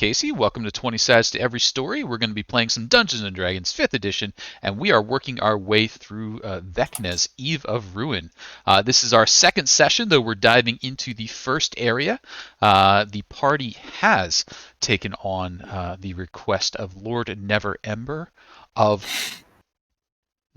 Casey. Welcome to 20 Sides to Every Story. We're going to be playing some Dungeons & Dragons 5th edition, and we are working our way through Vecna's Eve of Ruin. This is our second session, though we're diving into the first area. The party has taken on the request of Lord Neverember of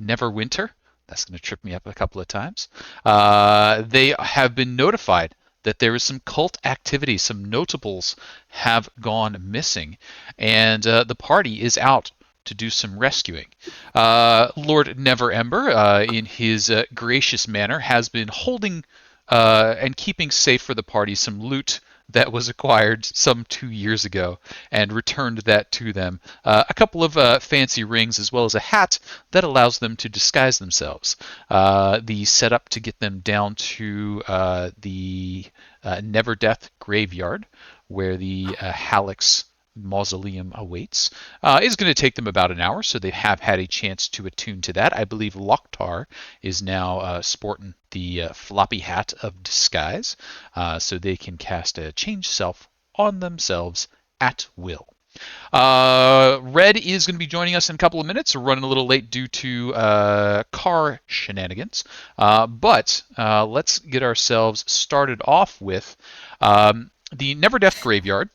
Neverwinter. That's going to trip me up a couple of times. They have been notified that there is some cult activity. Some notables have gone missing, and the party is out to do some rescuing. Lord Neverember, in his gracious manner, has been holding and keeping safe for the party some loot that was acquired some 2 years ago, and returned that to them. A couple of fancy rings, as well as a hat that allows them to disguise themselves. The setup to get them down to the Never Death graveyard, where the Hallex mausoleum awaits, is going to take them about an hour, so they have had a chance to attune to that. I believe Loktar is now sporting the floppy hat of disguise, so they can cast a change self on themselves at will. Red is going to be joining us in a couple of minutes. We're running a little late due to car shenanigans, but let's get ourselves started off with the Never Death Graveyard.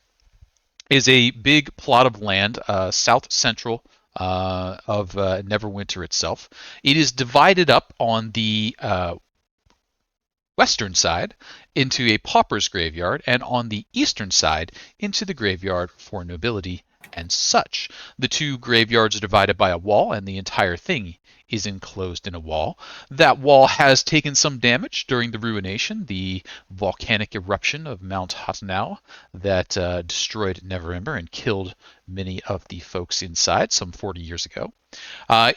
Is a big plot of land south central of Neverwinter itself. It is divided up on the western side into a pauper's graveyard, and on the eastern side into the graveyard for nobility and such. The two graveyards are divided by a wall, and the entire thing is enclosed in a wall. That wall has taken some damage during the ruination, the volcanic eruption of Mount Hatnau that destroyed Neverember and killed many of the folks inside some 40 years ago.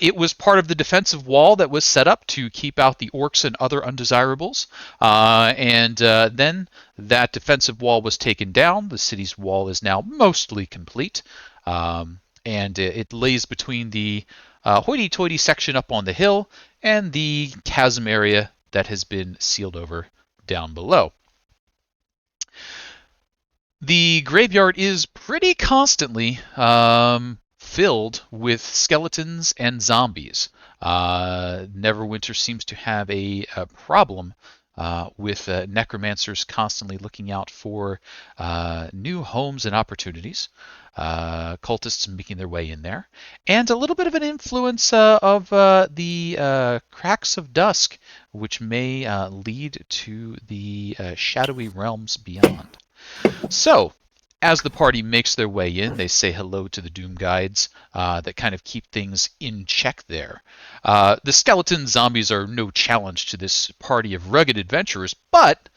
It was part of the defensive wall that was set up to keep out the orcs and other undesirables, and then that defensive wall was taken down. The city's wall is now mostly complete, and it lays between the hoity-toity section up on the hill and the chasm area that has been sealed over down below. The graveyard is pretty constantly filled with skeletons and zombies. Neverwinter seems to have a problem with necromancers constantly looking out for new homes and opportunities. Cultists making their way in there, and a little bit of an influence of the cracks of dusk, which may lead to the shadowy realms beyond. So, as the party makes their way in, they say hello to the Doom Guides that kind of keep things in check there. The skeleton zombies are no challenge to this party of rugged adventurers, but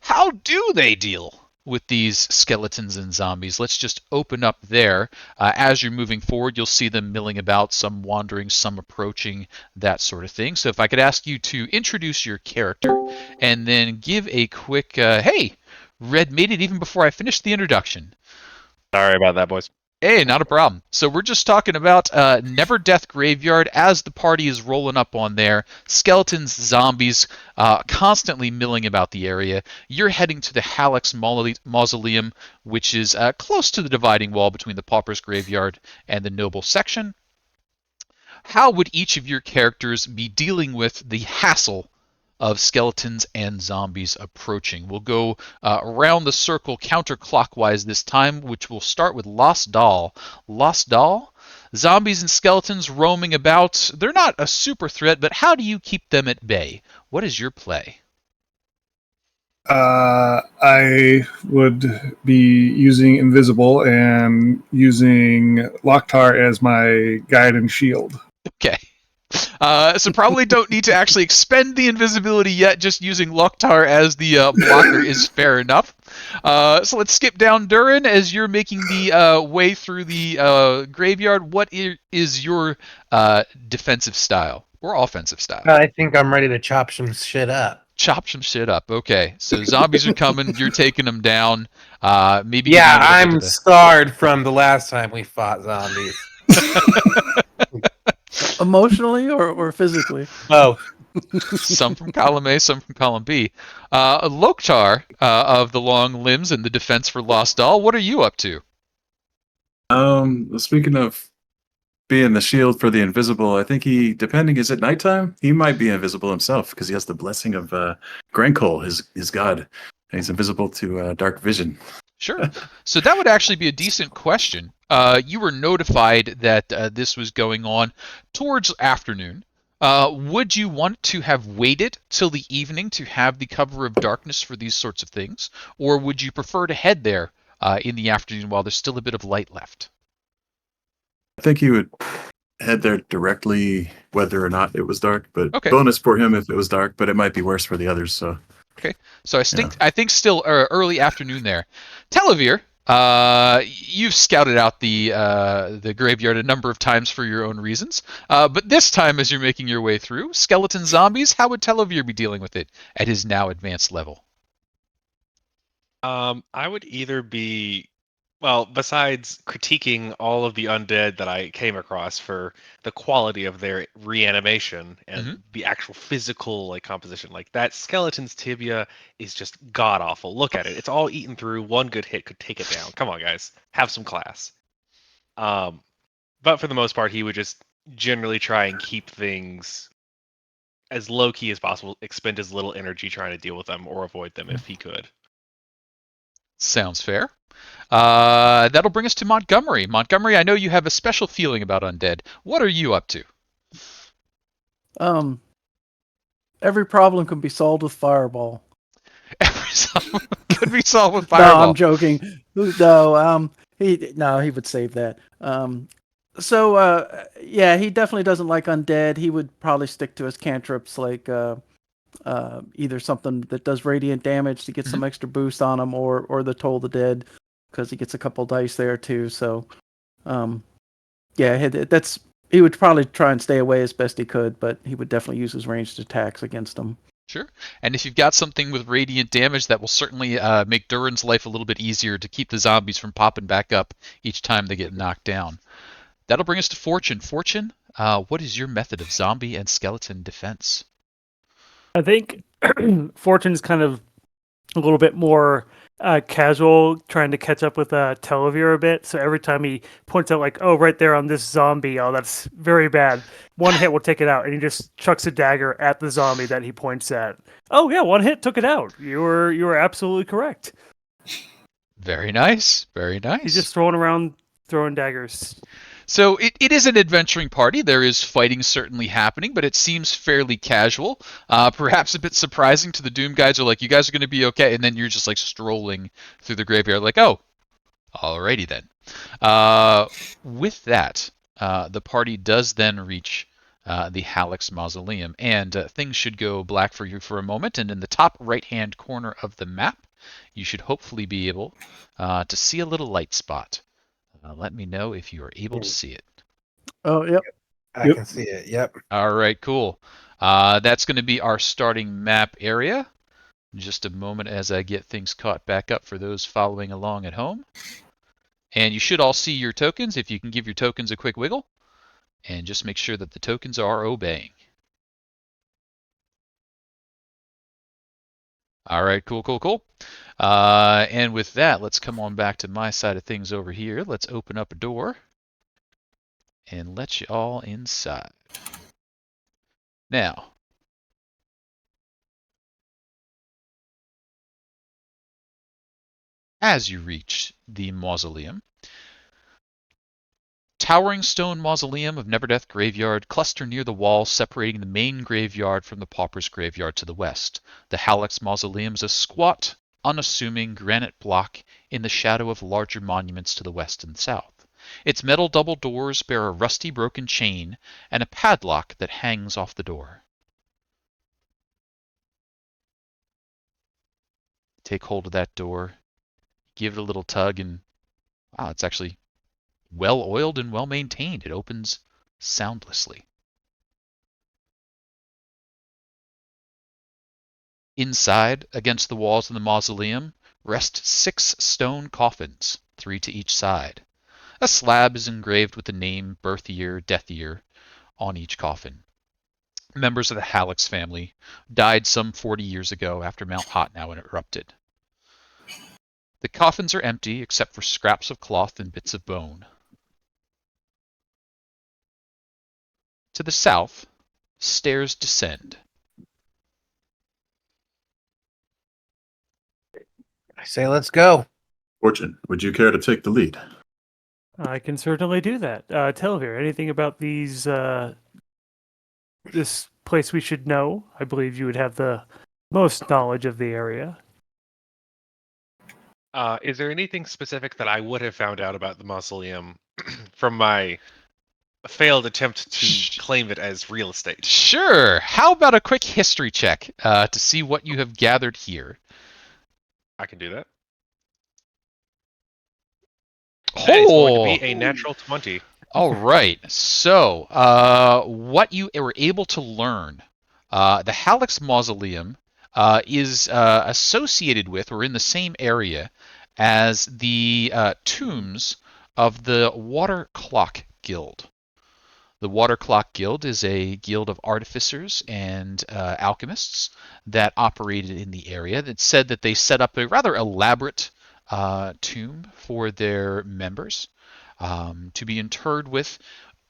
how do they deal with these skeletons and zombies? Let's just open up there. As you're moving forward, you'll see them milling about, some wandering, some approaching, that sort of thing. So if I could ask you to introduce your character and then give a quick, hey, Red made it even before I finished the introduction. Sorry about that, boys. Hey, not a problem. So we're just talking about Never Death Graveyard as the party is rolling up on there. Skeletons, zombies, constantly milling about the area. You're heading to the Hallex Mausoleum, which is close to the dividing wall between the Pauper's Graveyard and the Noble section. How would each of your characters be dealing with the hassle of skeletons and zombies approaching? We'll go around the circle counterclockwise this time, which will start with Las-Dal. Las-Dal? Zombies and skeletons roaming about. They're not a super threat, but how do you keep them at bay? What is your play? I would be using Invisible and using Loktar as my guide and shield. Okay. So probably don't need to actually expend the invisibility yet. Just using Loktar as the blocker is fair enough. So let's skip down Duren as you're making the way through the graveyard. What is your defensive style or offensive style? I think I'm ready to chop some shit up. Chop some shit up. Okay, so zombies are coming. You're taking them down. Maybe. Yeah, I'm scarred from the last time we fought zombies. Emotionally or physically? Both. Some from column A, some from column B. Loktar of the Long Limbs and the Defense for Las-Dal, what are you up to? Speaking of being the shield for the invisible, I think depending, is it nighttime? He might be invisible himself because he has the blessing of Grankol, his god. And he's invisible to dark vision. Sure. So that would actually be a decent question. You were notified that this was going on towards afternoon. Would you want to have waited till the evening to have the cover of darkness for these sorts of things, or would you prefer to head there in the afternoon while there's still a bit of light left? I think he would head there directly, whether or not it was dark. But Okay. bonus for him if it was dark, but it might be worse for the others. So Okay. So Yeah. I think still early afternoon there. Telovere, you've scouted out the graveyard a number of times for your own reasons, but this time as you're making your way through skeleton zombies, how would Telovere be dealing with it at his now advanced level? I would either be, well, besides critiquing all of the undead that I came across for the quality of their reanimation and the actual physical like composition, like that skeleton's tibia is just god awful. Look at it; it's all eaten through. One good hit could take it down. Come on, guys, have some class. But for the most part, he would just generally try and keep things as low key as possible, expend as little energy trying to deal with them or avoid them if he could. Sounds fair. That'll bring us to Montgomery. Montgomery, I know you have a special feeling about undead. What are you up to? Every problem can be solved with Fireball. Could be solved with No, Fireball. I'm joking. No, he would save that. Yeah, he definitely doesn't like undead. He would probably stick to his cantrips, like either something that does radiant damage to get some extra boost on him, or the Toll the Dead, because he gets a couple dice there too. So, yeah, he would probably try and stay away as best he could, but he would definitely use his ranged attacks against them. Sure. And if you've got something with radiant damage, that will certainly make Duren's life a little bit easier to keep the zombies from popping back up each time they get knocked down. That'll bring us to Fortune. Fortune, what is your method of zombie and skeleton defense? I think Fortune's kind of a little bit more casual, trying to catch up with Telovere a bit. So every time he points out, like, oh, right there on this zombie, oh, that's very bad. One hit will take it out, and he just chucks a dagger at the zombie that he points at. Oh yeah, one hit took it out. You were absolutely correct. Very nice. Very nice. He's just throwing daggers. So it is an adventuring party. There is fighting certainly happening, but it seems fairly casual. Perhaps a bit surprising to the Doom guys are like, you guys are going to be okay, and then you're just like strolling through the graveyard like, oh, alrighty then. With that, the party does then reach the Hallex Mausoleum, and things should go black for you for a moment, and in the top right-hand corner of the map, you should hopefully be able to see a little light spot. Let me know if you are able to see it. Oh, yep. I can see it. Yep. All right, cool. That's going to be our starting map area. Just a moment as I get things caught back up for those following along at home. And you should all see your tokens. If you can give your tokens a quick wiggle. And just make sure that the tokens are obeying. All right, cool. And with that, let's come on back to my side of things over here. Let's open up a door and let you all inside. Now, as you reach the mausoleum, towering stone mausoleum of Neverdeath Graveyard cluster near the wall separating the main graveyard from the Pauper's Graveyard to the west. The Hallex Mausoleum is a squat, unassuming granite block in the shadow of larger monuments to the west and south. Its metal double doors bear a rusty broken chain and a padlock that hangs off the door. Take hold of that door, give it a little tug, and wow, it's actually well oiled and well maintained. It opens soundlessly. Inside, against the walls of the mausoleum, rest 6 stone coffins, 3 to each side. A slab is engraved with the name, birth year, death year on each coffin. Members of the Hallex family died some 40 years ago after Mount Hotnow erupted. The coffins are empty except for scraps of cloth and bits of bone. To the south, stairs descend. I say let's go. Fortune, would you care to take the lead? I can certainly do that. Telovere, anything about this place we should know? I believe you would have the most knowledge of the area. Is there anything specific that I would have found out about the mausoleum from my failed attempt to claim it as real estate? Sure. How about a quick history check to see what you have gathered here? I can do that. That is going to be a natural 20. All right. So, what you were able to learn, the Halleck's Mausoleum is associated with, or in the same area, as the tombs of the Waterclock Guild. The Waterclock Guild is a guild of artificers and alchemists that operated in the area. That said that they set up a rather elaborate tomb for their members to be interred with,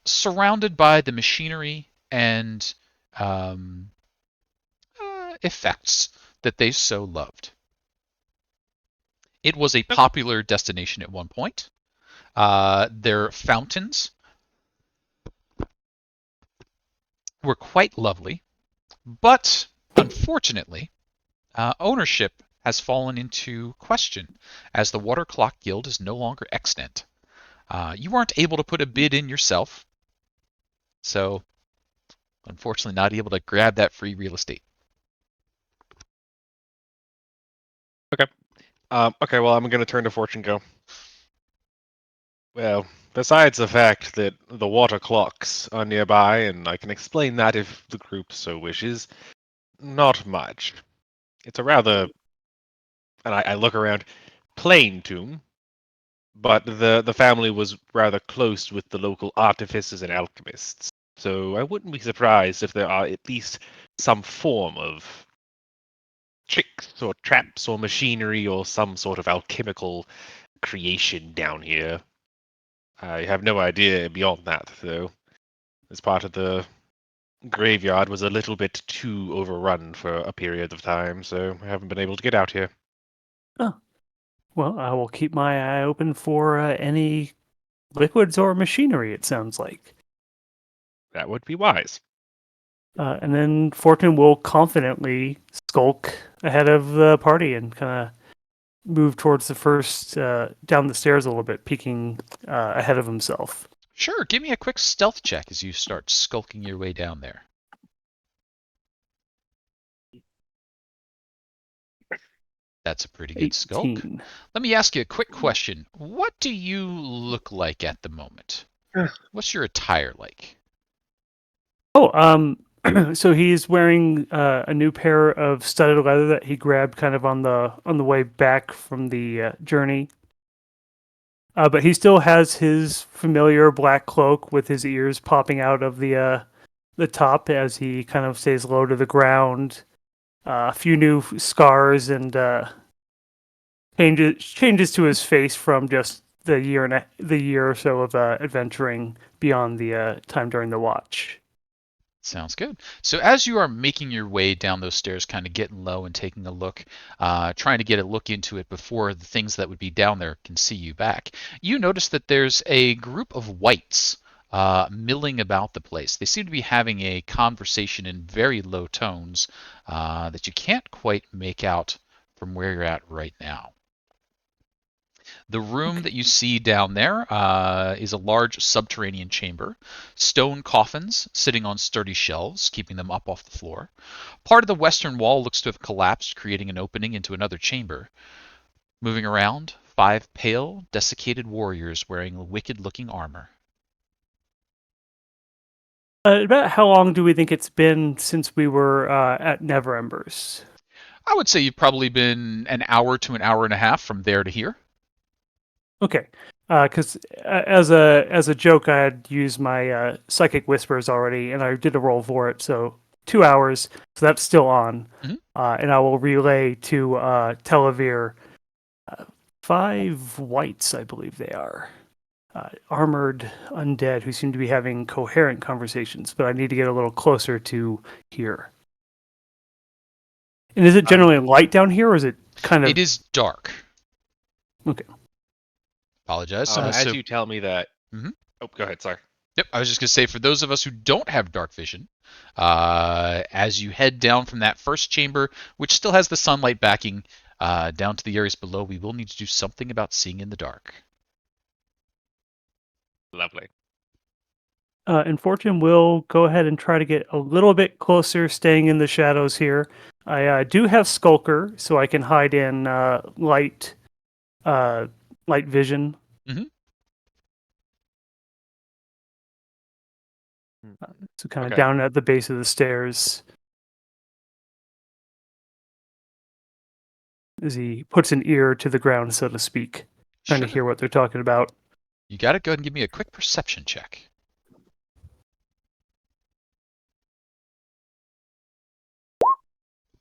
surrounded by the machinery and effects that they so loved. It was a popular destination at one point. Their fountains were quite lovely, but unfortunately, ownership has fallen into question as the Waterclock Guild is no longer extant. You weren't able to put a bid in yourself, so unfortunately not able to grab that free real estate. Okay, well, I'm going to turn to Fortune Go. Well, besides the fact that the water clocks are nearby, and I can explain that if the group so wishes, not much. It's a rather, and I look around, plain tomb, but the family was rather close with the local artificers and alchemists. So I wouldn't be surprised if there are at least some form of tricks or traps or machinery or some sort of alchemical creation down here. I have no idea beyond that, though. This part of the graveyard was a little bit too overrun for a period of time, so I haven't been able to get out here. Oh, well, I will keep my eye open for any liquids or machinery, it sounds like. That would be wise. And then Fortune will confidently skulk ahead of the party and kind of move towards the first, down the stairs a little bit, peeking ahead of himself. Sure, give me a quick stealth check as you start skulking your way down there. That's a pretty good skulk. 18. Let me ask you a quick question. What do you look like at the moment? What's your attire like? Oh, so he's wearing a new pair of studded leather that he grabbed kind of on the way back from the journey. But he still has his familiar black cloak with his ears popping out of the top as he kind of stays low to the ground. A few new scars and changes to his face from just the year or so of adventuring beyond the time during the watch. Sounds good. So as you are making your way down those stairs, kind of getting low and taking a look, trying to get a look into it before the things that would be down there can see you back, you notice that there's a group of wights milling about the place. They seem to be having a conversation in very low tones that you can't quite make out from where you're at right now. The room that you see down there is a large subterranean chamber. Stone coffins sitting on sturdy shelves, keeping them up off the floor. Part of the western wall looks to have collapsed, creating an opening into another chamber. Moving around, 5 pale, desiccated warriors wearing wicked-looking armor. About how long do we think it's been since we were at Never Embers? I would say you've probably been an hour to an hour and a half from there to here. Okay, because as a joke, I had used my psychic whispers already, and I did a roll for it. So 2 hours, so that's still on, and I will relay to Telovere 5 whites, I believe they are, armored undead who seem to be having coherent conversations, but I need to get a little closer to here. And is it generally light down here, or is it kind of... It is dark. Okay. Apologize. As you tell me that... Mhm. Oh, go ahead, sorry. Yep, I was just going to say, for those of us who don't have dark vision, as you head down from that first chamber, which still has the sunlight backing down to the areas below, we will need to do something about seeing in the dark. Lovely. And Fortune will go ahead and try to get a little bit closer, staying in the shadows here. I do have Skulker, so I can hide in light vision. Mhm. So kind of Okay. down at the base of the stairs. As he puts an ear to the ground, so to speak, trying to Sure. hear what they're talking about. You got to go ahead and give me a quick perception check.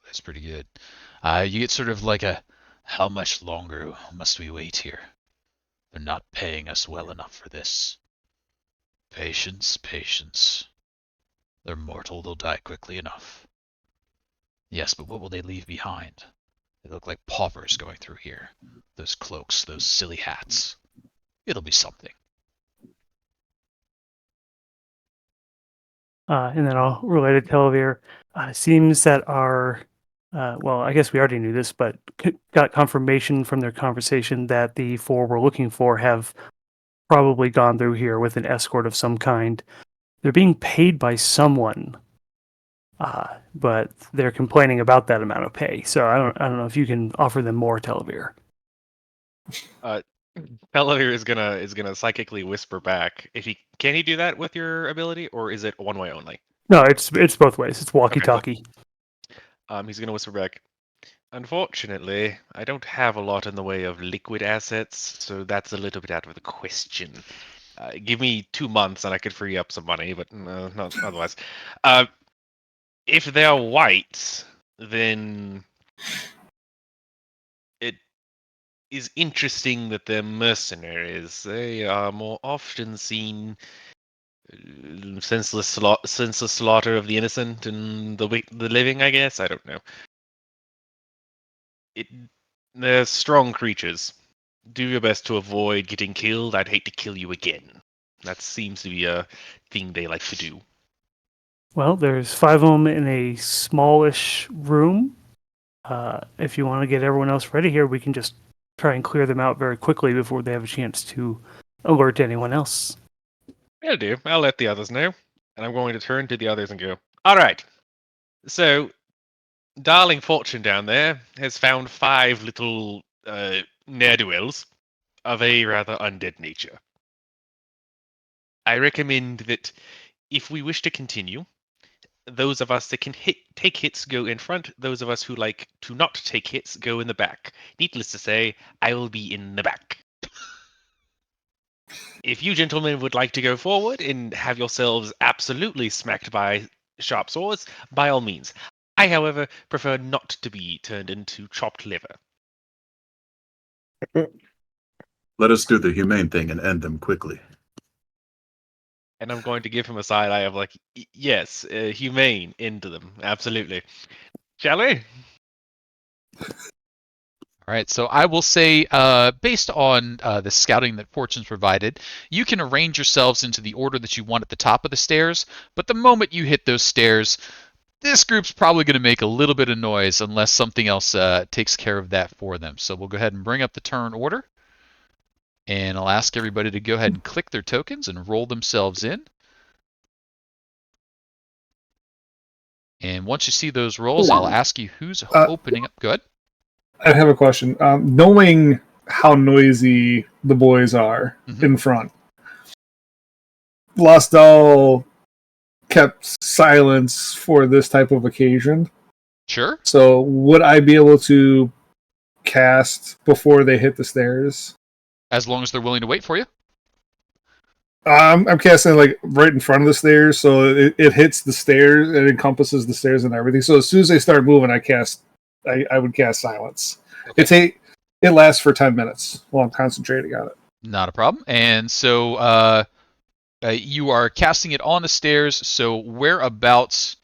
That's pretty good. You get sort of like a, how much longer must we wait here? They're not paying us well enough for this. Patience, patience. They're mortal, they'll die quickly enough. Yes, but what will they leave behind? They look like paupers going through here. Those cloaks, those silly hats. It'll be something. And then I'll relate it to Telovere. It seems that our, well, I guess we already knew this, but got confirmation from their conversation that the four we're looking for have probably gone through here with an escort of some kind. They're being paid by someone, but they're complaining about that amount of pay. So I don't know if you can offer them more, Telovere. Telovere is gonna psychically whisper back. Can he do that with your ability, or is it one way only? No, it's both ways. It's walkie-talkie. He's gonna whisper back. Unfortunately, I don't have a lot in the way of liquid assets, so that's a little bit out of the question. Give me 2 months and I could free up some money, but not otherwise. If they're white, then it is interesting that they're mercenaries. They are more often seen senseless slaughter of the innocent and the living, I guess. I don't know. They're strong creatures. Do your best to avoid getting killed. I'd hate to kill you again. That seems to be a thing they like to do. Well, there's 5 of them in a smallish room. If you want to get everyone else ready here, we can just try and clear them out very quickly before they have a chance to alert anyone else. I'll do. I'll let the others know. And I'm going to turn to the others and go, all right. So, Darling Fortune down there has found 5 little ne'er-do-wells of a rather undead nature. I recommend that if we wish to continue, those of us that can take hits go in front. Those of us who like to not take hits go in the back. Needless to say, I will be in the back. If you gentlemen would like to go forward and have yourselves absolutely smacked by sharp swords, by all means. I, however, prefer not to be turned into chopped liver. Let us do the humane thing and end them quickly. And I'm going to give him a side eye of like, yes, humane into them. Absolutely. Shall we? All right, so I will say, based on the scouting that Fortune's provided, you can arrange yourselves into the order that you want at the top of the stairs, but the moment you hit those stairs, this group's probably going to make a little bit of noise unless something else takes care of that for them. So we'll go ahead and bring up the turn order, and I'll ask everybody to go ahead and click their tokens and roll themselves in. And once you see those rolls, I'll ask you who's opening up. Good. I have a question. Knowing how noisy the boys are in front, Las-Dal kept silence for this type of occasion. Sure. So would I be able to cast before they hit the stairs? As long as they're willing to wait for you. I'm casting like right in front of the stairs, so it hits the stairs, it encompasses the stairs and everything. So as soon as they start moving, I would cast silence. Okay. It lasts for 10 minutes while I'm concentrating on it. Not a problem. And so you are casting it on the stairs. So whereabouts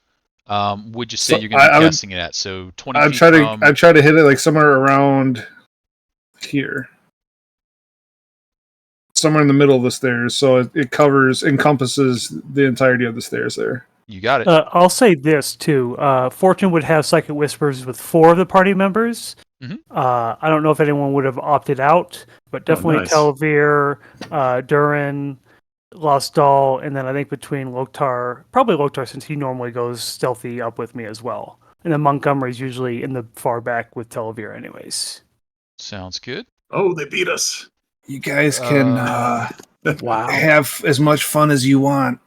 would you say So you're going to be I would casting it at? So 20 I'd feet try to from. I'd try to hit it like somewhere around here, somewhere in the middle of the stairs, so it encompasses the entirety of the stairs there. You got it. I'll say this too. Fortune would have Psychic Whispers with 4 of the party members. Mhm. I don't know if anyone would have opted out, but definitely nice. Telovere, Duren, Las-Dal, and then I think between Loktar, probably Loktar since he normally goes stealthy up with me as well. And then Montgomery's usually in the far back with Telovere anyways. Sounds good. Oh, they beat us. You guys can Wow. have as much fun as you want.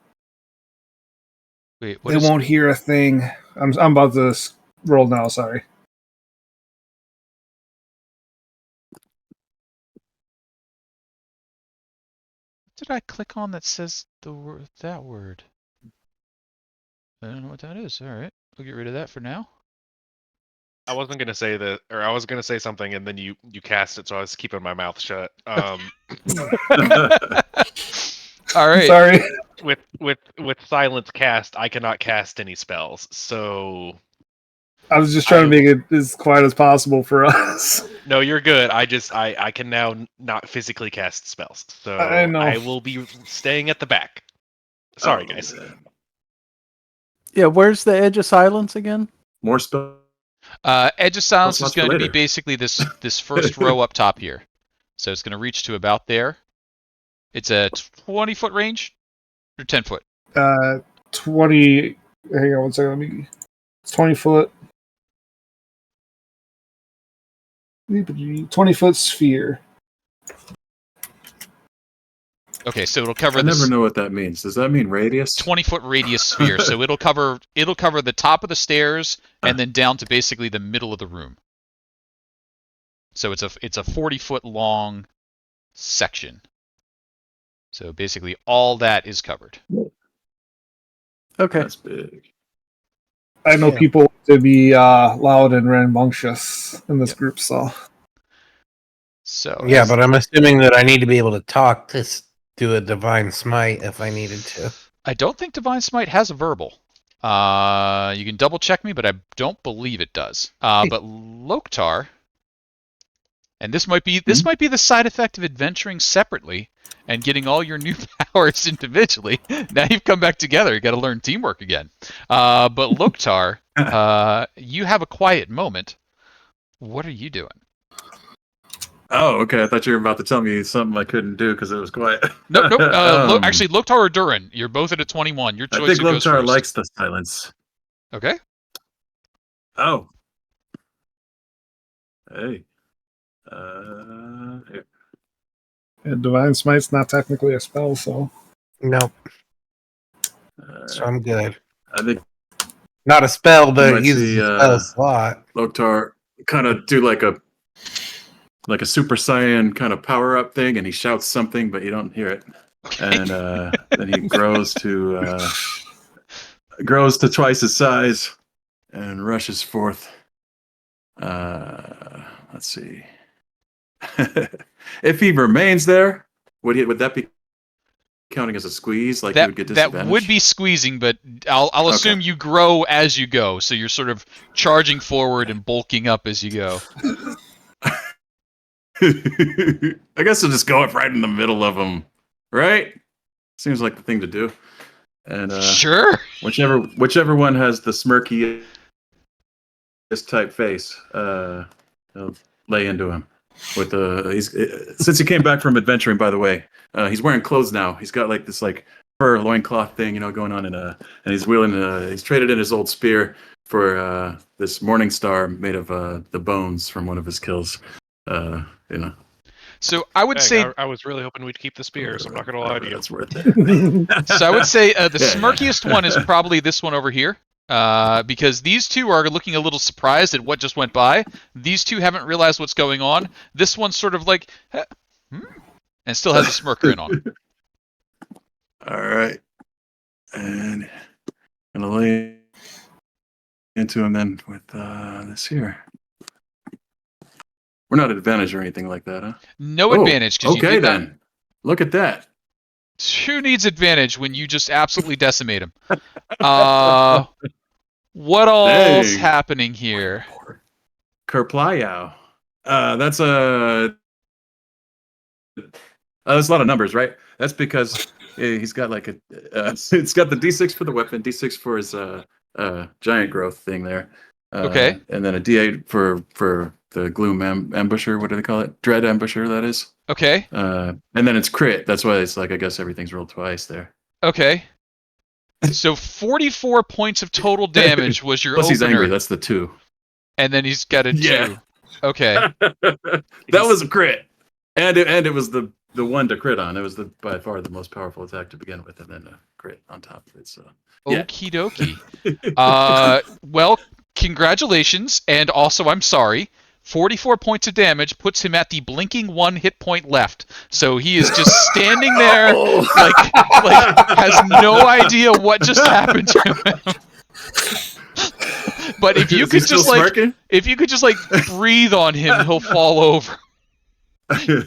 Wait, They won't hear a thing. I'm about to roll now. Sorry. Did I click on that says that word? I don't know what that is. All right, we'll get rid of that for now. I wasn't gonna say that, or I was gonna say something, and then you cast it, so I was keeping my mouth shut. All right. Sorry. With silence cast, I cannot cast any spells. So I was just trying to make it as quiet as possible for us. no, you're good. I can now not physically cast spells, so I know. I will be staying at the back. Sorry, guys. Yeah, where's the edge of silence again? More spell. Edge of Silence is Slots for going to be later. basically this first row up top here. So it's going to reach to about there. It's a 20-foot range or 10-foot. 20. Hang on one second. It's 20 foot. 20-foot sphere. Okay, so it'll cover I this never know what that means. Does that mean radius? 20-foot radius sphere. So it'll cover the top of the stairs and then down to basically the middle of the room. So it's a 40-foot long section. So basically all that is covered. Okay. That's big. I know Yeah. people to be loud and rambunctious in this Yep. group, so So Yeah, but I'm assuming that I need to be able to talk to do a divine smite if I needed to. I don't think Divine Smite has a verbal. You can double check me, but I don't believe it does. But Loktar, and this might be the side effect of adventuring separately and getting all your new powers individually. Now you've come back together. You got to learn teamwork again. But Loktar, you have a quiet moment. What are you doing? Oh, okay. I thought you were about to tell me something I couldn't do because it was quiet. Nope. Actually, Loktar or Duren, you're both at a 21. Your I choice think who goes Loktar first. likes the silence. Okay. Oh. Hey. Here. yeah, Divine Smite's not technically a spell, so Nope. Uh, So I'm good. I think Not a spell, You but might it uses see, a spell slot. Loktar kind of do like a Super Saiyan kind of power up thing, and he shouts something, but you don't hear it. And then he grows to twice his size and rushes forth. Let's see. If he remains there, would that be counting as a squeeze? Like he would get disadvantage? That would be squeezing, but I'll assume you grow as you go, so you're sort of charging forward and bulking up as you go. I guess I'll just go up right in the middle of them, right? Seems like the thing to do. And Sure. whichever one has the smirky type face, I'll lay into him with since he came back from adventuring. By the way, he's wearing clothes now. He's got like this fur loincloth thing, going on, and he's wielding. He's traded in his old spear for this morning star made of the bones from one of his kills. So I would say I was really hoping we'd keep the spear, so I'm not gonna lie to you. That's worth it. so. I would say the Yeah. smirkiest one is probably this one over here, because these two are looking a little surprised at what just went by. These two haven't realized what's going on. This one's sort of like, and still has a smirk grin on. All right, and I'm gonna lay into him then with this here. We're not at advantage or anything like that, huh? No Oh, advantage because okay then. Look at that. Who needs advantage when you just absolutely decimate him? What all's Dang. happening here? Kerplayao. That's a lot of numbers, right? That's because he's got like a. It's got the D6 for the weapon, D6 for his giant growth thing there, Okay. and then a D8 for the gloom ambusher. What do they call it? Dread ambusher. That is. Okay. And then it's crit. That's why it's like I guess everything's rolled twice there. Okay. So 44 points of total damage was your Plus opener. he's angry. That's the 2. And then he's got a 2. Yeah. Okay. That was a crit, and it was the one to crit on. It was by far the most powerful attack to begin with, and then a crit on top of it. So yeah. Okie dokie. Well, congratulations, and also I'm sorry. 44 points of damage puts him at the blinking 1 hit point left. So he is just standing there, like has no idea what just happened to him. But if you could just breathe on him, he'll fall over. You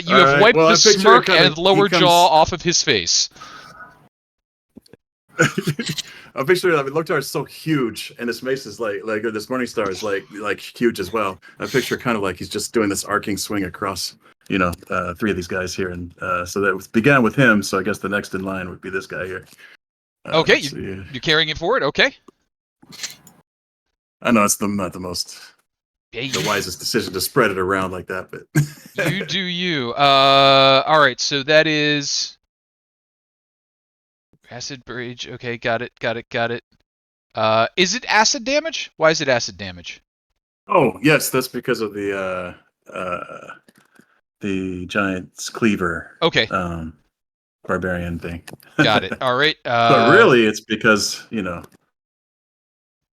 have wiped the smirk and lower jaw off of his face. I'm picturing, Loktar is so huge, and his mace is like this Morning Star is like huge as well. I picture kind of like he's just doing this arcing swing across, 3 of these guys here, and so that began with him. So I guess the next in line would be this guy here. Okay, you're carrying it forward. Okay. I know it's not the most the wisest decision to spread it around like that, but you do you. All right, so that is acid bridge. Okay, got it. Is it acid damage? Why is it acid damage? Oh yes, that's because of the giant's cleaver. Okay. Barbarian thing. Got it. All right. But really, it's because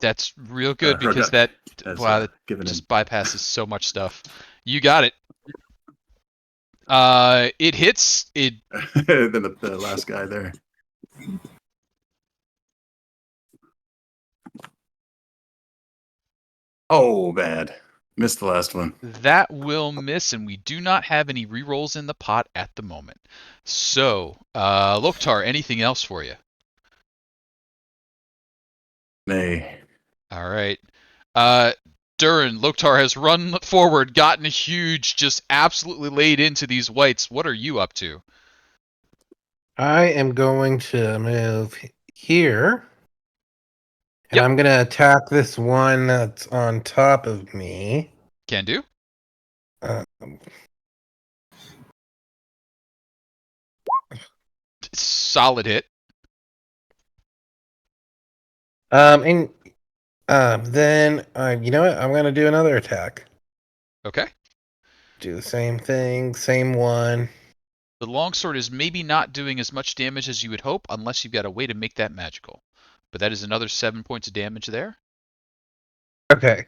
that's real good because that just bypasses so much stuff. You got it. It hits. It. Then the last guy there. Oh, bad. Missed the last one. That will miss, and we do not have any rerolls in the pot at the moment. So, Loktar, anything else for you? Nay. All right. Duren, Loktar has run forward, gotten huge, just absolutely laid into these whites. What are you up to? I am going to move here. And Yep. I'm going to attack this one that's on top of me. Can do. Solid hit. And then, you know what? I'm going to do another attack. Okay. Do the same thing, same one. The longsword is maybe not doing as much damage as you would hope, unless you've got a way to make that magical. But that is another 7 points of damage there. Okay.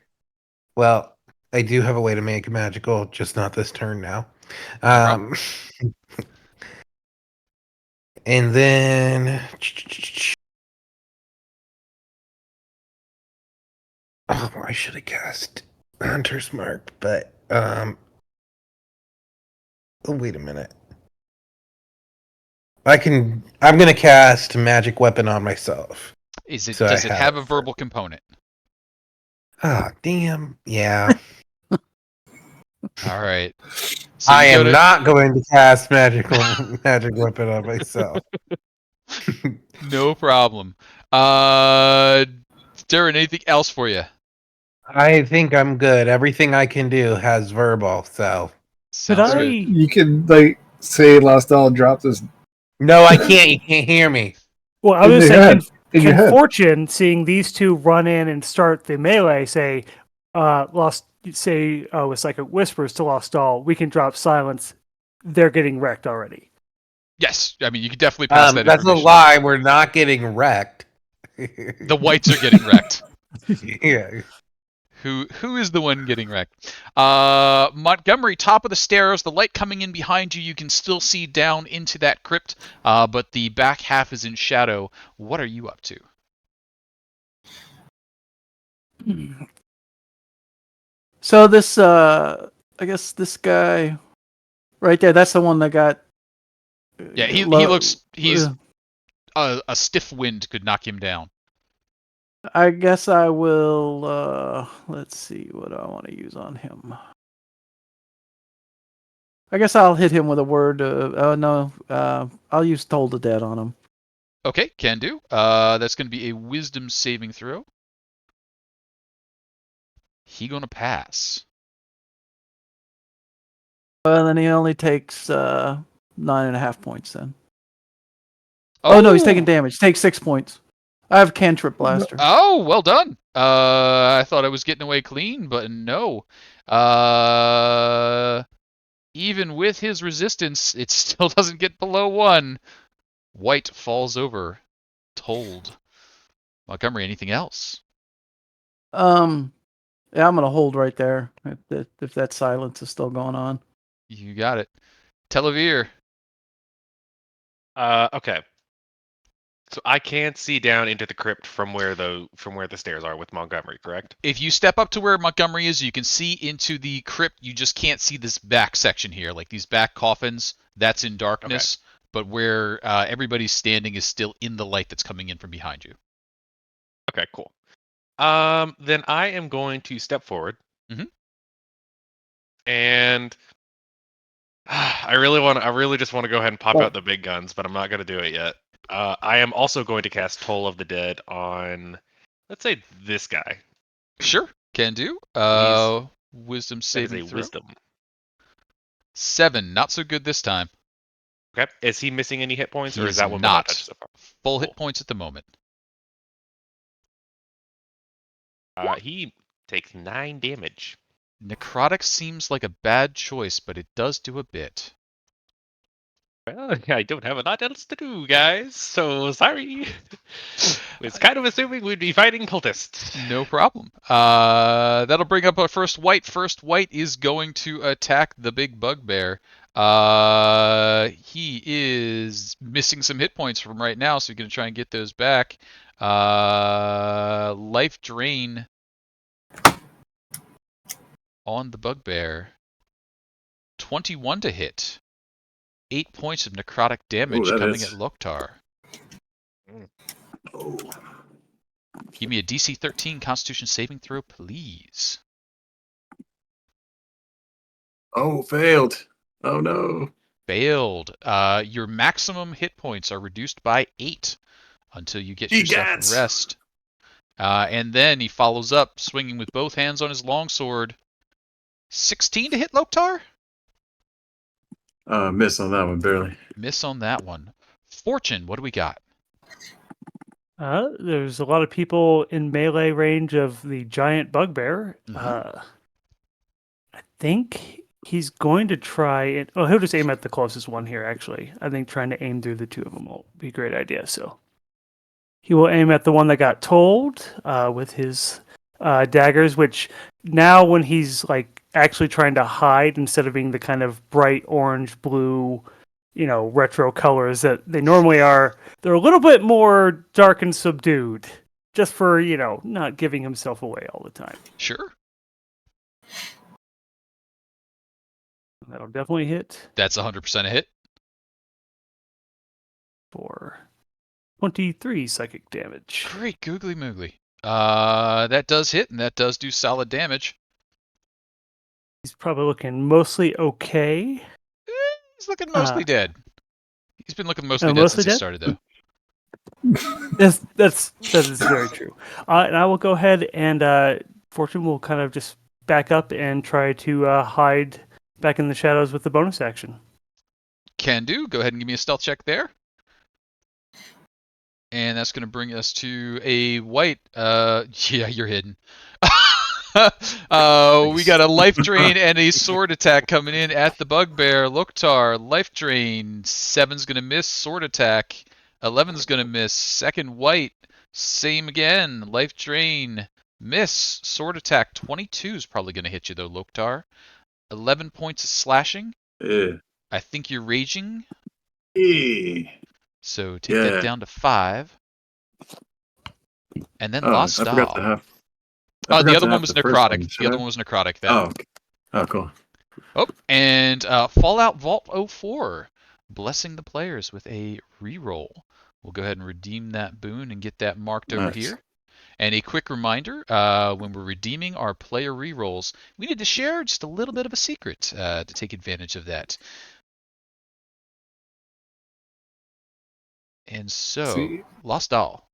Well, I do have a way to make it magical, just not this turn now. And then... Oh, I should have cast Hunter's Mark, but... Oh, wait a minute. I'm going to cast Magic Weapon on myself. Does it have a verbal component? Ah, damn. Yeah. All right. So I am not going to cast Magic Weapon on myself. No problem. Duren, anything else for you? I think I'm good. Everything I can do has verbal, so... You can, say Las-Dal dropped this... No, I can't. You can't hear me. Well, I was saying, can Fortune, seeing these two run in and start the melee, say, with Psychic Whispers to Las-Dal, we can drop silence. They're getting wrecked already. Yes, I mean you could definitely pass that. That's a lie. We're not getting wrecked. The whites are getting wrecked. Yeah. Who is the one getting wrecked? Montgomery, top of the stairs, the light coming in behind you. You can still see down into that crypt, but the back half is in shadow. What are you up to? So this, I guess this guy right there, that's the one that got Yeah, he Lo- looks. He's a stiff wind could knock him down. I guess I will. Let's see what I want to use on him. I guess I'll hit him with a word. No. I'll use Toll the Dead on him. Okay, can do. That's going to be a wisdom saving throw. He gonna pass. Well, then he only takes 9.5 points then. Oh no, he's taking damage. Takes 6 points. I have Cantrip Blaster. Oh, well done. I thought I was getting away clean, but no. Even with his resistance, it still doesn't get below 1. White falls over. Told. Montgomery, anything else? Yeah, I'm gonna hold right there if that silence is still going on. You got it. Telovere. Okay. So I can see down into the crypt from where the stairs are with Montgomery, correct? If you step up to where Montgomery is, you can see into the crypt. You just can't see this back section here, like these back coffins. That's in darkness. Okay. But where everybody's standing is still in the light that's coming in from behind you. Okay, cool. Then I am going to step forward. Mm-hmm. And I really just want to go ahead and pop out the big guns, but I'm not going to do it yet. I am also going to cast Toll of the Dead on, let's say, this guy. Sure, can do. Wisdom saving throw. Wisdom. 7, not so good this time. Okay. Is he missing any hit points, or is He's that one not so far? Full hit points at the moment? He takes 9 damage. Necrotic seems like a bad choice, but it does do a bit. Well, I don't have a lot else to do, guys, so sorry. Was kind of assuming we'd be fighting cultists. No problem. That'll bring up our first white. First white is going to attack the big bugbear. He is missing some hit points from right now, so he's going to try and get those back. Life drain on the bugbear. 21 to hit. 8 points of necrotic damage coming at Loktar. Oh. Give me a DC 13 Constitution saving throw, please. Oh, failed. Oh no. Failed. Your maximum hit points are reduced by 8 until you get yourself rest. And then he follows up, swinging with both hands on his longsword. 16 to hit Loktar? Miss on that one, barely. Miss on that one. Fortune, what do we got? There's a lot of people in melee range of the giant bugbear. Mm-hmm. I think he's going to try it. Oh, he'll just aim at the closest one here, actually. I think trying to aim through the two of them will be a great idea. So he will aim at the one that got told with his daggers, which now when he's like actually trying to hide instead of being the kind of bright orange, blue, retro colors that they normally are, they're a little bit more dark and subdued, just for, not giving himself away all the time. Sure. That'll definitely hit. That's 100% a hit. For 23 psychic damage. Great googly moogly. That does hit, and that does do solid damage. He's probably looking mostly okay. He's looking mostly dead. He's been looking mostly dead mostly since he started, though. That is very true. And I will go ahead and Fortune will kind of just back up and try to hide back in the shadows with the bonus action. Can do. Go ahead and give me a stealth check there. And that's going to bring us to a white. Yeah, you're hidden. We got a life drain and a sword attack coming in at the bugbear. Loktar, life drain. 7's going to miss. Sword attack. 11's going to miss. Second white. Same again. Life drain. Miss. Sword attack. 22 is probably going to hit you, though, Loktar. 11 points of slashing. I think you're raging. So take that down to 5. And then Las-Dal. I forgot to have. The other one was necrotic. The other one was necrotic. Oh, cool. Oh, and Fallout Vault 04. blessing the players with a reroll. We'll go ahead and redeem that boon and get that marked over Nice. here. And a quick reminder, when we're redeeming our player rerolls, we need to share just a little bit of a secret to take advantage of that. And so, See. Las-Dal.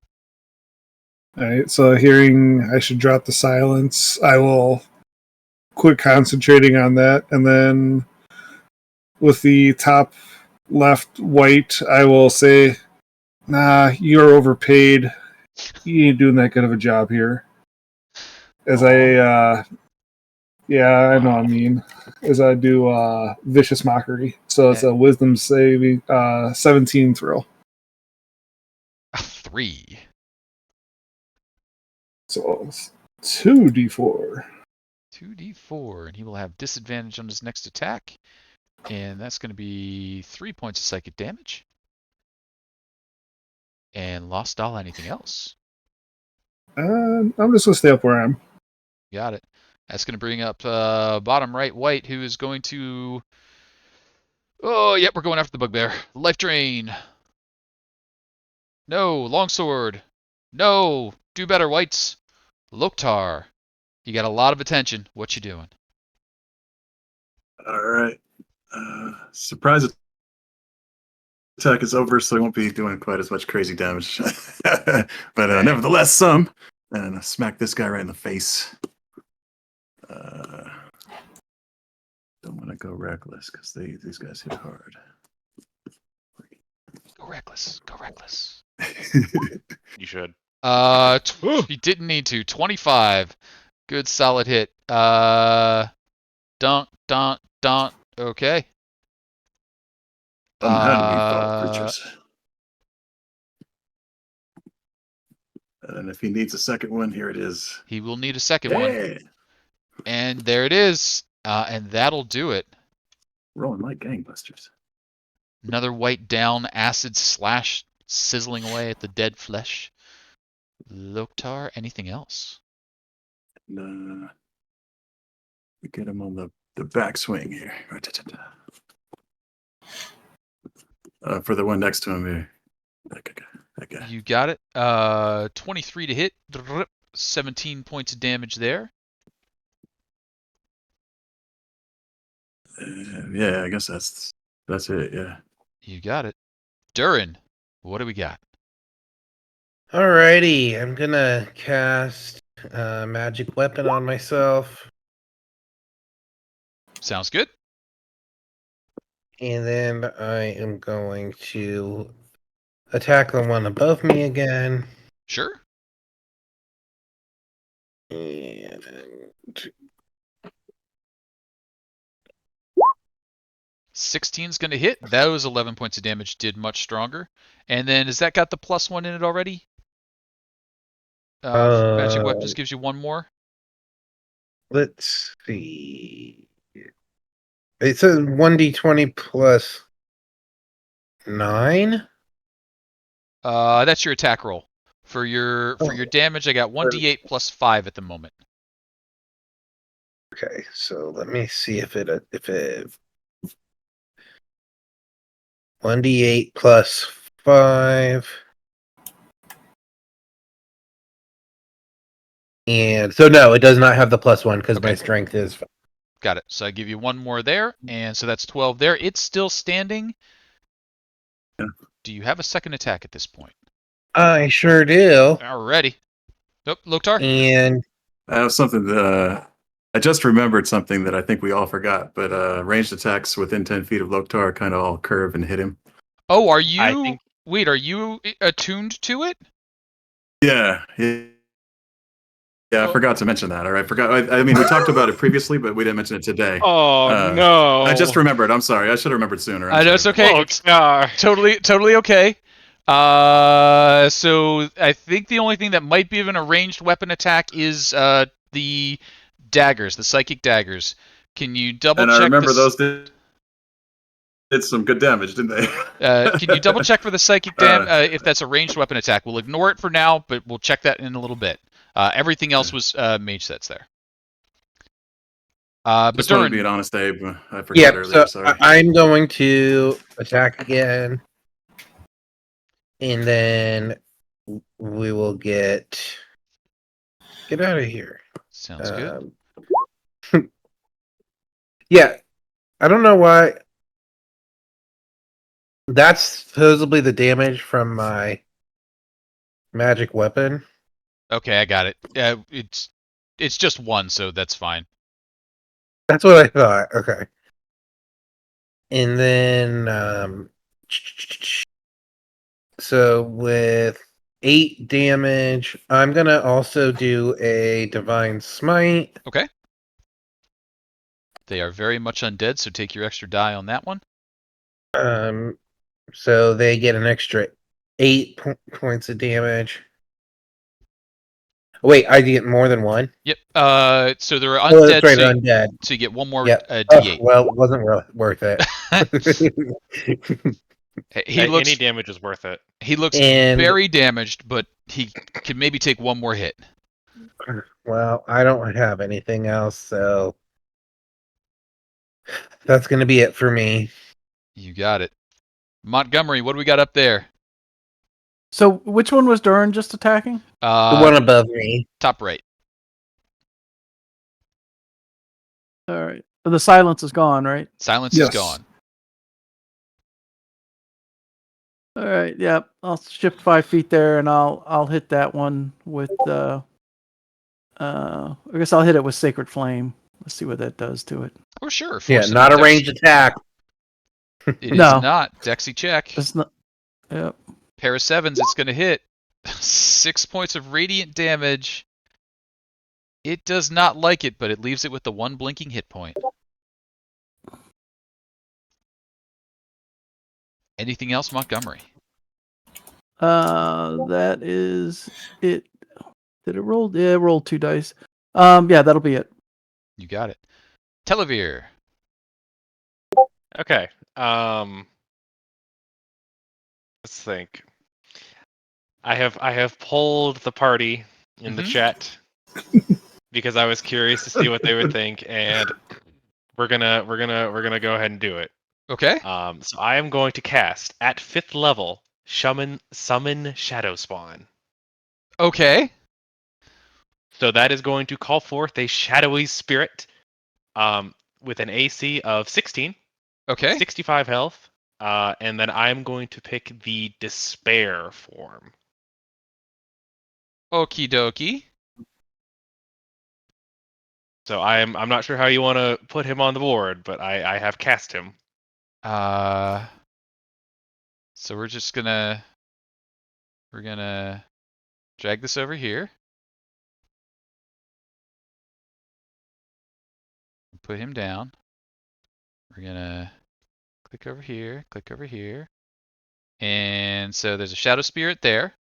All right, so hearing I should drop the silence, I will quit concentrating on that, and then with the top left white, I will say, "Nah, you're overpaid. You ain't doing that good of a job here." As yeah, I know what I mean. As I do vicious mockery, so it's a wisdom saving 17 throw. 3. So 2d4. 2d4, and he will have disadvantage on his next attack. And that's going to be 3 points of psychic damage. And Las-Dal, anything else? I'm just going to stay up where I am. Got it. That's going to bring up bottom right white, who is going to... Oh, yep, we're going after the bugbear. Life drain. No, longsword. No, do better, whites. Loktar, you got a lot of attention. What you doing? All right. Surprise attack is over, so I won't be doing quite as much crazy damage. But nevertheless, some. And I smack this guy right in the face. Don't want to go reckless because these guys hit hard. Go reckless. Go reckless. You should. He didn't need to. 25. Good solid hit. Dunk. Okay. Unhand we fall, creatures. And if he needs a second one, here it is. He will need a second one. And there it is. And that'll do it. Rolling like gangbusters. Another white down, acid slash sizzling away at the dead flesh. Loktar, anything else? And, we get him on the backswing here. For the one next to him here. That guy. You got it. 23 to hit. 17 points of damage there. Yeah, I guess that's it. Yeah. You got it. Duren, what do we got? Alrighty, I'm gonna cast magic weapon on myself. Sounds good. And then I am going to attack the one above me again. Sure. And 16's going to hit. Those 11 points of damage did much stronger. And then, has that got the +1 in it already? Magic weapon just gives you one more. Let's see. It says 1d20 plus 9. That's your attack roll. For your damage, I got 1d8 plus 5 at the moment. Okay, so let me see if it 1d8 plus 5. And so no, it does not have the +1 because my strength is 5. Got it. So I give you one more there, and so that's 12 there. It's still standing. Yeah. Do you have a second attack at this point? I sure do. Alrighty. Oh, Loktar? And I have something that I just remembered something that I think we all forgot, but ranged attacks within 10 feet of Loktar kind of all curve and hit him. Oh, are you... Wait, are you attuned to it? Yeah. Yeah, I forgot to mention that. All right, I mean, we talked about it previously, but we didn't mention it today. Oh no! I just remembered. I'm sorry. I should have remembered sooner. I know it's okay. Loktar. Totally okay. So I think the only thing that might be of an arranged weapon attack is the daggers, the psychic daggers. Can you double check? And I remember those did some good damage, didn't they? Can you double check for the psychic if that's a ranged weapon attack? We'll ignore it for now, but we'll check that in a little bit. Everything else was mage sets there. But Just wanted to be Duren, an honest Abe. I forgot Yeah, earlier. so Sorry. I'm going to attack again, and then we will get out of here. sounds good. Yeah, I don't know why. That's supposedly the damage from my magic weapon. Okay, I got it. It's just one, so that's fine. That's what I thought. Okay. And then, so with 8 damage, I'm going to also do a Divine Smite. Okay. They are very much undead, so take your extra die on that one. So they get an extra 8 points of damage. Wait, I get more than one? Yep. So they're Oh, that's undead, right, undead. so you get one more Yep. D8. Well, it wasn't worth it. He looks Any damage is worth it. And- very damaged, but he can maybe take one more hit. Well, I don't have anything else, so that's going to be it for me. You got it. Montgomery, what do we got up there? So which one was Duren just attacking? The one above me. Top right. All right. The silence is gone, right? Silence is Yes. gone. All right. Yep. I'll shift 5 feet there, and I'll hit that one with I guess I'll hit it with Sacred Flame. Let's see what that does to it. Oh, sure. Yeah, Force not a dex- ranged attack. It is No. not. Dexy check. It's not. Yep. Pair of 7s, it's going to hit. 6 points of radiant damage. It does not like it, but it leaves it with the 1 blinking hit point. Anything else, Montgomery? That is it. Did it roll? Yeah, it rolled 2 dice. Yeah, that'll be it. You got it. Telovere. Okay. Let's think. I have polled the party in the Mhm. chat because I was curious to see what they would think, and we're gonna go ahead and do it. Okay. So I am going to cast at 5th level summon Shadow Spawn. Okay. So that is going to call forth a shadowy spirit, with an AC of 16, Okay. 65 health, and then I'm going to pick the Despair form. Okie dokie. So I'm not sure how you want to put him on the board, but I have cast him. So we're gonna drag this over here. Put him down. We're gonna click over here. And so there's a shadow spirit there.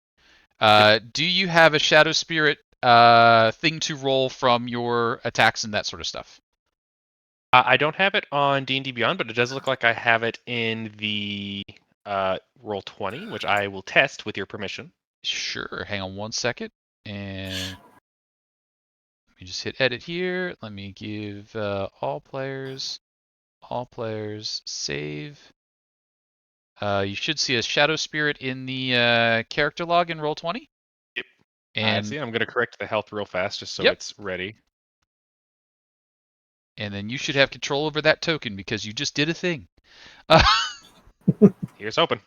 Do you have a shadow spirit thing to roll from your attacks and that sort of stuff? I don't have it on D&D Beyond, but it does look like I have it in the roll 20, which I will test with your permission. Sure. Hang on one second. And let me just hit edit here. Let me give all players save. You should see a shadow spirit in the character log in roll 20. Yep. And See, I'm going to correct the health real fast just so Yep. it's ready. And then you should have control over that token because you just did a thing. Here's hoping.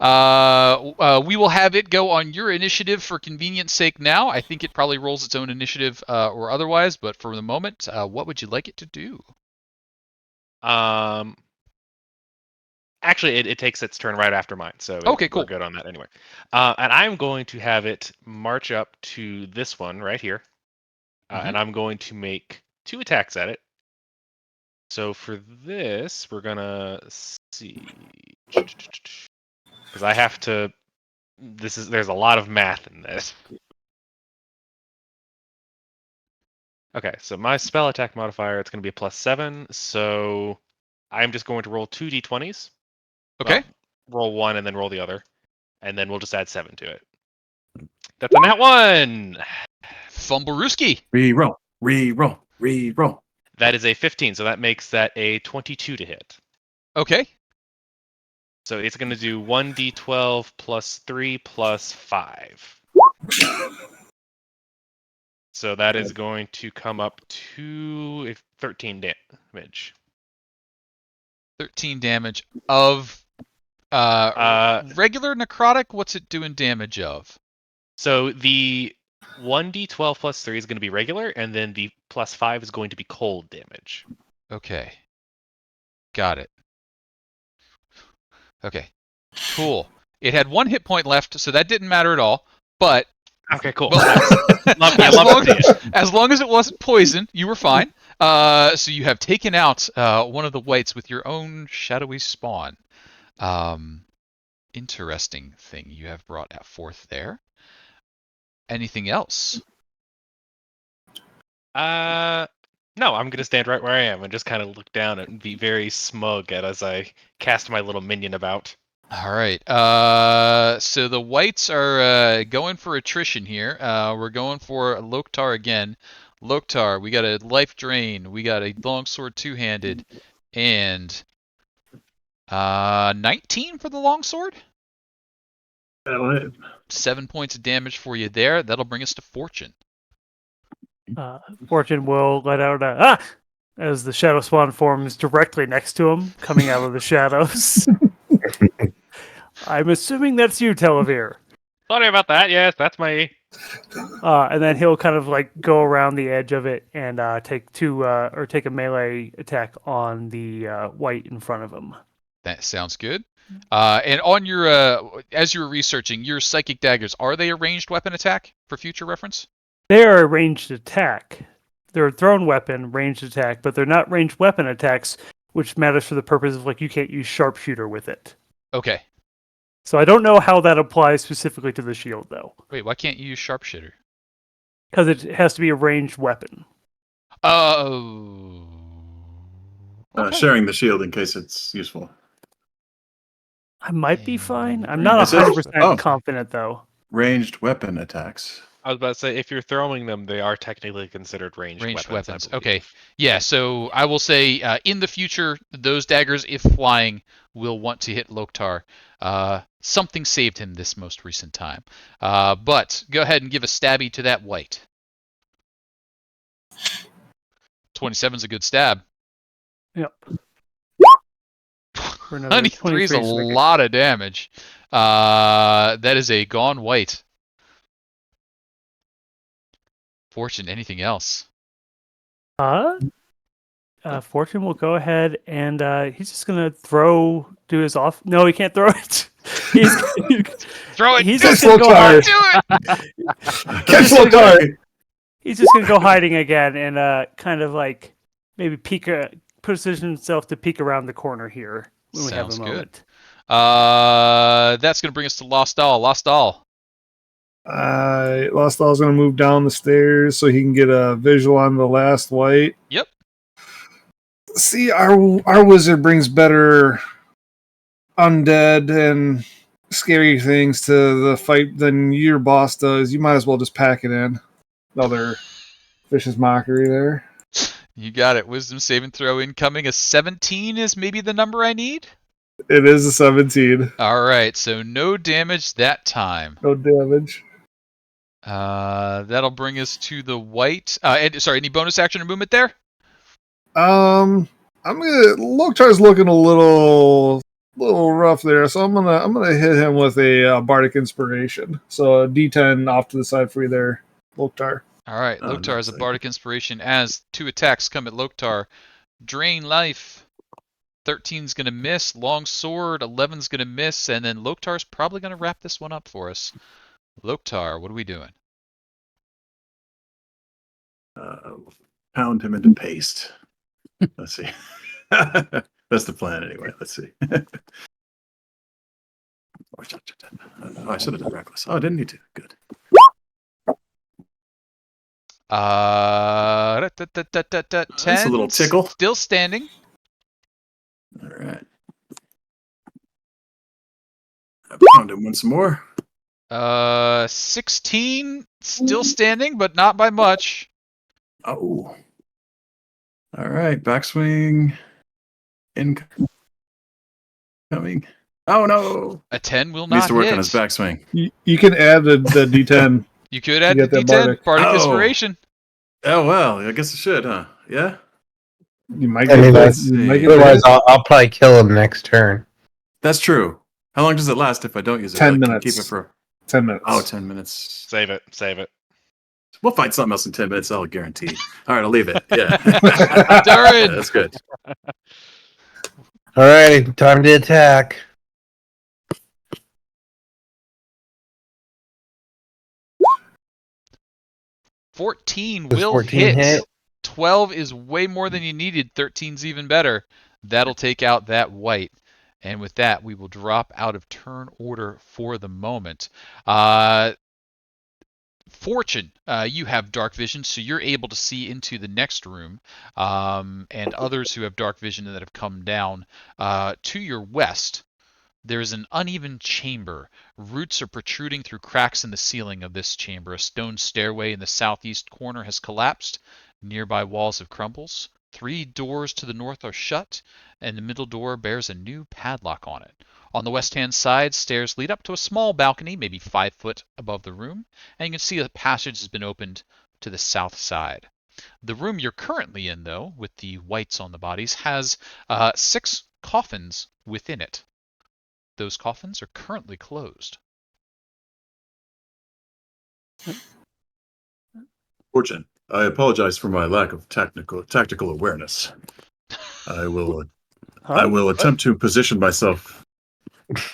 We will have it go on your initiative for convenience sake now. I think it probably rolls its own initiative or otherwise, but for the moment, what would you like it to do? Actually, it takes its turn right after mine, so Okay, cool. we're good on that anyway. And I'm going to have it march up to this one right here, and I'm going to make 2 attacks at it. So for this, we're gonna see, because I have to. There's a lot of math in this. Okay, so my spell attack modifier, it's going to be a +7, so I'm just going to roll 2 d20s. Okay. Well, roll 1 and then roll the other, and then we'll just add 7 to it. That's a nat 1! Fumblerooski. Re-roll. That is a 15, so that makes that a 22 to hit. Okay. So it's going to do 1d12 plus 3 plus 5. So that is going to come up to 13 damage. 13 damage of regular necrotic. What's it doing damage of? So the 1d12 plus 3 is going to be regular, and then the plus 5 is going to be cold damage. Okay. Got it. Okay. Cool. It had 1 hit point left, so that didn't matter at all. But Okay, cool. well, as long as it wasn't poison, you were fine. So you have taken out one of the wights with your own shadowy spawn. Interesting thing you have brought forth there. Anything else? No, I'm going to stand right where I am and just kind of look down and be very smug as I cast my little minion about. All right. So the wights are going for attrition here. We're going for Loktar again. Loktar, we got a life drain. We got a longsword two-handed, and 19 for the longsword. That'll hit. 7 points of damage for you there. That'll bring us to Fortune. Fortune will let out a ah as the shadow spawn forms directly next to him, coming out of the shadows. I'm assuming that's you, Telovere. Sorry about that. Yes, that's my. And then he'll kind of like go around the edge of it and take a melee attack on the white in front of him. That sounds good. And on your as you were researching, your psychic daggers, are they a ranged weapon attack for future reference? They are a ranged attack. They're a thrown weapon, ranged attack, but they're not ranged weapon attacks, which matters for the purpose of like you can't use sharpshooter with it. Okay. So I don't know how that applies specifically to the shield though. Wait, why can't you use sharpshooter? Because it has to be a ranged weapon. Oh. Okay. Sharing the shield in case it's useful. I might be fine. I'm not It says- 100% confident though. Ranged weapon attacks. I was about to say, if you're throwing them, they are technically considered ranged weapons. I Okay. believe. Yeah, so I will say in the future, those daggers, if flying, will want to hit Loktar. Something saved him this most recent time. But go ahead and give a stabby to that white. 27's a good stab. Yep. For another 23 is a 23 seconds. lot of damage. That is a gone white. Fortune, anything else? Fortune will go ahead and he's just gonna do his off. No, he can't throw it. He's Throw it! he's Do just it! gonna go Do it! Catch Loktar! He's just gonna go hiding again and kind of like maybe position himself to peek around the corner here when we have Sounds a good. moment. That's gonna bring us to Las-Dal. Las-Dal. Las-Dal's going to move down the stairs so he can get a visual on the last white. Yep. See, our wizard brings better undead and scary things to the fight than your boss does. You might as well just pack it in. Another vicious mockery there. You got it. Wisdom saving throw incoming. A 17 is maybe the number I need. It is a 17. All right, so no damage that time. No damage. That'll bring us to the white. Any bonus action or movement there? Loktar's looking a little rough there, so I'm gonna hit him with a bardic inspiration. So a D10 off to the side for you there, Loktar. All right, Oh, Loktar has a nice. bardic inspiration as 2 attacks come at Loktar. Drain life. 13's gonna miss. Long sword. 11's gonna miss, and then Loktar's probably gonna wrap this one up for us. Loktar, what are we doing? Pound him into paste. Let's see. That's the plan anyway. Let's see. Oh, I should have done reckless. Oh, I didn't need to. Good. That's a little 10's tickle. Still standing. All right. I pound him once more. 16 still standing, but not by much. Oh. All right, backswing. Incoming. Oh no! A 10 will Needs not to work on his hit. backswing. You can add the D10 You could to add the get that D10, bardic. Bardic Oh. Inspiration. Oh well, I guess I should, huh? Yeah. You might I get mean, the, let's you might see. get the Otherwise, hit. I'll probably kill him next turn. That's true. How long does it last if I don't use it? 10 I can minutes. keep it for 10 minutes. 10 minutes. Save it. Save it. We'll find something else in 10 minutes, I'll guarantee. All right, I'll leave it. Yeah. Duren! Yeah, that's good. All right, time to attack. 14 Does will 14 hit? 12 is way more than you needed. 13's even better. That'll take out that white. And with that, we will drop out of turn order for the moment. Fortune, you have dark vision, so you're able to see into the next room. And others who have dark vision that have come down to your west, there's an uneven chamber. Roots are protruding through cracks in the ceiling of this chamber. A stone stairway in the southeast corner has collapsed. Nearby walls have crumbled. 3 doors to the north are shut, and the middle door bears a new padlock on it. On the west-hand side, stairs lead up to a small balcony, maybe 5 foot above the room, and you can see a passage has been opened to the south side. The room you're currently in, though, with the whites on the bodies, has 6 coffins within it. Those coffins are currently closed. Fortune, I apologize for my lack of tactical awareness. I will attempt to position myself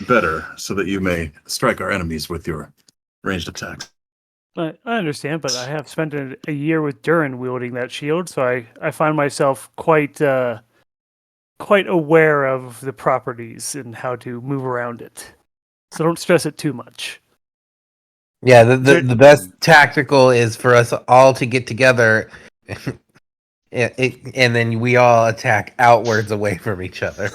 better so that you may strike our enemies with your ranged attacks. I understand, but I have spent a year with Duren wielding that shield, so I find myself quite aware of the properties and how to move around it. So don't stress it too much. Yeah, the best tactical is for us all to get together, and then we all attack outwards away from each other.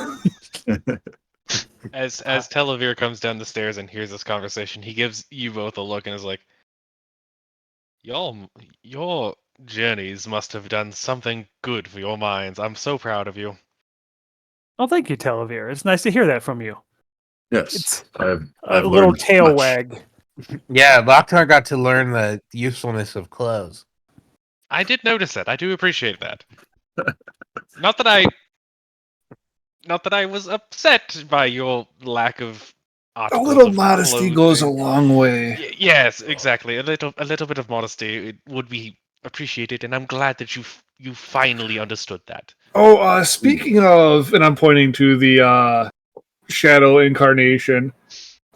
As Telovere comes down the stairs and hears this conversation, he gives you both a look and is like, your journeys must have done something good for your minds. I'm so proud of you. Oh, thank you, Telovere. It's nice to hear that from you. Yes, It's I've a little learned tail much. wag. Yeah, Locktar got to learn the usefulness of clothes. I did notice that. I do appreciate that. Not that I was upset by your lack of A articles little of modesty goes a clothing. long way. Yes, exactly. A little bit of modesty would be appreciated, and I'm glad that you finally understood that. Oh, speaking of, and I'm pointing to the shadow incarnation.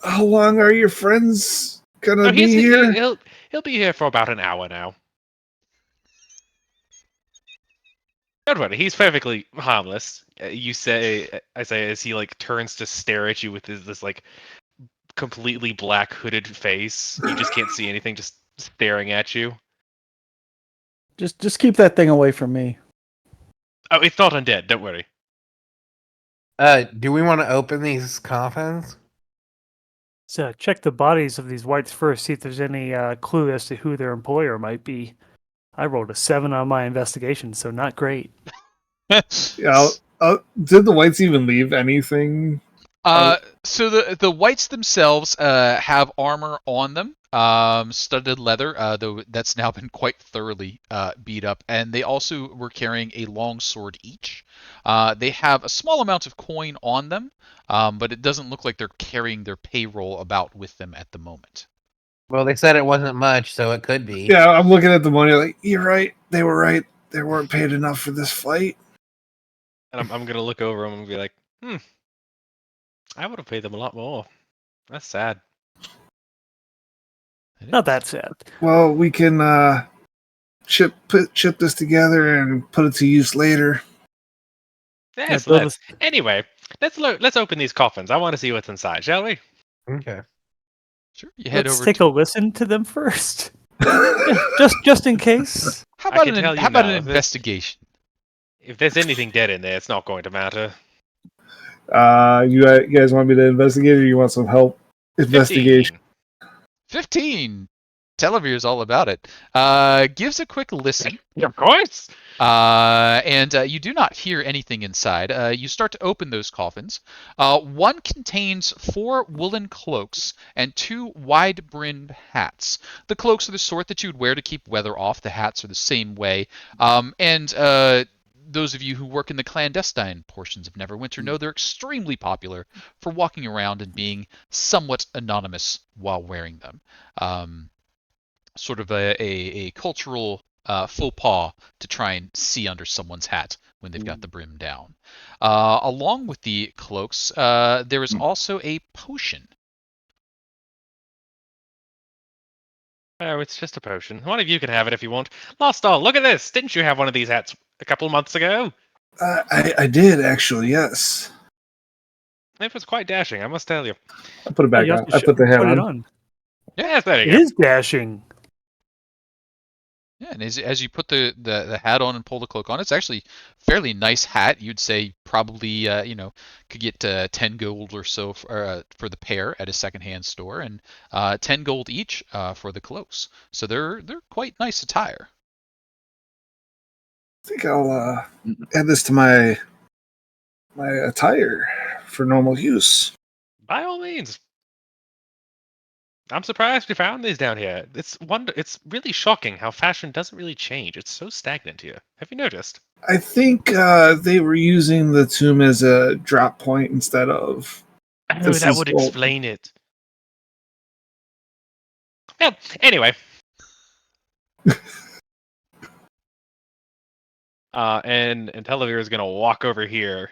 How long are your friends gonna No, be here? he'll be here for about an hour now. Don't worry, he's perfectly harmless. I say as he like turns to stare at you with this like completely black hooded face. You just can't see anything, just staring at you. Just keep that thing away from me. Oh, it's not undead. Don't worry. Do we want to open these coffins? So check the bodies of these whites first, see if there's any clue as to who their employer might be. I rolled a 7 on my investigation, so not great. Yeah. Did the whites even leave anything? So the whites themselves have armor on them, studded leather, though that's now been quite thoroughly beat up, and they also were carrying a long sword each. They have a small amount of coin on them, but it doesn't look like they're carrying their payroll about with them at the moment. Well, they said it wasn't much, so it could be. Yeah, I'm looking at the money like, you're right. They were right. They weren't paid enough for this fight. And I'm gonna look over him and be like, I would have paid them a lot more. That's sad. Not that sad. Well, we can chip this together and put it to use later. Yes, build let's. Anyway, let's open these coffins. I want to see what's inside, shall we? Okay. Sure, you head Let's over. take a listen to them first. just in case. How I about can tell you how about now, an if investigation? If there's anything dead in there, it's not going to matter. You guys want me to investigate, or you want some help? Investigation. 15. 15. Telovere is all about it. Gives a quick listen. Of course. And you do not hear anything inside. You start to open those coffins. One contains 4 woolen cloaks and 2 wide-brimmed hats. The cloaks are the sort that you would wear to keep weather off. The hats are the same way. And those of you who work in the clandestine portions of Neverwinter know they're extremely popular for walking around and being somewhat anonymous while wearing them. Sort of a cultural faux pas to try and see under someone's hat when they've got the brim down. Along with the cloaks, there is also a potion. Oh, it's just a potion. One of you can have it if you want. Las-Dal, look at this. Didn't you have one of these hats a couple of months ago? I did actually, yes. It was quite dashing, I must tell you. I put it back You on. have to I put the hat put it on. on. Yes, there It you go. is dashing. Yeah, and as you put the hat on and pull the cloak on, it's actually fairly nice hat. You'd say probably could get 10 gold or so for the pair at a secondhand store, and 10 gold each for the cloaks. So they're quite nice attire. I think I'll add this to my attire for normal use. By all means. I'm surprised we found these down here. It's really shocking how fashion doesn't really change. It's so stagnant here. Have you noticed? I think they were using the tomb as a drop point instead of. Oh, This that is would gold. explain it. Well, anyway. And Telovere is gonna walk over here,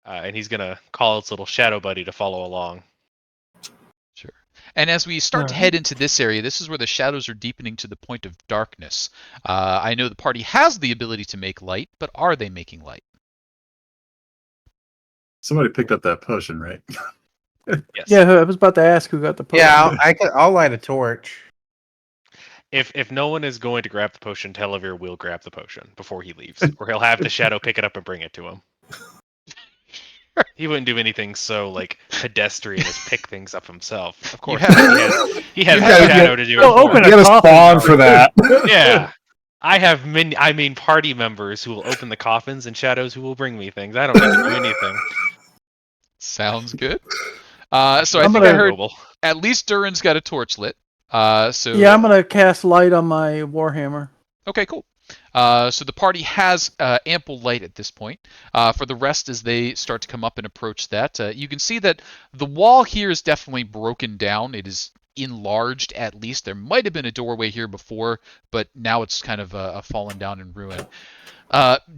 and he's gonna call its little shadow buddy to follow along. Sure. And as we start to Alright. head into this area, this is where the shadows are deepening to the point of darkness. I know the party has the ability to make light, but are they making light? Somebody picked up that potion, right? Yes. Yeah, I was about to ask who got the potion. Yeah, I'll light a torch. If no one is going to grab the potion, Telovere will grab the potion before he leaves, or he'll have the shadow pick it up and bring it to him. He wouldn't do anything so pedestrian as pick things up himself. Of course, he has the gotta shadow to do it. Oh, for open him. You a gotta coffin. spawn for that. Yeah. I have party members who will open the coffins and shadows who will bring me things. I don't need to do anything. Sounds good. So I I'm think gonna- I heard Noble. at least Duren's got a torch lit. So Yeah, I'm gonna cast light on my warhammer. Okay, cool. So the party has ample light at this point. For the rest, as they start to come up and approach that, you can see that the wall here is definitely broken down. It is enlarged at least. There might have been a doorway here before, but now it's kind of fallen down in ruin.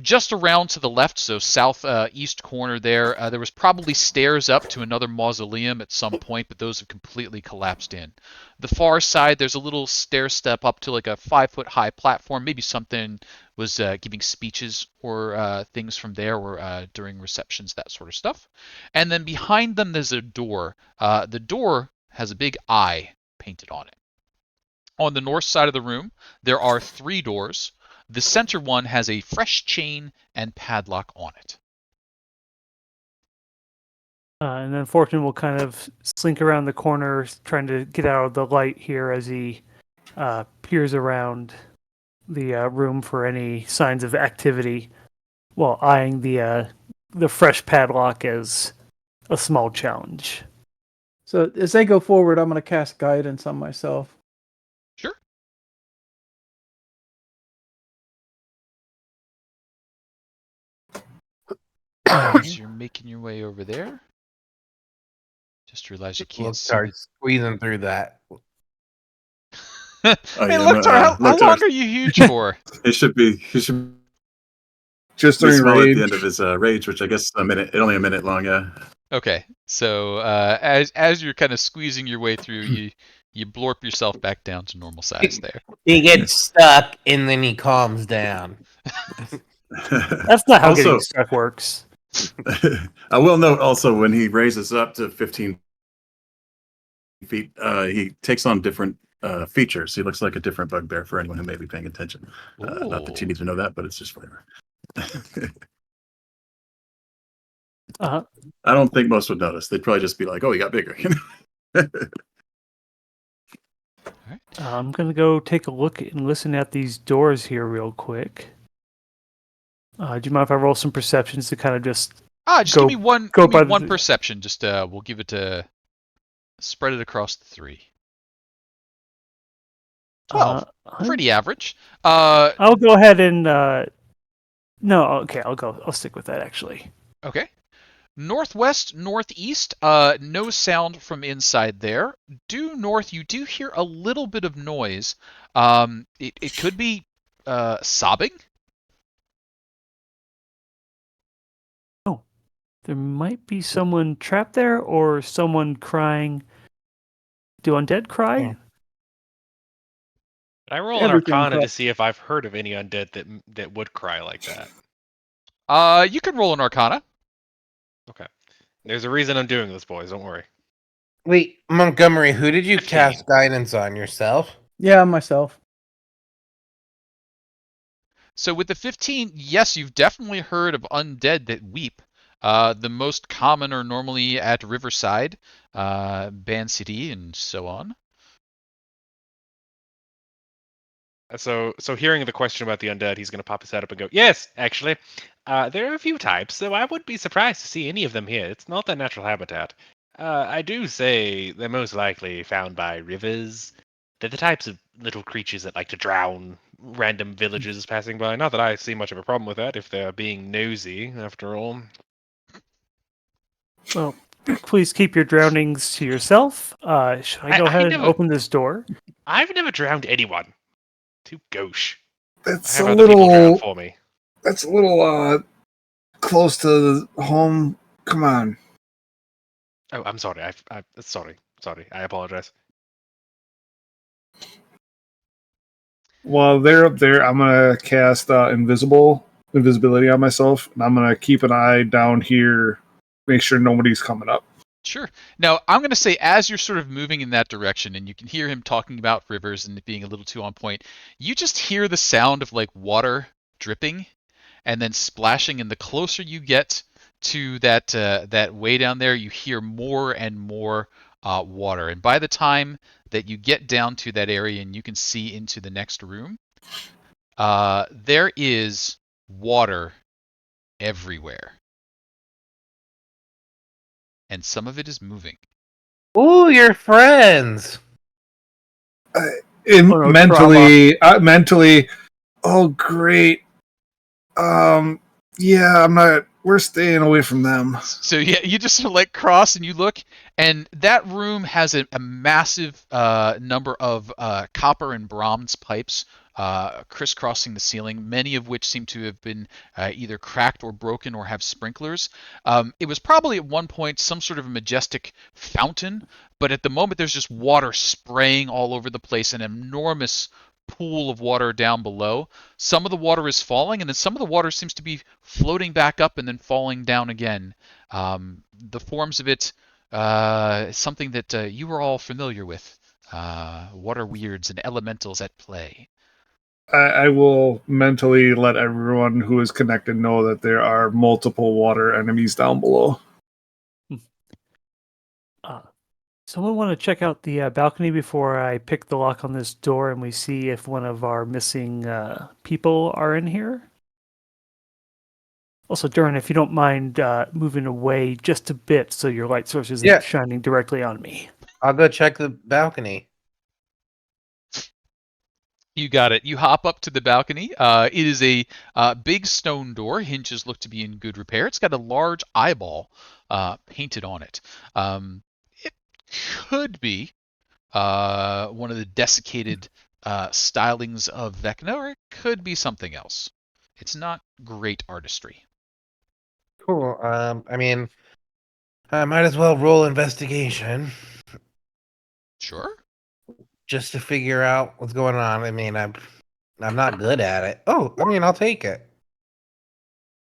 Just around to the left, so southeast corner there was probably stairs up to another mausoleum at some point, but those have completely collapsed in. The far side, there's a little stair step up to like a 5-foot high platform. Maybe something was giving speeches or things from there, or during receptions, that sort of stuff. And then behind them, there's a door. The door has a big eye painted on it. On the north side of the room, there are 3 doors. The center one has a fresh chain and padlock on it. And then Fortune will kind of slink around the corner, trying to get out of the light here as he peers around the room for any signs of activity, while eyeing the fresh padlock as a small challenge. So as they go forward, I'm gonna cast guidance on myself. Sure. As you're making your way over there, just realize you We'll can't see. start squeezing through that. Hey, yeah, Looktar, how Looktar. long are you huge for? He should be Just small during at rage. the end of his rage, which I guess is only a minute long. Yeah. Okay, so as you're kind of squeezing your way through, you blorp yourself back down to normal size there. He gets stuck and then he calms down. That's not how Also- getting stuck works. I will note also when he raises up to 15 feet, he takes on different features. He looks like a different bugbear for anyone who may be paying attention. Not that you need to know that, but it's just flavor. Uh-huh. I don't think most would notice. They'd probably just be like, "Oh, he got bigger." I'm gonna go take a look and listen at these doors here real quick. Do you mind if I roll some perceptions to kind of just Just go give me one. go Give me by one the? perception. Just we'll give it spread it across the 3. 12. Pretty average. I'll go ahead and no, okay, I'll stick with that actually. Okay. Northwest, northeast, no sound from inside there. Due north, you do hear a little bit of noise. It could be sobbing. Oh, there might be someone trapped there or someone crying. Do undead cry? Oh. Can I roll an Everything Arcana cry- to see if I've heard of any undead that would cry like that? You can roll an Arcana. Okay. There's a reason I'm doing this, boys. Don't worry. Wait, Montgomery, who did you 15. cast guidance on? Yourself? Yeah, myself. So with the 15, yes, you've definitely heard of undead that weep. The most common are normally at Riverside, Ban City, and so on. So hearing the question about the undead, he's going to pop his head up and go, "Yes, actually, there are a few types, so I wouldn't be surprised to see any of them here. It's not their natural habitat. I do say they're most likely found by rivers. They're the types of little creatures that like to drown random villagers passing by. Not that I see much of a problem with that if they're being nosy, after all." Well, please keep your drownings to yourself. Should I go I ahead and never- open this door? I've never drowned anyone. Too gauche. I That's have a other people drown little. for me. That's a little close to home. Come on. Oh, I'm sorry. Sorry. I apologize. While they're up there, I'm gonna cast invisibility on myself, and I'm gonna keep an eye down here, make sure nobody's coming up. Sure. Now, I'm going to say, as you're sort of moving in that direction, and you can hear him talking about rivers and it being a little too on point, you just hear the sound of like water dripping and then splashing. And the closer you get to that way down there, you hear more and more water. And by the time that you get down to that area and you can see into the next room, there is water everywhere, and some of it is moving. Ooh, you're friends. And Oh, no, mentally, oh great. Yeah, I'm not. We're staying away from them. So yeah, you just sort of like cross and you look, and that room has a massive number of copper and bronze pipes crisscrossing the ceiling, many of which seem to have been either cracked or broken or have sprinklers. It was probably at one point some sort of a majestic fountain, but at the moment there's just water spraying all over the place, an enormous pool of water down below. Some of the water is falling, and then some of the water seems to be floating back up and then falling down again. The forms of it, something that you are all familiar with. Water weirds and elementals at play. I will mentally let everyone who is connected know that there are multiple water enemies down below. Someone want to check out the balcony before I pick the lock on this door and we see if one of our missing people are in here? Also, Duren, if you don't mind moving away just a bit so your light source isn't Yeah. shining directly on me. I'll go check the balcony. You got it. You hop up to the balcony. It is a big stone door. Hinges look to be in good repair. It's got a large eyeball painted on it. It could be one of the desiccated stylings of Vecna, or it could be something else. It's not great artistry. Cool. I mean, I might as well roll investigation Sure. just to figure out what's going on. I mean, I'm not good at it. Oh, I mean, I'll take it.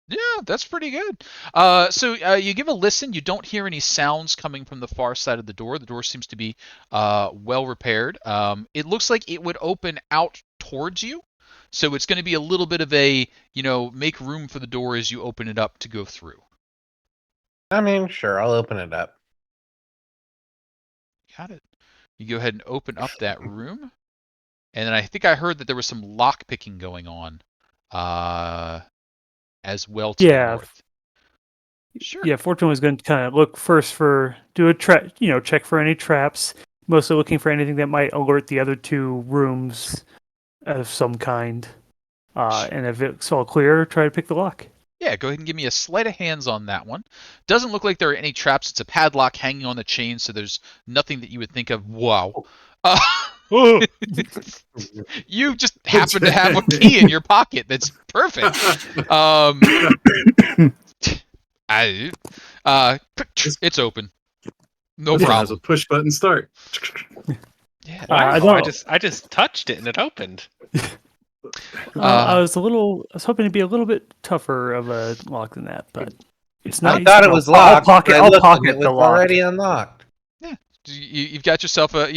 Yeah, that's pretty good. So you give a listen. You don't hear any sounds coming from the far side of the door. The door seems to be well repaired. It looks like it would open out towards you. So it's going to be a little bit of a, make room for the door as you open it up to go through. I mean, sure, I'll open it up. Got it. You go ahead and open up that room. And then I think I heard that there was some lock picking going on as well to the Yeah. north. Sure. Yeah, Fortune was going to kind of look first check for any traps, mostly looking for anything that might alert the other two rooms of some kind. And if it's all clear, try to pick the lock. Yeah, go ahead and give me a sleight of hands on that one. Doesn't look like there are any traps. It's a padlock hanging on the chain, so there's nothing that you would think of. Wow. You just happen to have a key in your pocket. That's perfect. It's open. No This one has problem. a push button start. Yeah. Wow, I I just touched it and it opened. I was hoping to be a little bit tougher of a lock than that, but it's I not. thought it was locked. I'll but I I'll looked and pocket it was the lock. already unlocked. Yeah. You've got yourself a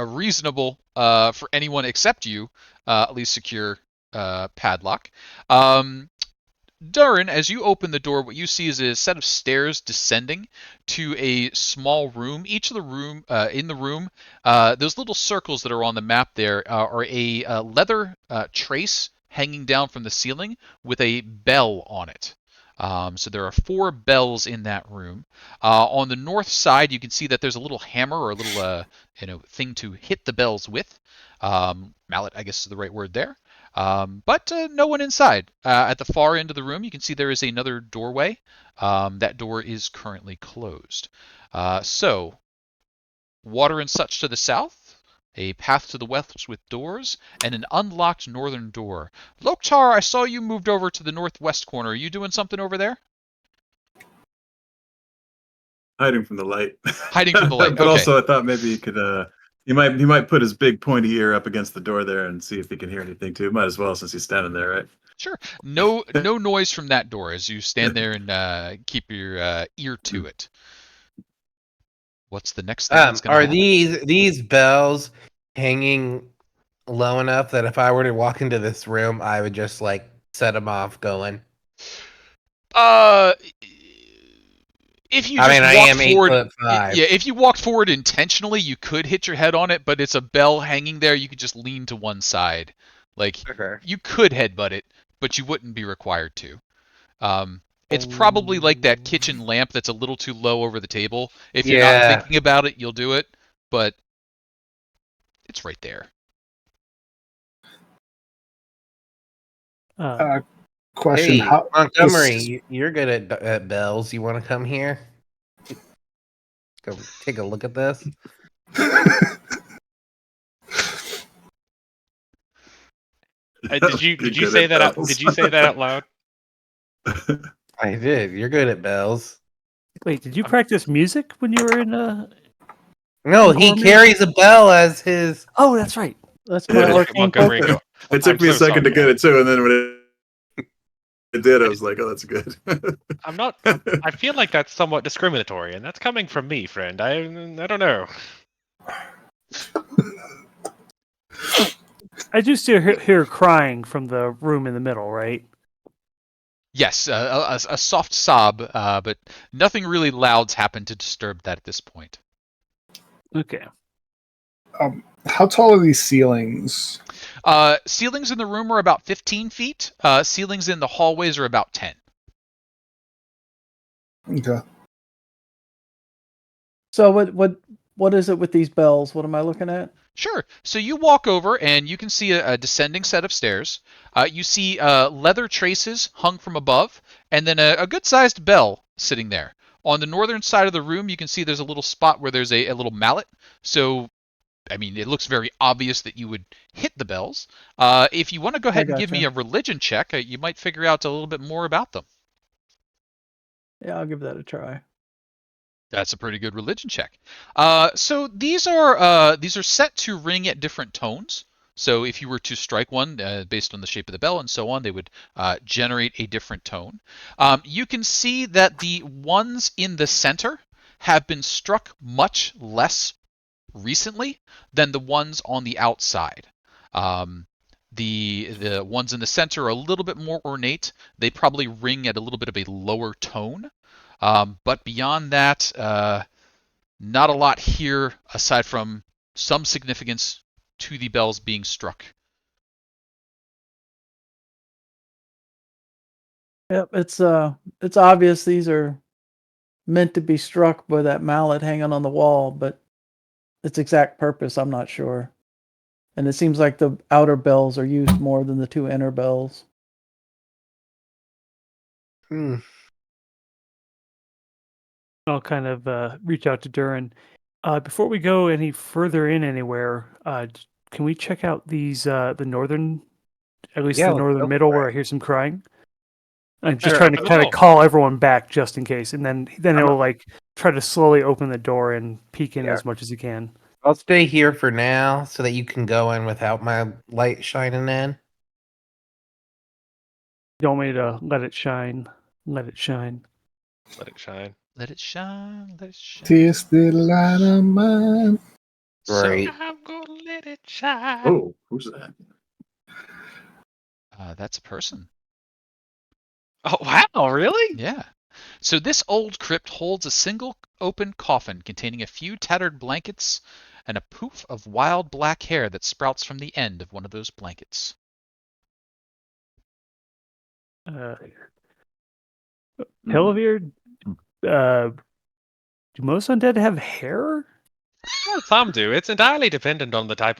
reasonable for anyone except you at least secure padlock. Duren, as you open the door, what you see is a set of stairs descending to a small room. Each of the room in the room, those little circles that are on the map there are a leather trace hanging down from the ceiling with a bell on it. So there are 4 bells in that room. On the north side, you can see that there's a little hammer or a little thing to hit the bells with. Mallet, I guess is the right word there. But no one inside. At the far end of the room, you can see there is another doorway. That door is currently closed. So, water and such to the south, a path to the west with doors, and an unlocked northern door. Loktar, I saw you moved over to the northwest corner. Are you doing something over there? Hiding from the light. Hiding from the light. But Okay. also, I thought maybe he could. He might put his big pointy ear up against the door there and see if he can hear anything too. Might as well since he's standing there, right? Sure. No noise from that door as you stand there and keep your ear to it. What's the next thing that's going to Are happen? these bells hanging low enough that if I were to walk into this room, I would just like set them off going? If you I just mean, I walk am forward, 8'5". yeah, if you walked forward intentionally, you could hit your head on it, but it's a bell hanging there. You could just lean to one side. Like, Okay. you could headbutt it, but you wouldn't be required to. It's probably like that kitchen lamp that's a little too low over the table. If you're not Yeah. thinking about it, you'll do it, but it's right there. Question: Hey, How Montgomery, you're good at bells. You want to come here? Go take a look at this. Did you You're good say at that out? bells. Did you say that out loud? I did. You're good at bells. Wait, did you practice music when you were in? No, he Montgomery? carries a bell as his. Oh, that's right. That's my Yeah. Look at arcane Montgomery focus. go. It took I'm me a so second to sorry. get it too, and then when it did, I was like, "Oh, that's good." I'm not. I feel like that's somewhat discriminatory, and that's coming from me, friend. I don't know. I do still hear crying from the room in the middle, right? Yes, a soft sob, but nothing really loud's happened to disturb that at this point. Okay. How tall are these ceilings? Ceilings in the room are about 15 feet. Ceilings in the hallways are about 10. Okay. So what is it with these bells? What am I looking at? Sure. So you walk over and you can see a descending set of stairs. You see leather traces hung from above, and then a good-sized bell sitting there. On the northern side of the room, you can see there's a little spot where there's a little mallet. So, I mean, it looks very obvious that you would hit the bells. If you want to go ahead and give me gotcha. a religion check, you might figure out a little bit more about them. Yeah, I'll give that a try. That's a pretty good religion check. So these are set to ring at different tones. So if you were to strike one based on the shape of the bell and so on, they would generate a different tone. You can see that the ones in the center have been struck much less recently than the ones on the outside. The ones in the center are a little bit more ornate. They probably ring at a little bit of a lower tone. But beyond that, not a lot here aside from some significance to the bells being struck. Yep, it's obvious these are meant to be struck by that mallet hanging on the wall, but its exact purpose I'm not sure. And it seems like the outer bells are used more than the two inner bells. Hmm. I'll kind of reach out to Duren. Before we go any further in anywhere, can we check out these the northern, at least Yeah, the let's northern go middle for where it. I hear some crying? I'm just Sure, trying to open the kind of door. call everyone back just in case, and then I'm he'll like try to slowly open the door and peek in Yeah. as much as he can. I'll stay here for now so that you can go in without my light shining in. You want me to let it shine? Let it shine. Let it shine. Let it shine, let it shine. Taste the light of mine. So, Right. I'm gonna let it shine. Oh, who's that? that's a person. Oh wow, really? Yeah. So this old crypt holds a single open coffin containing a few tattered blankets and a poof of wild black hair that sprouts from the end of one of those blankets. Uh, Hmm. Telovere, do most undead have hair? Well, some do. It's entirely dependent on the type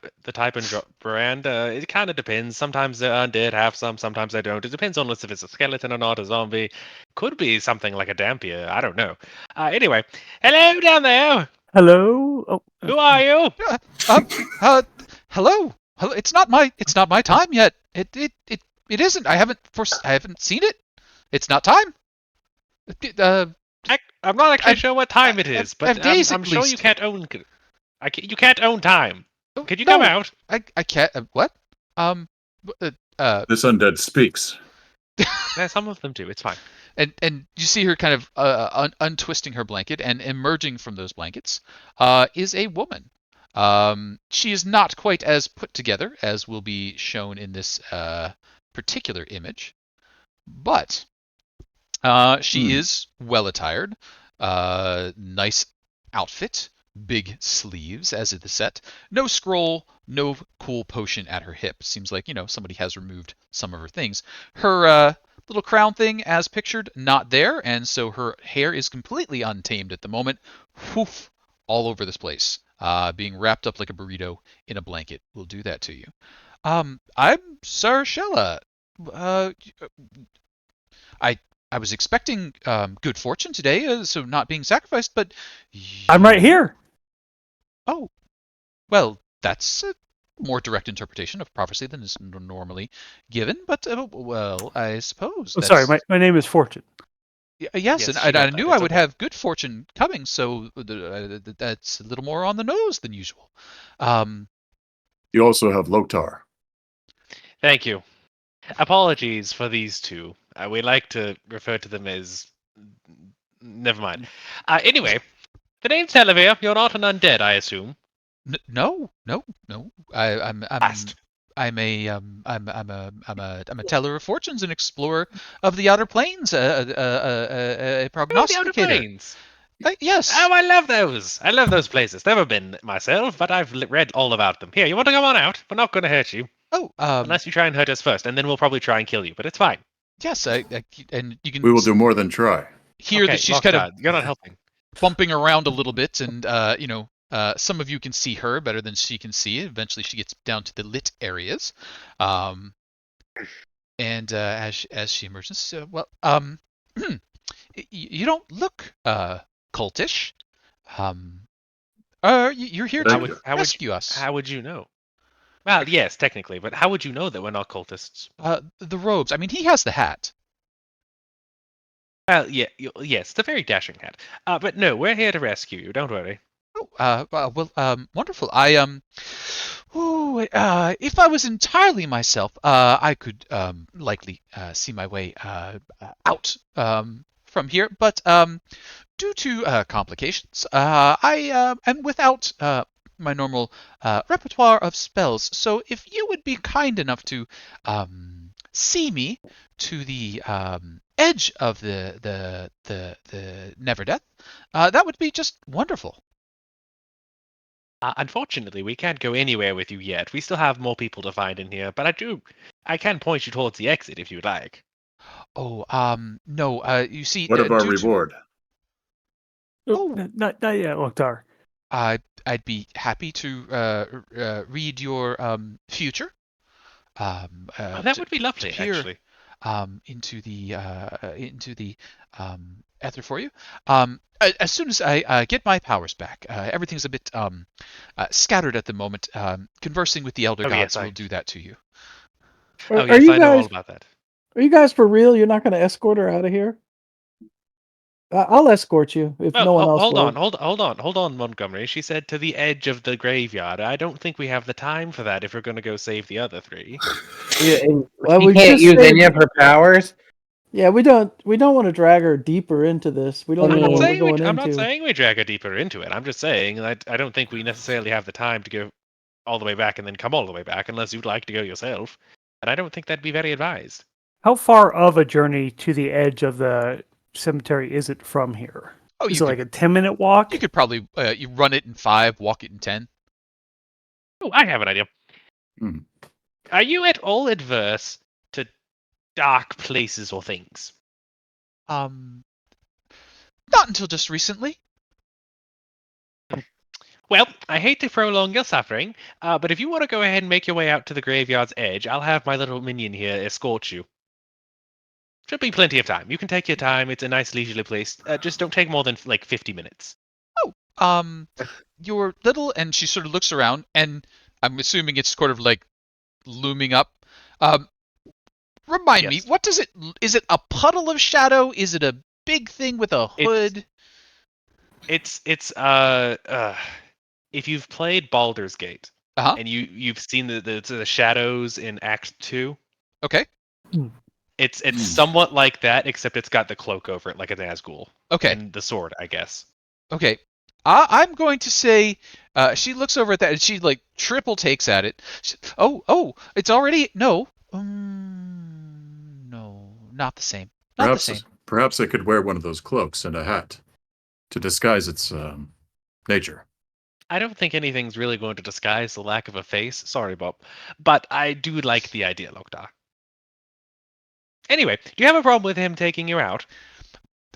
and brand. It kind of depends. Sometimes the undead have some, sometimes they don't. It depends on if it's a skeleton or not, a zombie. Could be something like a dampier. I don't know. Anyway, hello down there. Hello? Oh, Who are you? Uh, um, uh, hello, hello. It's not my time yet. It isn't. I haven't seen it. It's not time. Uh, I'm not actually I've, sure what time it is, I've but days I'm at sure you least. can't own. You can't own time. Oh, Could you come no, out? I can't. What? Um, This undead speaks. Yeah, some of them do. It's fine. and you see her kind of untwisting her blanket, and emerging from those blankets is a woman. She is not quite as put together as will be shown in this particular image, but she Hmm. is well attired, nice outfit, big sleeves as is the set. No scroll, no cool potion at her hip. Seems like somebody has removed some of her things. Her little crown thing, as pictured, not there, and so her hair is completely untamed at the moment. Woof, all over this place, being wrapped up like a burrito in a blanket. Will do that to you. I'm Sir Shella. Uh, I I was expecting good fortune today, so not being sacrificed, but I'm right you. here. Oh, well, that's a more direct interpretation of prophecy than is normally given. But well, I suppose Oh, sorry, that's my name is Fortune. yes, and Yes, she I got that. knew I It's would okay. have good fortune coming, so that's a little more on the nose than usual. Um, You also have Lotar. Thank you. Apologies for these two. We like to refer to them as. Never mind. Anyway, the name's Telovere. You're not an undead, I assume. no, no, no. Last. I'm a teller of fortunes, an explorer of the outer planes, a Oh, the Outer prognosticator. Plains. Yes. Oh, I love those. I love those places. Never been myself, but I've read all about them. Here, you want to come on out? We're not going to hurt you. Oh, Unless you try and hurt us first, and then we'll probably try and kill you, but it's fine. yes. And you We can will do more than try. hear that Okay, she's kind of Lockdad, you're not helping. bumping around a little bit, and some of you can see her better than she can see. Eventually, she gets down to the lit areas, um, and as she emerges, you don't look cultish. Um, you're here How Thank to would you. how would you rescue us. how would you know? Well, yes, technically, but how would you know that we're not cultists? The robes. I mean, he has the hat. Well, yeah, yes, it's a very dashing hat. But no, we're here to rescue you. Don't worry. Oh, well, wonderful. If I was entirely myself, I could likely see my way out from here. But due to complications, I am without my normal repertoire of spells. So if you would be kind enough to see me to the edge of the Never Death, that would be just wonderful. Unfortunately, we can't go anywhere with you yet. We still have more people to find in here, but I can point you towards the exit if you'd like. Oh, no. You see, What of our due to reward? Oh. Not yet, Loktar. I'd be happy to read your future. That would be lovely, peer actually. into the ether for you. As soon as I get my powers back, everything's a bit scattered at the moment. Conversing with the elder Oh, yes, gods will do that to you. Oh, Are yes, you I know all guys? about that. Are you guys for real? You're not going to escort her out of here? I'll escort you if Well, no one else hold will. hold on, Montgomery. She said to the edge of the graveyard. I don't think we have the time for that if we're going to go save the other three. Yeah, and Well, she we can't just use saved. any of her powers. Yeah, we don't want to drag her deeper into this. We don't I know what mean- we're going I'm not into. saying we drag her deeper into it. I'm just saying that I don't think we necessarily have the time to go all the way back and then come all the way back unless you'd like to go yourself. And I don't think that'd be very advised. How far of a journey to the edge of the cemetery is it from here? Oh, Is you it could like a 10-minute walk? you could probably you run it in 5, walk it in 10. Oh, I have an idea. Hmm. Are you at all adverse to dark places or things? Not until just recently. Well, I hate to prolong your suffering, but if you want to go ahead and make your way out to the graveyard's edge, I'll have my little minion here escort you. Should be plenty of time. You can take your time. It's a nice leisurely place. Just don't take more than like 50 minutes. You're little, and she sort of looks around, and I'm assuming it's sort of like looming up. Remind me, Yes. what does it? Is it a puddle of shadow? Is it a big thing with a hood? It's if you've played Baldur's Gate Uh-huh. and you've seen the shadows in Act 2, Okay. it's somewhat like that, except it's got the cloak over it like an Nazgul. Okay. And the sword, I guess. Okay. I'm going to say she looks over at that and she like triple takes at it. It's already no. No, not the same. Not the same. Perhaps it could wear one of those cloaks and a hat to disguise its nature. I don't think anything's really going to disguise the lack of a face. Sorry, Bob. But I do like the idea, Loktar. Anyway, do you have a problem with him taking you out?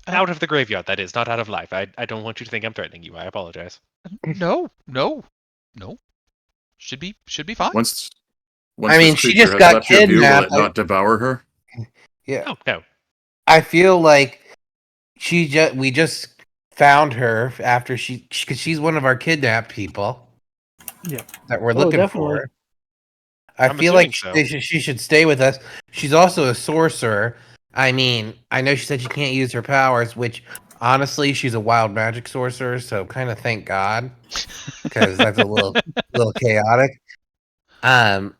Out of the graveyard, that is, not out of life. I don't want you to think I'm threatening you. I apologize. No. Should be fine. Once I mean, this she creature just has got left your view, will kidnapped. it not devour her? Yeah, Oh, no. I feel like we just found her after because she's one of our kidnapped people. Yeah. That we're looking definitely. for. I I'm feel like assuming so. she should stay with us. She's also a sorcerer. I mean, I know she said she can't use her powers, which honestly, she's a wild magic sorcerer, so kind of thank God, because that's a little chaotic. But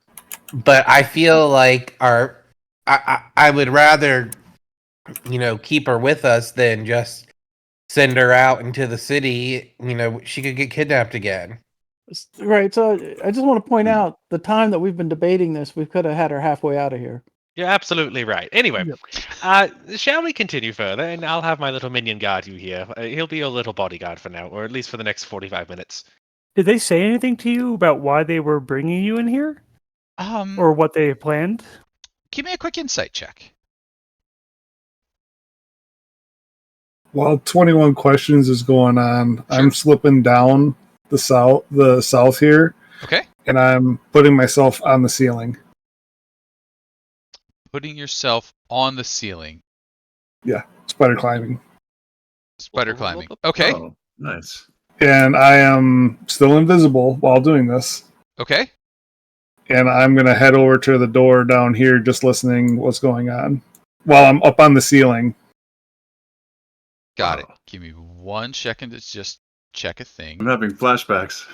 I feel like I would rather, keep her with us than just send her out into the city. She could get kidnapped again. Right. So I just want to point out the time that we've been debating this, we could have had her halfway out of here. You're absolutely right. Anyway, shall we continue further? And I'll have my little minion guard you here. He'll be your little bodyguard for now, or at least for the next 45 minutes. Did they say anything to you about why they were bringing you in here? Or what they planned? Give me a quick insight check. While 21 questions is going on, I'm slipping down the south here, Okay. and I'm putting myself on the ceiling. Putting yourself on the ceiling. Yeah, spider climbing. Spider climbing. Okay. Oh, nice. And I am still invisible while doing this. Okay. And I'm going to head over to the door down here, just listening what's going on while I'm up on the ceiling. Got it. Give me 1 second to just check a thing. I'm having flashbacks.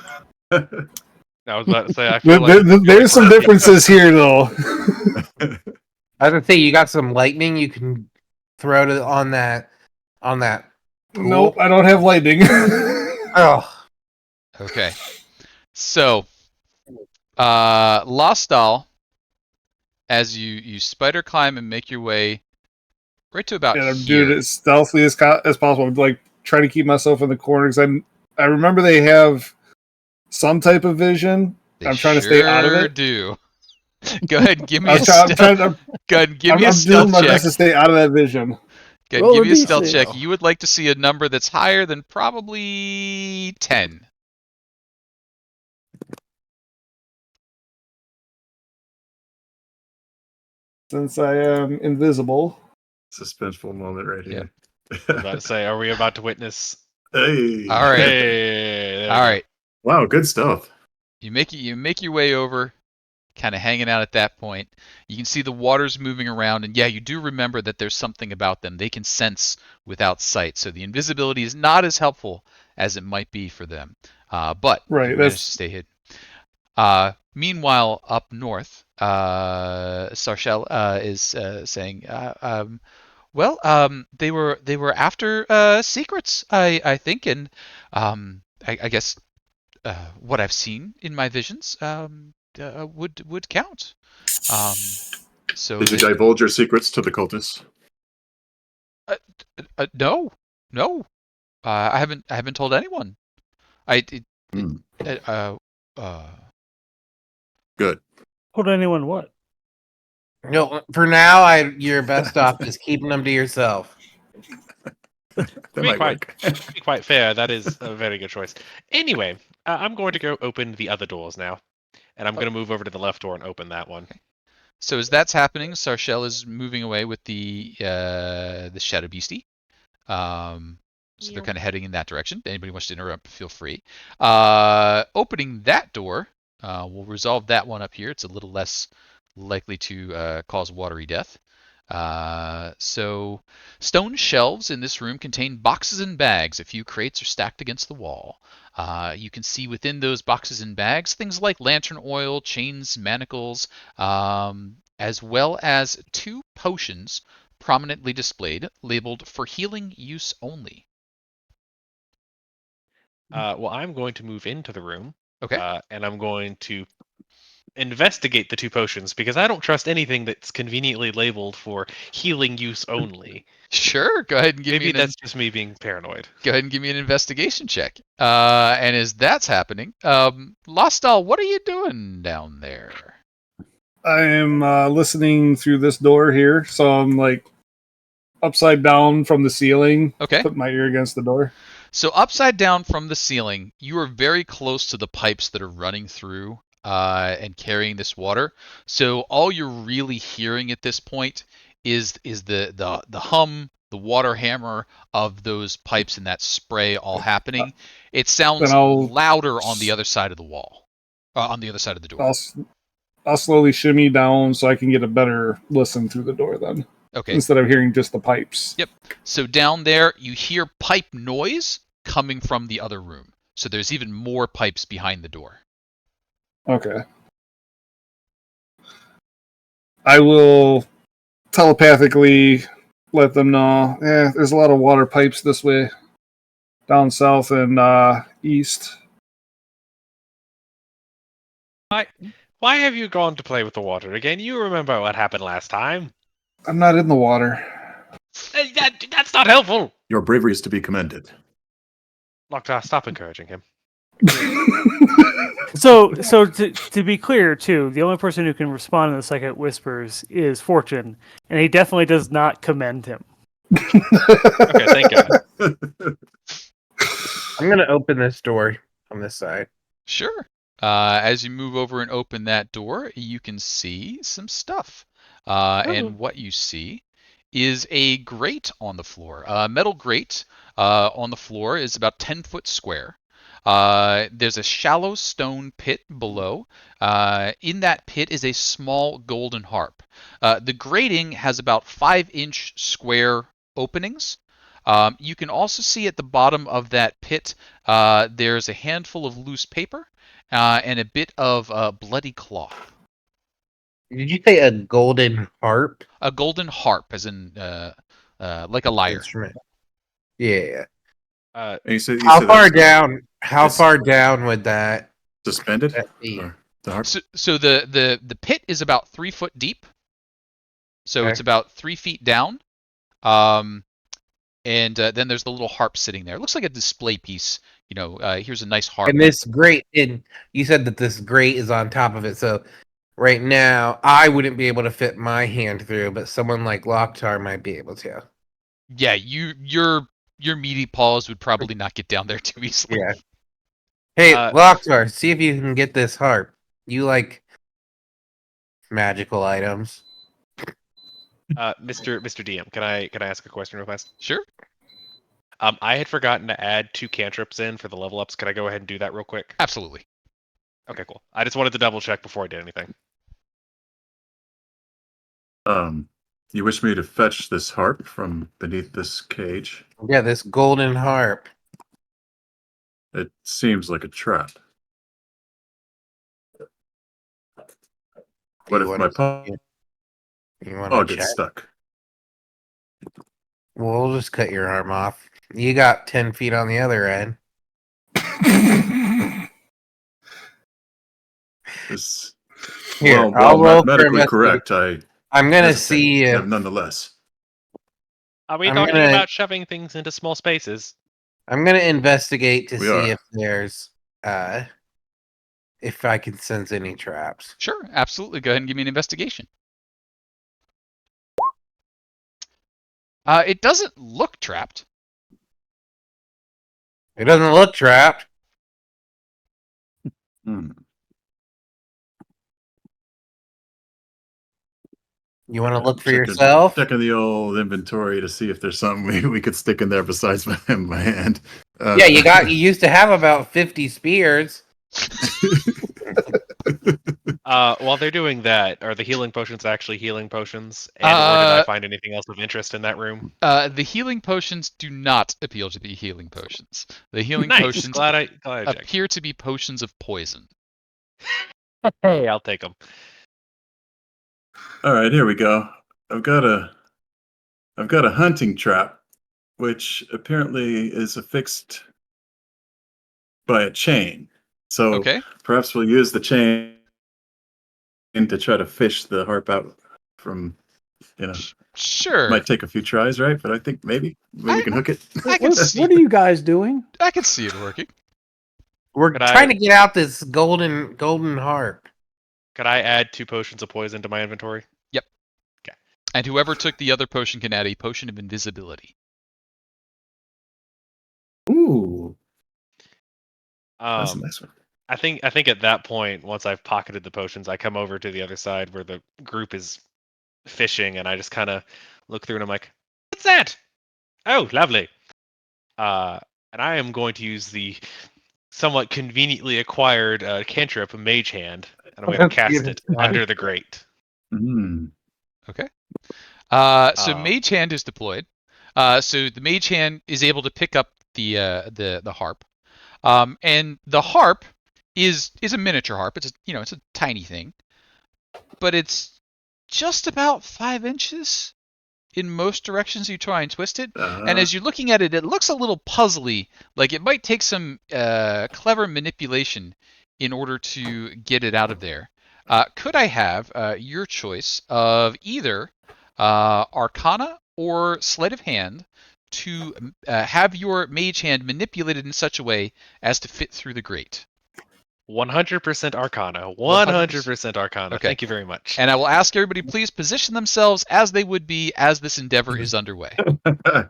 I was about to say, I feel There's some differences here, though. I was gonna say you got some lightning you can throw on that. Pool. Nope, I don't have lightning. Oh, Okay. So, Las-Dal, as you spider climb and make your way right to about And I'm here. doing it as stealthily as possible. I'm like trying to keep myself in the corner because I remember they have some type of vision. They I'm trying to stay out of sure it. do. Go ahead and give me I'm, a try, I'm stealth. trying. I'm, Go ahead and give me a I'm doing stealth my check. best to stay out of that vision. Go ahead and Roll give a me a stealth D6. check. You would like to see a number that's higher than probably 10. Since I am invisible. Suspenseful moment right here. I was about to say, are we about to witness? Hey. All right. Hey, there All we go. right. Wow, good stealth. You make your way over, kind of hanging out at that point. You can see the water's moving around, and yeah, you do remember that there's something about them. They can sense without sight, so the invisibility is not as helpful as it might be for them. But Right. you managed to stay hidden. Meanwhile, up north, Sarshel is saying, they were after secrets, I think, and I guess what I've seen in my visions would count. So Did you divulge your secrets to the cultists? no, no, I haven't told anyone. Hmm. Uh, uh, Good. Told anyone what? No, for now, you're best off just keeping them to yourself. That To might work. be quite fair, that is a very good choice. Anyway, I'm going to go open the other doors now, and I'm going to move over to the left door and open that one. So as that's happening, Sarshel is moving away with the Shadow Beastie. So they're kind of heading in that direction. Anybody wants to interrupt, feel free. Opening that door, we'll resolve that one up here. It's a little less likely to cause watery death. So stone shelves in this room contain boxes and bags. A few crates are stacked against the wall. You can see within those boxes and bags things like lantern oil, chains, manacles, as well as 2 potions prominently displayed, labeled for healing use only. Well, I'm going to move into the room, Okay. and I'm going to investigate the 2 potions because I don't trust anything that's conveniently labeled for healing use only. Sure. Go ahead and give Maybe me that's just me being paranoid. go ahead and give me an investigation check. And as that's happening, Las-Dal, what are you doing down there? I am listening through this door here, so I'm like upside down from the ceiling. Okay. Put my ear against the door. So upside down from the ceiling, you are very close to the pipes that are running through and carrying this water. So all you're really hearing at this point is the hum, the water hammer of those pipes and that spray all happening. It sounds Then louder on the other side of the wall, on the other side of the door. I'll slowly shimmy down so I can get a better listen through the door then. Okay. Instead of hearing just the pipes. Yep. So down there, you hear pipe noise coming from the other room. So there's even more pipes behind the door. Okay. I will telepathically let them know, there's a lot of water pipes this way. Down south and east. Why have you gone to play with the water again? You remember what happened last time. I'm not in the water. That's not helpful. Your bravery is to be commended. Lockjaw, stop encouraging him. So to be clear, too, the only person who can respond in the second whispers is Fortune, and he definitely does not commend him. Okay, thank God. I'm gonna open this door on this side. Sure. As you move over and open that door, you can see some stuff. And what you see is a grate on the floor. A metal grate on the floor is about 10 foot square. There's a shallow stone pit below. In that pit is a small golden harp. The grating has about 5-inch square openings. You can also see at the bottom of that pit there's a handful of loose paper and a bit of bloody cloth. Did you say a golden harp? A golden harp, as in like a lyre. Instrument. Yeah. And you said How far that's down? How it's- far down would that suspended? be? Or the harp? So the pit is about 3 foot deep. So Okay. it's about 3 feet down. And then there's the little harp sitting there. It looks like a display piece here's a nice harp. And this grate, and you said that this grate is on top of it. So right now, I wouldn't be able to fit my hand through, but someone like Locktar might be able to. Yeah, your meaty paws would probably not get down there too easily. Yeah. Hey, Uh, Locktar, see if you can get this harp. You like magical items. Mr. DM, can I ask a question real fast? Sure. I had forgotten to add 2 cantrips in for the level ups. Could I go ahead and do that real quick? Absolutely. Okay, cool. I just wanted to double check before I did anything. You wish me to fetch this harp from beneath this cage? Yeah, this golden harp. It seems like a trap. What if my paw You want to gets check? stuck? We'll just cut your arm off. You got 10 feet on the other end. This, Here, well, I'll roll for mathematically investigation. correct. I I'm gonna hesitate, see if nonetheless. Are we I'm talking gonna- about shoving things into small spaces? I'm gonna investigate to We see are. if there's if I can sense any traps. Sure, absolutely. Go ahead and give me an investigation. It doesn't look trapped. It doesn't look trapped. Hmm. You want to look for Checking- yourself? Checking the old inventory to see if there's something we could stick in there besides my hand. Yeah, you used to have about 50 spears. While they're doing that, are the healing potions actually healing potions? And or did I find anything else of interest in that room? The healing potions do not appeal to be healing potions. The healing Nice. potions Glad I checked. appear to be potions of poison. Hey, I'll take them. All right, here we go. I've got a hunting trap, which apparently is affixed by a chain. So Okay. perhaps we'll use the chain to try to fish the harp out from. Sure. Might take a few tries, right? But I think maybe we can hook it. I can see. What are you guys doing? I can see it working. We're Could trying I- to get out this golden harp. Could I add 2 potions of poison to my inventory? And whoever took the other potion can add a potion of invisibility. Ooh, that's a Um, nice one. I think at that point, once I've pocketed the potions, I come over to the other side where the group is fishing, and I just kind of look through and I'm like, "What's that? Oh, lovely." And I am going to use the somewhat conveniently acquired cantrip Mage Hand, and I'm going to Let's cast get it it under the grate. Mm. Okay. So Um, Mage Hand is deployed. So the Mage Hand is able to pick up the harp. And the harp is a miniature harp. It's a tiny thing, but it's just about 5 inches in most directions you try and twist it. And as you're looking at it, it looks a little puzzly. Like it might take some clever manipulation in order to get it out of there. Could I have your choice of either Arcana or Sleight of Hand to have your Mage Hand manipulated in such a way as to fit through the grate? 100% Arcana. 100% Arcana. Okay. Thank you very much. And I will ask everybody, please position themselves as they would be as this endeavor is underway. Would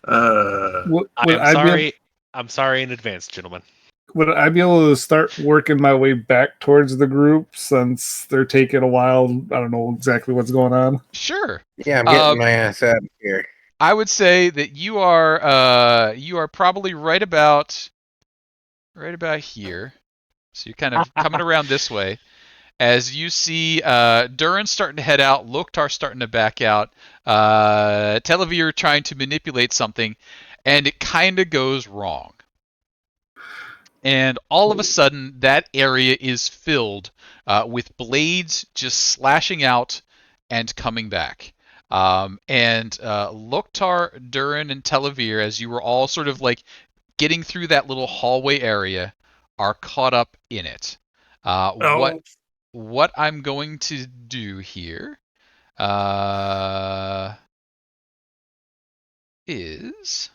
I'm I sorry. I'm sorry in advance, gentlemen. would I be able to start working my way back towards the group since they're taking a while? I don't know exactly what's going on. Sure. Yeah, I'm getting my ass out of here. I would say that you are probably right about here. So you're kind of coming around this way. As you see Duren starting to head out, Loktar starting to back out, Telovere trying to manipulate something, and it kind of goes wrong. And all of a sudden, that area is filled with blades just slashing out and coming back. And Loktar, Duren, and Telovere, as you were all sort of like getting through that little hallway area, are caught up in it. What I'm going to do here is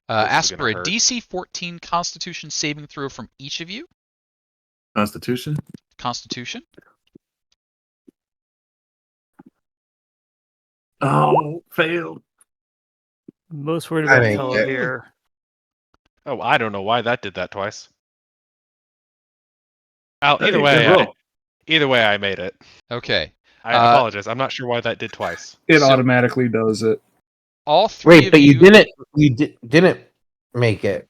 This is Ask gonna for a hurt. DC 14 Constitution saving throw from each of you. Constitution. Constitution. Oh, failed. Most worried I about make it. Telovere. Oh, I don't know why that did that twice. Either Hey, way, good roll. either way, I made it. Okay. I apologize. I'm not sure why that did twice. It So- automatically does it. All three Wait, of but you didn't make it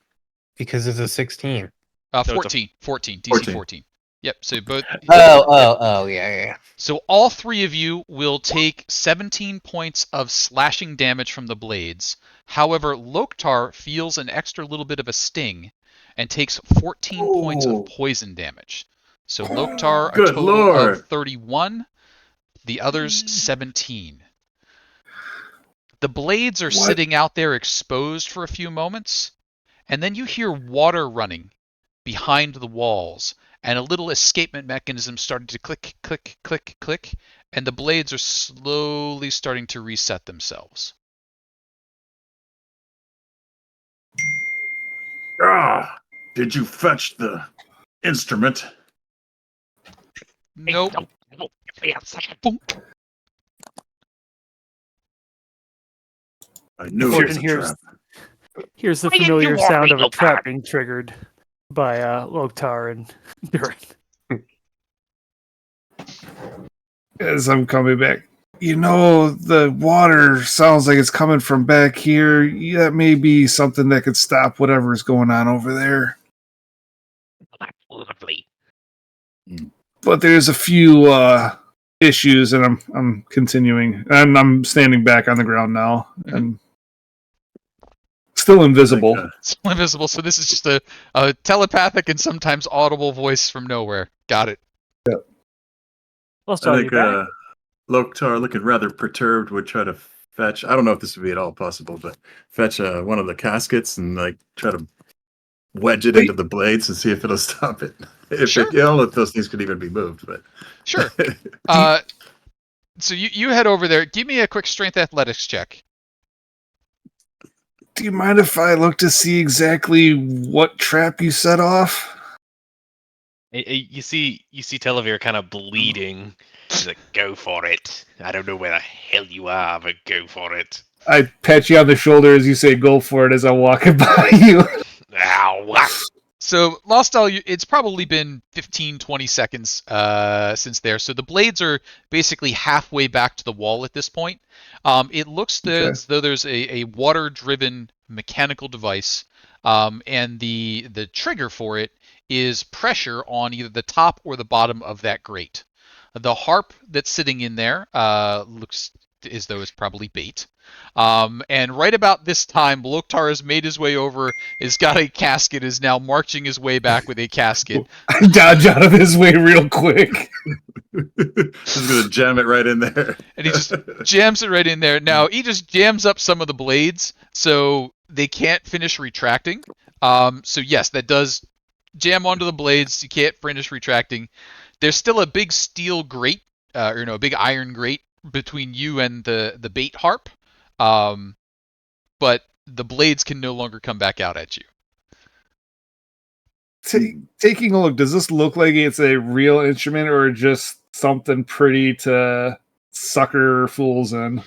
because it's a 16. it's a- 14. DC 14. 14. Yep. So both. Yeah. So all three of you will take 17 points of slashing damage from the blades. However, Loktar feels an extra little bit of a sting and takes 14 points of poison damage. So Loktar, a Good total lord. of 31, the others 17. The blades are sitting out there exposed for a few moments, and then you hear water running behind the walls, and a little escapement mechanism started to click, click, click, click, and the blades are slowly starting to reset themselves. Ah, did you fetch the instrument? Nope. Boom. I knew it Fortune was a hears, trap. here's the familiar sound of a trap being triggered by Loktar and Duren. As I'm coming back, the water sounds like it's coming from back here. Yeah, that may be something that could stop whatever's going on over there. Lovely. But there's a few issues, and I'm continuing. And I'm standing back on the ground now, and still invisible. Still invisible, so this is just a telepathic and sometimes audible voice from nowhere. Got it. Also, I you think back? Loktar, looking rather perturbed, would try to fetch. I don't know if this would be at all possible, but fetch one of the caskets and like try to wedge it into the blades and see if it'll stop it. If Sure. I don't know if those things could even be moved, but Sure. So you head over there. Give me a quick strength athletics check. Do you mind if I look to see exactly what trap you set off? You see Telovere kind of bleeding. He's like, "Go for it. I don't know where the hell you are, but go for it." I pat you on the shoulder as you say "go for it" as I'm walking by you. Ow! So Las-Dal, it's probably been 15, 20 seconds since there. So the blades are basically halfway back to the wall at this point. It looks as though there's a water-driven mechanical device, and the trigger for it is pressure on either the top or the bottom of that grate. The harp that's sitting in there looks as though it's probably bait. And right about this time, Loktar has made his way over, has got a casket, is now marching his way back with a casket. I dodge out of his way real quick. just gonna jam it right in there. And he just jams it right in there. Now, he just jams up some of the blades, so they can't finish retracting. So yes, that does jam onto the blades. You can't finish retracting. There's still a big steel grate, a big iron grate between you and the bait harp. But the blades can no longer come back out at you. Taking a look, does this look like it's a real instrument or just something pretty to sucker fools in?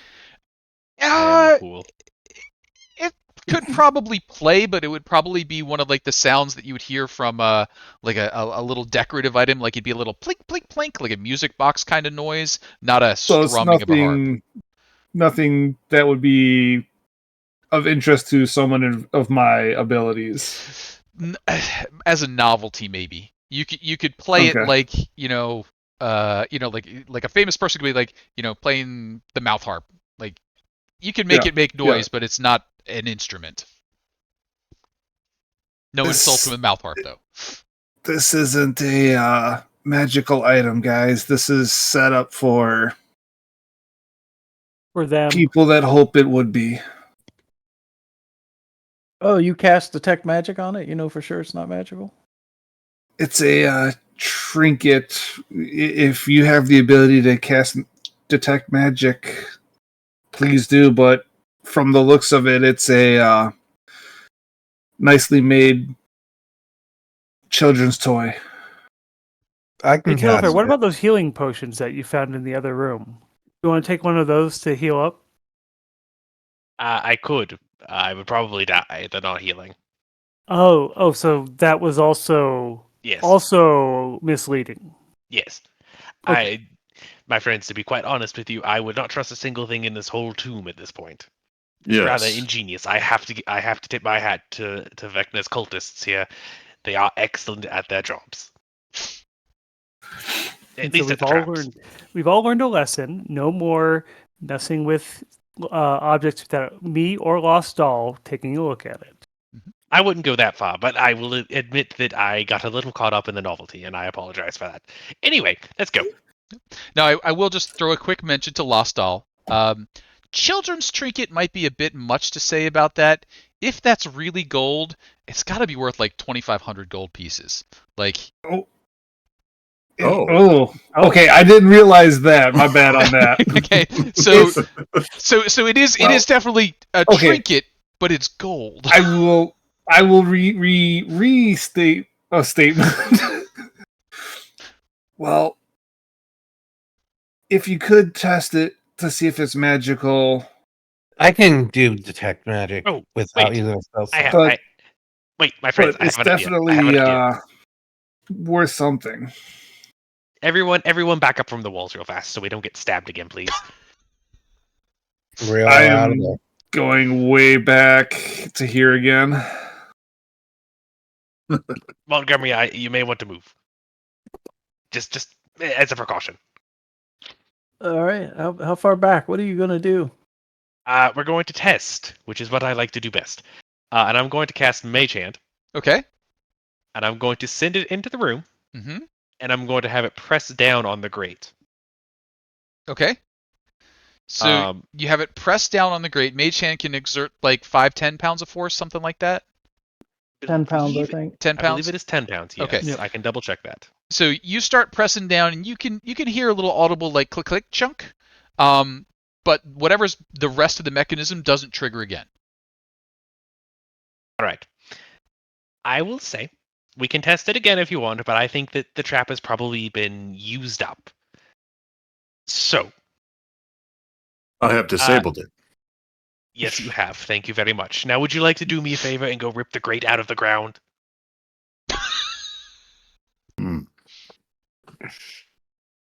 I am the fool. It could probably play, but it would probably be one of like the sounds that you would hear from like a little decorative item, like it'd be a little plink plink plink, like a music box kind of noise, not a So it's strumming of a harp. nothing that would be of interest to someone of my abilities. As a novelty, maybe you could play it Okay. like like a famous person could be like playing the mouth harp. Like you can make it make noise, but it's not an instrument. No insult to a mouth harp, though. This isn't a magical item, guys. This is set up for them. people that hope it would be. Oh, you cast detect magic on it? You know for sure it's not magical? It's a trinket. If you have the ability to cast detect magic, please do. But from the looks of it, it's a nicely made children's toy. I Hey, can Telovere, cast what it. about those healing potions that you found in the other room? You want to take one of those to heal up? I could. I would probably die. They're not healing. Oh, so that was Yes. also misleading. Yes. Okay. My friends, to be quite honest with you, I would not trust a single thing in this whole tomb at this point. It's rather Yes. ingenious. I have to tip my hat to Vecna's cultists here. They are excellent at their jobs. At And so least at the traps. we've all learned a lesson. No more messing with objects without me or Las-Dal taking a look at it. I wouldn't go that far, but I will admit that I got a little caught up in the novelty, and I apologize for that. Anyway, let's go. Now, I will just throw a quick mention to Lostal. Children's trinket might be a bit much to say about that. If that's really gold, it's got to be worth like 2,500 gold pieces. Like, Oh, okay. I didn't realize that. My bad on that. okay, so it is definitely a okay. trinket, but it's gold. I will restate a statement. Well, if you could test it to see if it's magical. I can do detect magic Oh, without wait. using a spell slot. Wait, my friends, But I it's have an idea. I have definitely an idea. worth something. Everyone back up from the walls real fast so we don't get stabbed again, please. Real I out of am there. going way back to here again. Montgomery, you may want to move. Just as a precaution. All right. How far back? What are you gonna do? We're going to test, which is what I like to do best. And I'm going to cast Mage Hand, Okay. and I'm going to send it into the room, Mm-hmm. and I'm going to have it press down on the grate. Okay. So you have it pressed down on the grate. Mage Hand can exert like 5-10 pounds of force, something like that. 10 pounds, I Believe- think. 10 I believe pounds. it is 10 pounds. Yes, Okay. Yep. I can double check that. So you start pressing down, and you can hear a little audible like click click chunk. But whatever's the rest of the mechanism doesn't trigger again. All right. I will say we can test it again if you want, but I think that the trap has probably been used up. So, I have disabled it. yes, you have. Thank you very much. Now, would you like to do me a favor and go rip the grate out of the ground? Hmm.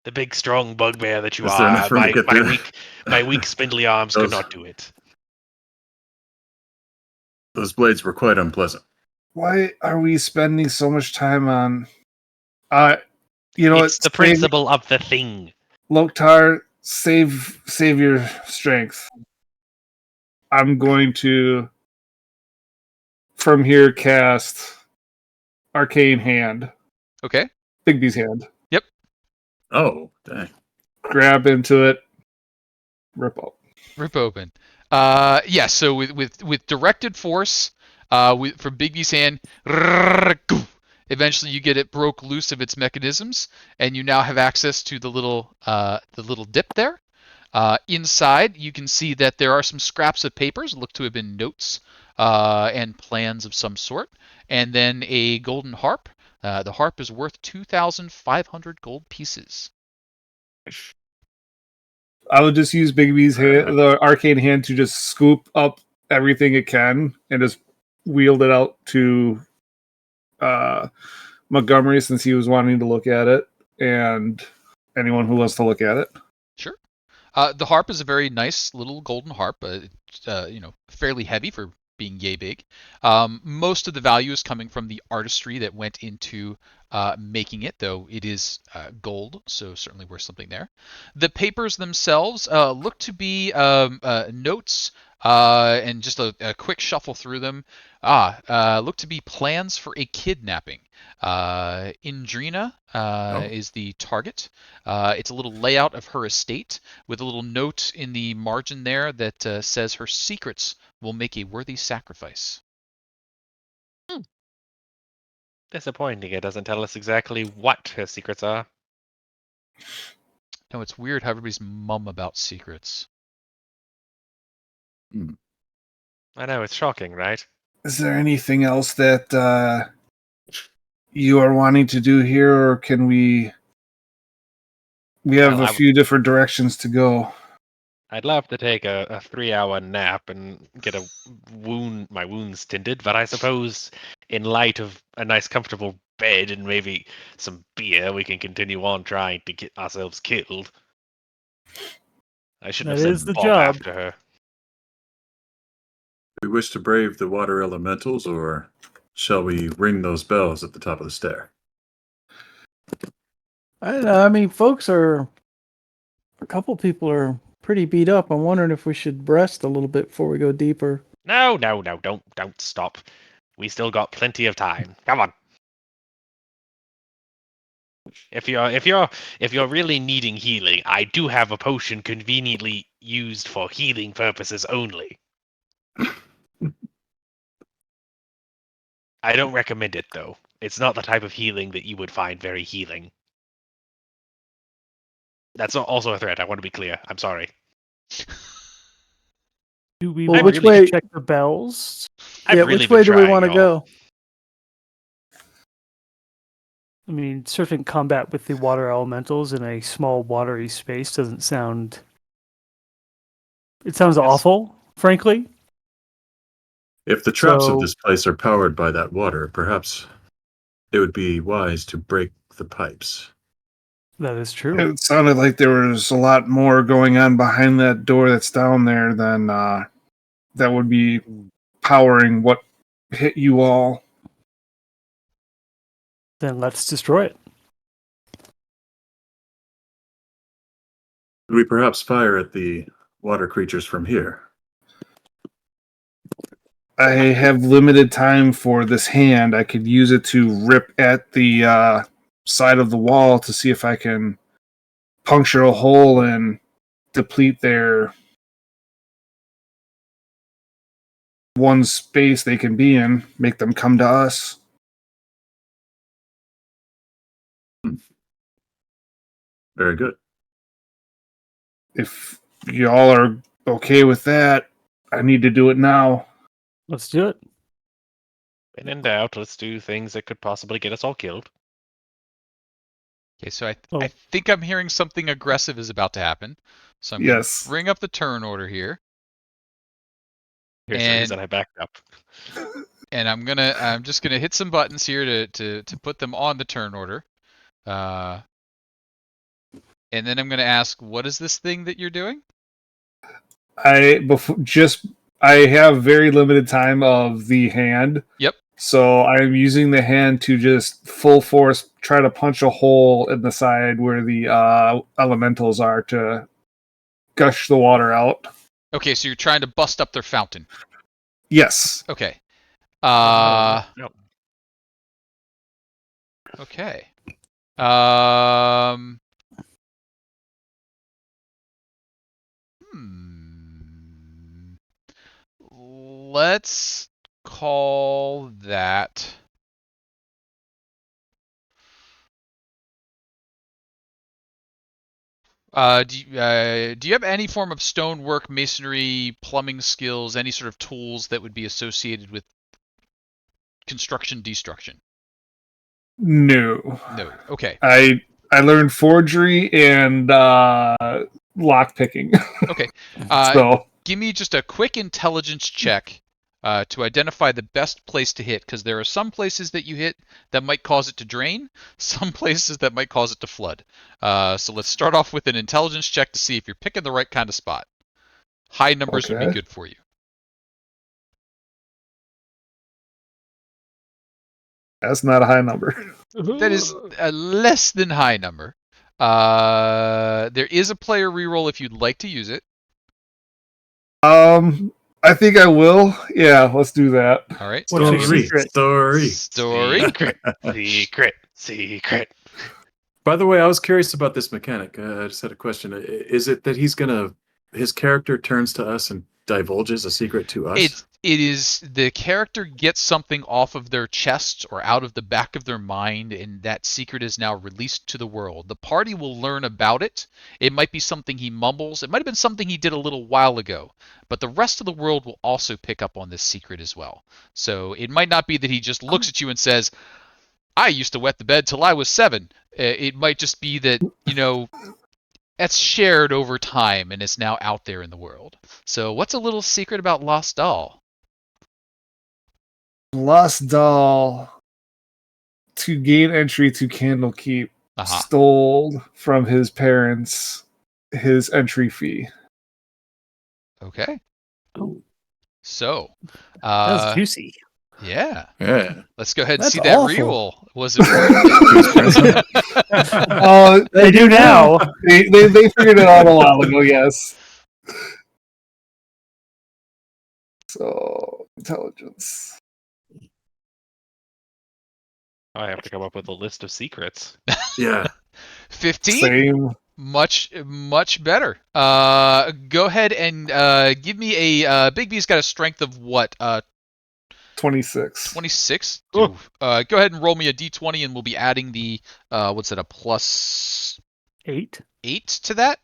The big, strong bugbear that you Is there are. enough room to get through? My weak, spindly arms could Those- not do it. Those blades were quite unpleasant. Why are we spending so much time on? You know, It's the principle of the thing. Loktar, save your strength. I'm going to, from here, cast Arcane Hand. Okay. Bigby's hand. Oh, dang. Grab into it. Rip up. Rip open. Yeah. So with directed force, from Bigby's hand, eventually you get it broke loose of its mechanisms, and you now have access to the little dip there. Inside, you can see that there are some scraps of papers, look to have been notes and plans of some sort, and then a golden harp. The harp is worth 2,500 gold pieces. I would just use Bigby's hand, the Arcane Hand, to just scoop up everything it can and just wield it out to Montgomery, since he was wanting to look at it, and anyone who wants to look at it. Sure. The harp is a very nice little golden harp. Fairly heavy for being yay big. Most of the value is coming from the artistry that went into making it, though it is gold, so certainly worth something there. The papers themselves look to be notes, and just a quick shuffle through them. Look to be plans for a kidnapping. Indrina is the target. It's a little layout of her estate with a little note in the margin there that says her secrets will make a worthy sacrifice. Disappointing. It doesn't tell us exactly what her secrets are. No, it's weird how everybody's mum about secrets. I know, it's shocking, right? Is there anything else that you are wanting to do here, or can we? We have Well, a few different directions to go. I'd love to take a 3-hour nap and get my wounds tended, but I suppose in light of a nice comfortable bed and maybe some beer, we can continue on trying to get ourselves killed. I shouldn't That have is sent the Bob job. after her. Do we wish to brave the water elementals, or shall we ring those bells at the top of the stair? I don't know. I mean, a couple people are pretty beat up. I'm wondering if we should rest a little bit before we go deeper. No, don't stop. We still got plenty of time. Come on. If you're really needing healing, I do have a potion conveniently used for healing purposes only. I don't recommend it though. It's not the type of healing that you would find very healing. That's also a threat. I want to be clear. I'm sorry. Do we Well, want which to way? check the bells? I've Yeah, really which been way do we trying, want to y'all. go? I mean, surfing combat with the water elementals in a small watery space doesn't sound. It sounds Yes. awful, frankly. If the traps of So- this place are powered by that water, perhaps it would be wise to break the pipes. That is true. It sounded like there was a lot more going on behind that door that's down there than that would be powering what hit you all. Then let's destroy it. Could we perhaps fire at the water creatures from here? I have limited time for this hand. I could use it to rip at the side of the wall to see if I can puncture a hole and deplete their one space they can be in, make them come to us. Very good. If y'all are okay with that, I need to do it now. Let's do it. When in doubt, let's do things that could possibly get us all killed. Okay, so I Oh. think I'm hearing something aggressive is about to happen. So I'm Yes. going to bring up the turn order here, Here's the reason I backed up. and I'm just gonna hit some buttons here to put them on the turn order. And then I'm gonna ask, what is this thing that you're doing? I have very limited time of the hand. Yep. So I'm using the hand to just full force try to punch a hole in the side where the elementals are to gush the water out. Okay, so you're trying to bust up their fountain. Yes. Okay. No. Okay. Let's call that. Do you have any form of stonework, masonry, plumbing skills, any sort of tools that would be associated with construction destruction? No. No. Okay. I learned forgery and lock picking. Okay. So Give me just a quick intelligence check to identify the best place to hit, because there are some places that you hit that might cause it to drain, some places that might cause it to flood. So let's start off with an intelligence check to see if you're picking the right kind of spot. High numbers would be Okay. good for you. that's not a high number. That is a less than high number. There is a player reroll if you'd like to use it. I think I will. Yeah, let's do that. All right. What's your Story, secret? story. Secret. By the way, I was curious about this mechanic. I just had a question. Is it that he's going to his character turns to us and divulges a secret to us? It is the character gets something off of their chest or out of the back of their mind, and that secret is now released to the world. The party will learn about it. It might be something he mumbles. It might have been something he did a little while ago, but the rest of the world will also pick up on this secret as well. So it might not be that he just looks at you and says, "I used to wet the bed till I was 7." It might just be that that's shared over time and is now out there in the world. So what's a little secret about Las-Dal? Las-Dal, to gain entry to Candlekeep, stole from his parents his entry fee. Okay. So, That's juicy. yeah. Let's go ahead and That's see that awful. reroll. Was it worth it? They do now. They figured it out a while ago, yes. So, intelligence. I have to come up with a list of secrets. Yeah. 15? Same. Much better. Go ahead and give me a Big B's got a strength of what? 26. 26. Go ahead and roll me a d20, and we'll be adding the what's that? A plus 8 to that.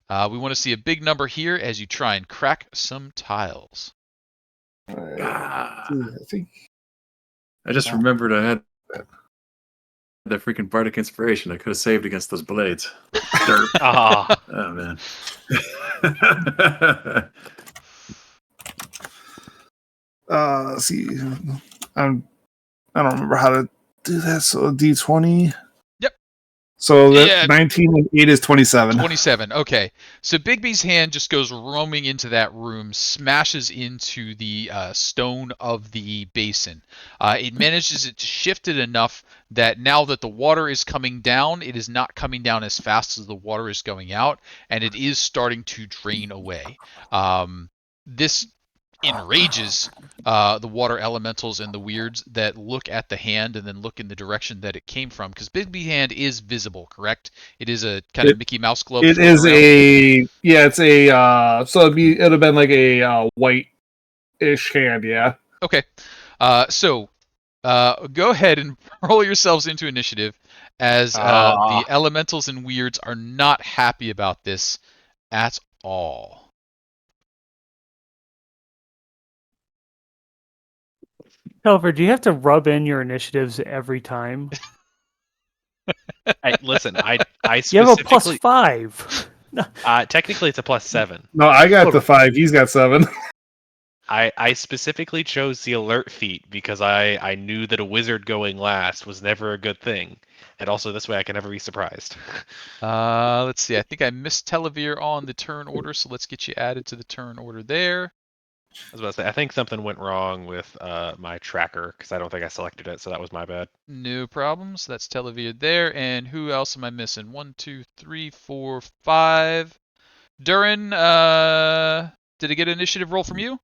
We want to see a big number here as you try and crack some tiles. I think I just remembered I had that freaking bardic inspiration. I could have saved against those blades. Derp. Oh man. Let's see. I don't remember how to do that. So D20. Yep. So that 19 and 8 is 27. 27. Okay. So Bigby's hand just goes roaming into that room, smashes into the stone of the basin. It manages to shift it enough that now that the water is coming down, it is not coming down as fast as the water is going out, and it is starting to drain away. This enrages the water elementals and the weirds that look at the hand and then look in the direction that it came from, because Bigby hand is visible, correct? It is a kind of Mickey Mouse globe. It is it's a so it'd have been like a white-ish hand, yeah. Okay. So go ahead and roll yourselves into initiative, as the elementals and weirds are not happy about this at all. Telovere, do you have to rub in your initiatives every time? Listen, I You have a specifically +5. technically it's a +7. No, I got the 5. He's got 7. I specifically chose the alert feat because I knew that a wizard going last was never a good thing, and also this way I can never be surprised. Let's see. I think I missed Telovere on the turn order, so let's get you added to the turn order there. I was about to say, I think something went wrong with my tracker because I don't think I selected it, so that was my bad. No problems. That's Telovere there. And who else am I missing? 1, 2, 3, 4, 5. Duren, did I get an initiative roll from you?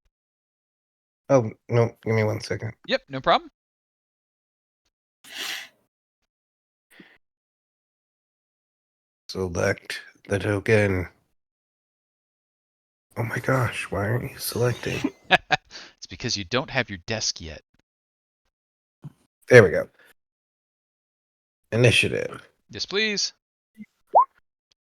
Oh, no, give me 1 second. Yep, no problem. Select the token. Oh my gosh, why aren't you selecting? It's because you don't have your desk yet. There we go. Initiative. Yes, please.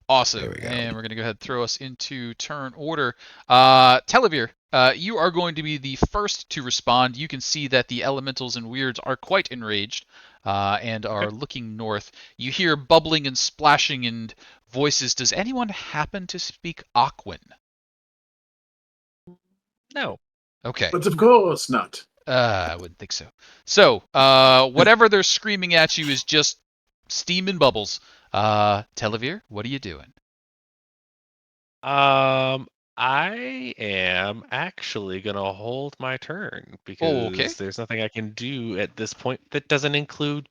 Awesome. There we go. And we're going to go ahead and throw us into turn order. Telovere, you are going to be the first to respond. You can see that the elementals and weirds are quite enraged and are looking north. You hear bubbling and splashing and voices. Does anyone happen to speak Aquan? No. Okay. But of course not. I wouldn't think so. So, whatever they're screaming at you is just steam and bubbles. Telovere, what are you doing? I am actually gonna hold my turn because there's nothing I can do at this point that doesn't include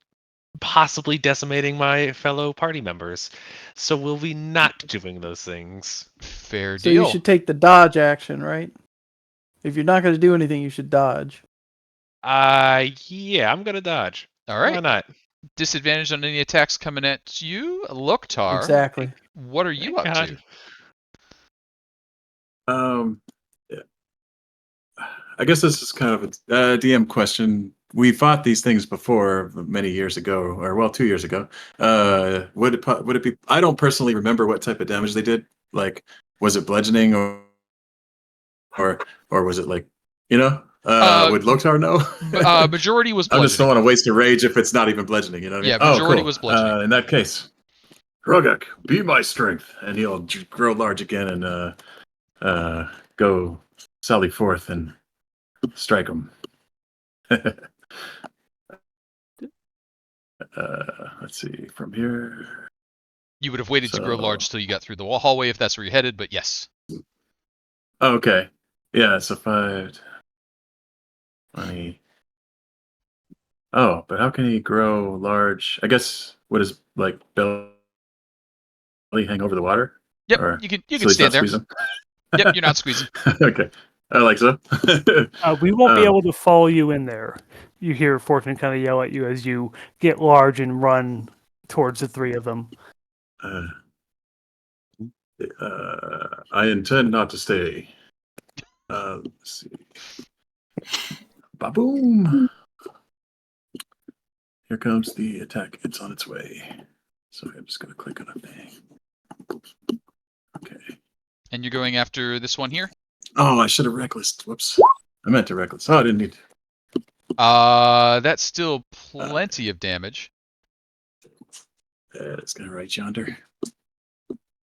possibly decimating my fellow party members. So we'll be not doing those things. Fair So deal. you should take the dodge action, right? If you're not going to do anything, you should dodge. Yeah, I'm gonna dodge. All right. Why not? Disadvantage on any attacks coming at you. Loktar, Exactly. what are you Thank up God. to? Yeah. I guess this is kind of a DM question. We fought these things before many years ago, or well, 2 years ago. Would it be? I don't personally remember what type of damage they did. Like, was it bludgeoning or or was it like, you know? Uh, Would Loktar know? Majority was I just don't bludgeoning. want to waste a rage if it's not even bludgeoning. You know what I mean? Yeah, Oh, majority cool. was bludgeoning. In that case, Rogak, be my strength, and he'll grow large again and go sally forth and strike him. Let's see from here. You would have waited to grow So- large till you got through the hallway if that's where you're headed, but yes. Oh, okay. Yeah, so 5, 20. Oh, but how can he grow large? I guess what is like belly hang over the water? Yep, Or you can so he's stand not there. squeezing? Yep, you're not squeezing. Okay. I like so. We won't be Um, able to follow you in there. You hear Fortune kind of yell at you as you get large and run towards the three of them. I intend not to stay. Let's see. Ba-boom. Here comes the attack. It's on its way. So I'm just going to click on a thing. Okay. And you're going after this one here? Oh, I should have reckless. Whoops. I meant to reckless. Oh, I didn't need to. That's still plenty of damage. It's going to right yonder.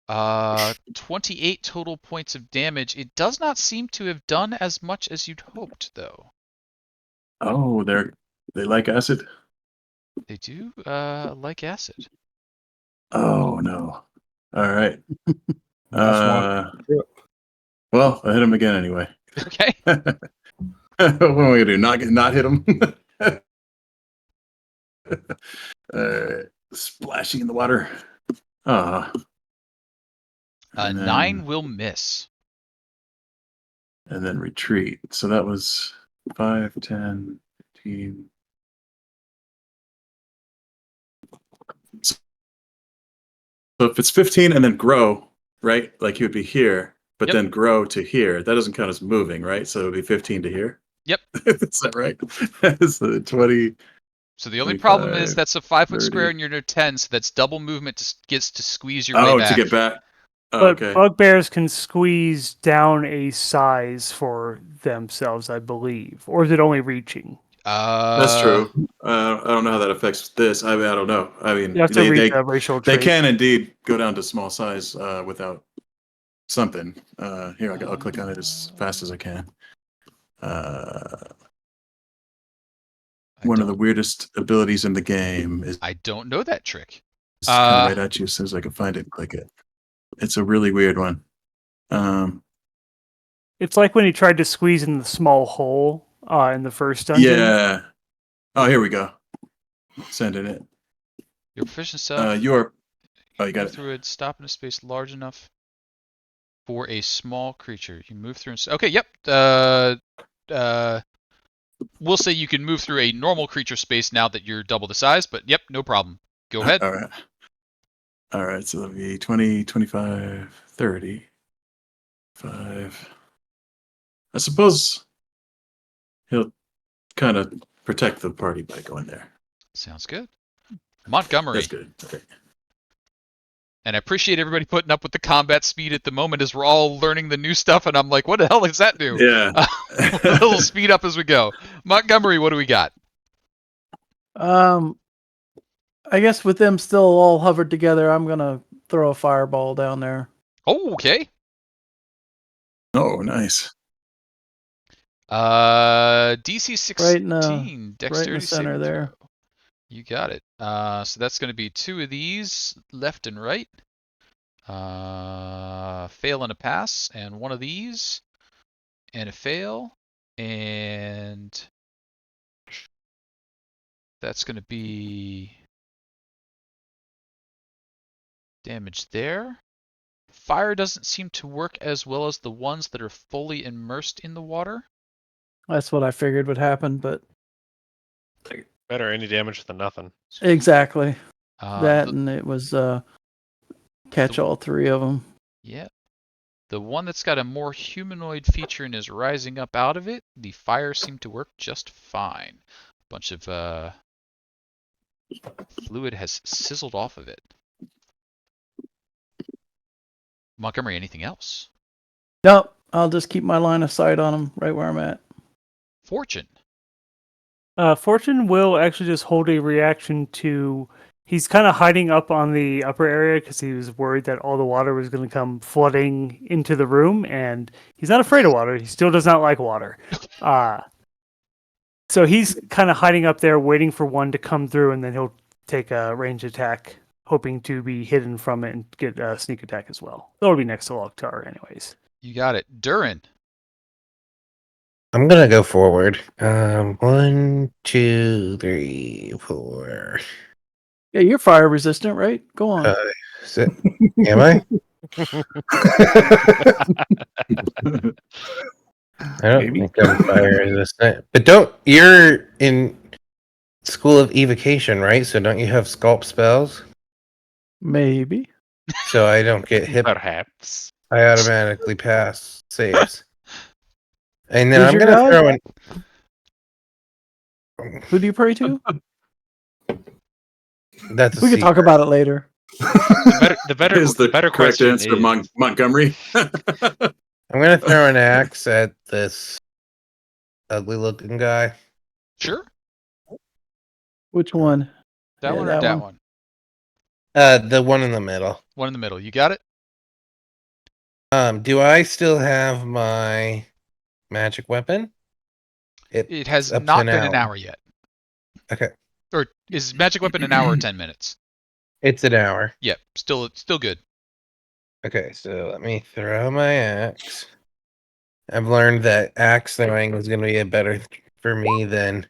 28 total points of damage. It does not seem to have done as much as you'd hoped, though. Oh, they like acid? They do, like acid. Oh, no. All right. Last one. Well, I hit him again anyway. Okay. What am I gonna do? Not hit him? Splashing in the water. And then- 9 will miss. And then retreat. So that was 5, 10, 15. So if it's 15 and then grow, right? Like you would be here, but Yep. then grow to here. That doesn't count as moving, right? So it would be 15 to here. Yep. Is that right? So 20. So the only problem 25, is that's a 5-foot 30. square and you're near 10, so that's double movement gets to squeeze your way back. To get back. Oh, But okay. bugbears can squeeze down a size for themselves, I believe. Or is it only reaching? That's true. I don't know how that affects this. I mean, I don't know. I mean, You have to read the racial they trait. can indeed go down to small size without something. Here, I'll click on it as fast as I can. One of the weirdest abilities in the game is I don't know that trick. come right at you as soon as I can find it and click it. It's a really weird one. It's like when he tried to squeeze in the small hole in the first dungeon. Yeah. Oh, here we go. Sending it. Your proficient self. You got move it. through it. Stop in a space large enough for a small creature. You move through. Okay. Yep. We'll say you can move through a normal creature space now that you're double the size. But yep, no problem. Go ahead. All right. All right. So that'll be 20, 25, 30, 5. I suppose he'll kind of protect the party by going there. Sounds good. Montgomery. That's good. Okay. And I appreciate everybody putting up with the combat speed at the moment as we're all learning the new stuff, and I'm like, what the hell does that do? Yeah. A little speed up as we go. Montgomery, what do we got? I guess with them still all hovered together, I'm gonna throw a fireball down there. Oh, okay. Oh, nice. DC 16, Right in the dexterity center saving there. throw. You got it. So that's going to be 2 of these, left and right. Fail and a pass, and 1 of these, and a fail, and that's going to be damage there. Fire doesn't seem to work as well as the ones that are fully immersed in the water. That's what I figured would happen, but Better any damage than nothing. exactly Uh, that, the- and it was catch all 3 of them. Yeah. The one that's got a more humanoid feature and is rising up out of it, the fire seemed to work just fine. A bunch of fluid has sizzled off of it. Montgomery, anything else? No, I'll just keep my line of sight on him right where I'm at. Fortune. Fortune will actually just hold a reaction to. He's kind of hiding up on the upper area because he was worried that all the water was going to come flooding into the room, and he's not afraid of water. He still does not like water. So he's kind of hiding up there, waiting for one to come through, and then he'll take a range attack, hoping to be hidden from it and get a sneak attack as well. That'll be next to Loktar, anyways. You got it. Duren. I'm gonna go forward. 1, 2, 3, 4. Yeah, you're fire resistant, right? Go on. Am I? I don't Maybe. think I'm fire resistant. But you're in School of Evocation, right? So don't you have sculpt spells? Maybe. So I don't get hit. Perhaps. I automatically pass saves. And then Who's I'm your gonna god? throw in. Who do you pray to? That's a We can talk secret. about it later. The better Is the better correct question answer is, Montgomery? I'm gonna throw an axe at this ugly-looking guy. Sure. Which one? That Yeah, one or that that one. one? The one in the middle. One in the middle. You got it? Do I still have my magic weapon? It has up to not been an hour yet. Okay, Or is magic weapon an hour or 10 minutes? it's an hour. Yep. Still good. Okay, so let me throw my axe. I've learned that axe throwing is going to be a better for me than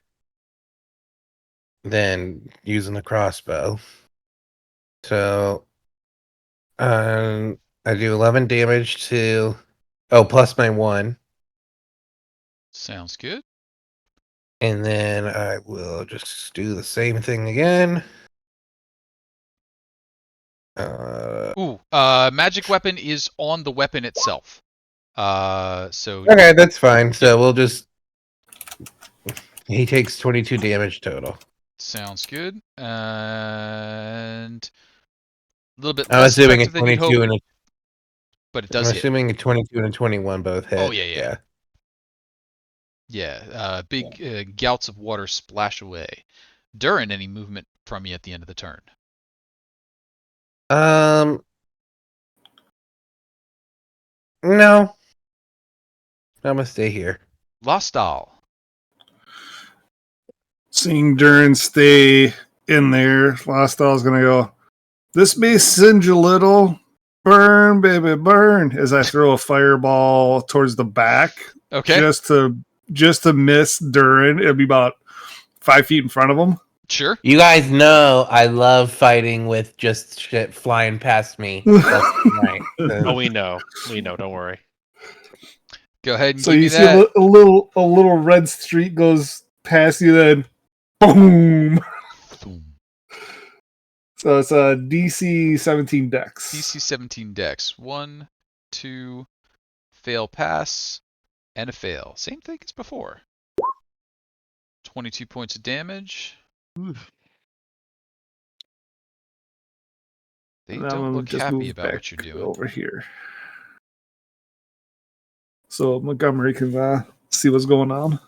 using the crossbow. So, I do 11 damage to. Oh, plus my 1. Sounds good. And then I will just do the same thing again. Ooh, magic weapon is on the weapon itself. So Okay, that's fine. So we'll just. He takes 22 damage total. sounds good. And a little bit I'm less assuming a effective than you'd 22 hope, and but it I'm does hit. assuming a 22 and a 21 both hit. Oh, yeah. Yeah, big gouts of water splash away. During any movement from you at the end of the turn. No. I'm gonna stay here. Las-Dal. Seeing Duren stay in there, Las-Dal's gonna go, "This may singe a little. Burn, baby, burn," as I throw a fireball towards the back. Okay. Just to miss Duren. It'll be about 5 feet in front of him. Sure. You guys know I love fighting with just shit flying past me. Right. oh, we know. Don't worry. Go ahead and So give me you see that. a little red streak goes past you, then boom. Boom. So it's a DC 17 Dex. DC 17 Dex. 1, 2, fail, pass, and a fail. Same thing as before. 22 points of damage. Oof. They And I'm don't gonna look just happy move about what back you're doing. over here, so Montgomery can see what's going on.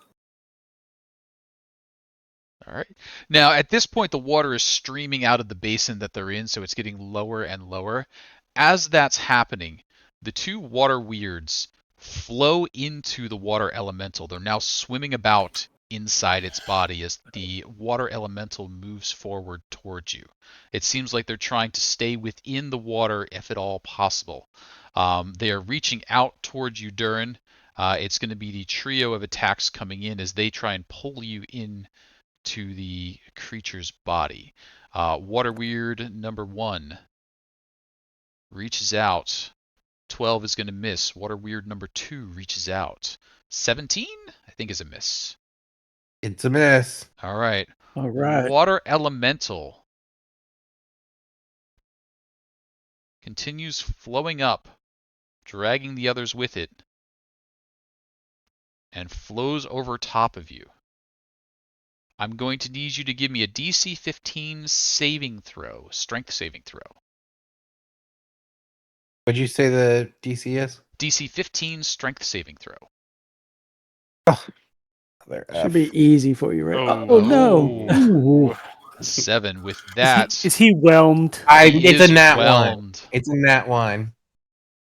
All right. Now, at this point, the water is streaming out of the basin that they're in, so it's getting lower and lower. As that's happening, the two water weirds flow into the water elemental. They're now swimming about inside its body as the water elemental moves forward towards you. It seems like they're trying to stay within the water if at all possible. They are reaching out towards you, Duren. It's going to be the trio of attacks coming in as they try and pull you in to the creature's body. Water Weird number 1 reaches out. 12 is going to miss. Water Weird number 2 reaches out. 17, I think, is a miss. It's a miss. All right. All right. Water Elemental continues flowing up dragging the others with it, and flows over top of you. I'm going to need you to give me a DC 15 saving throw, strength saving throw. What'd you say the DC is? DC 15 strength saving throw. There, Should be easy for you, right? Oh. Oh, no. Ooh. 7. With that, Is he whelmed? he it's is a nat whelmed. one. It's a nat one.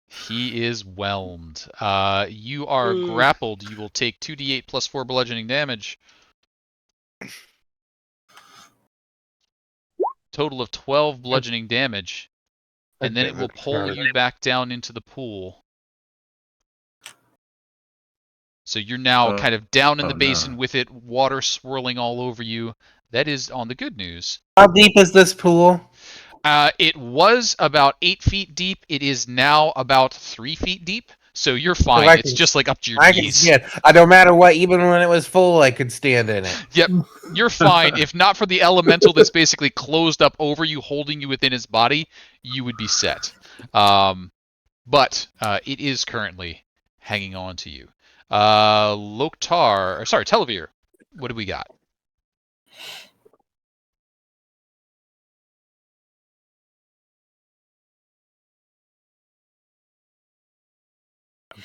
He is whelmed. You are Ooh. grappled. You will take 2d8 plus 4 bludgeoning damage. Total of 12 bludgeoning damage. And then Okay, it will that's pull not you back down into the pool. So you're now kind of down in the basin with it, water swirling all over you. That is on the good news. How deep is this pool? It was about 8 feet deep. It is now about 3 feet deep. So you're fine. I It's can- just like up to your I can knees. stand. No matter what, even when it was full, I could stand in it. Yep, you're fine. If not for the elemental that's basically closed up over you, holding you within its body, you would be set. But it is currently hanging on to you. Telovere, what do we got?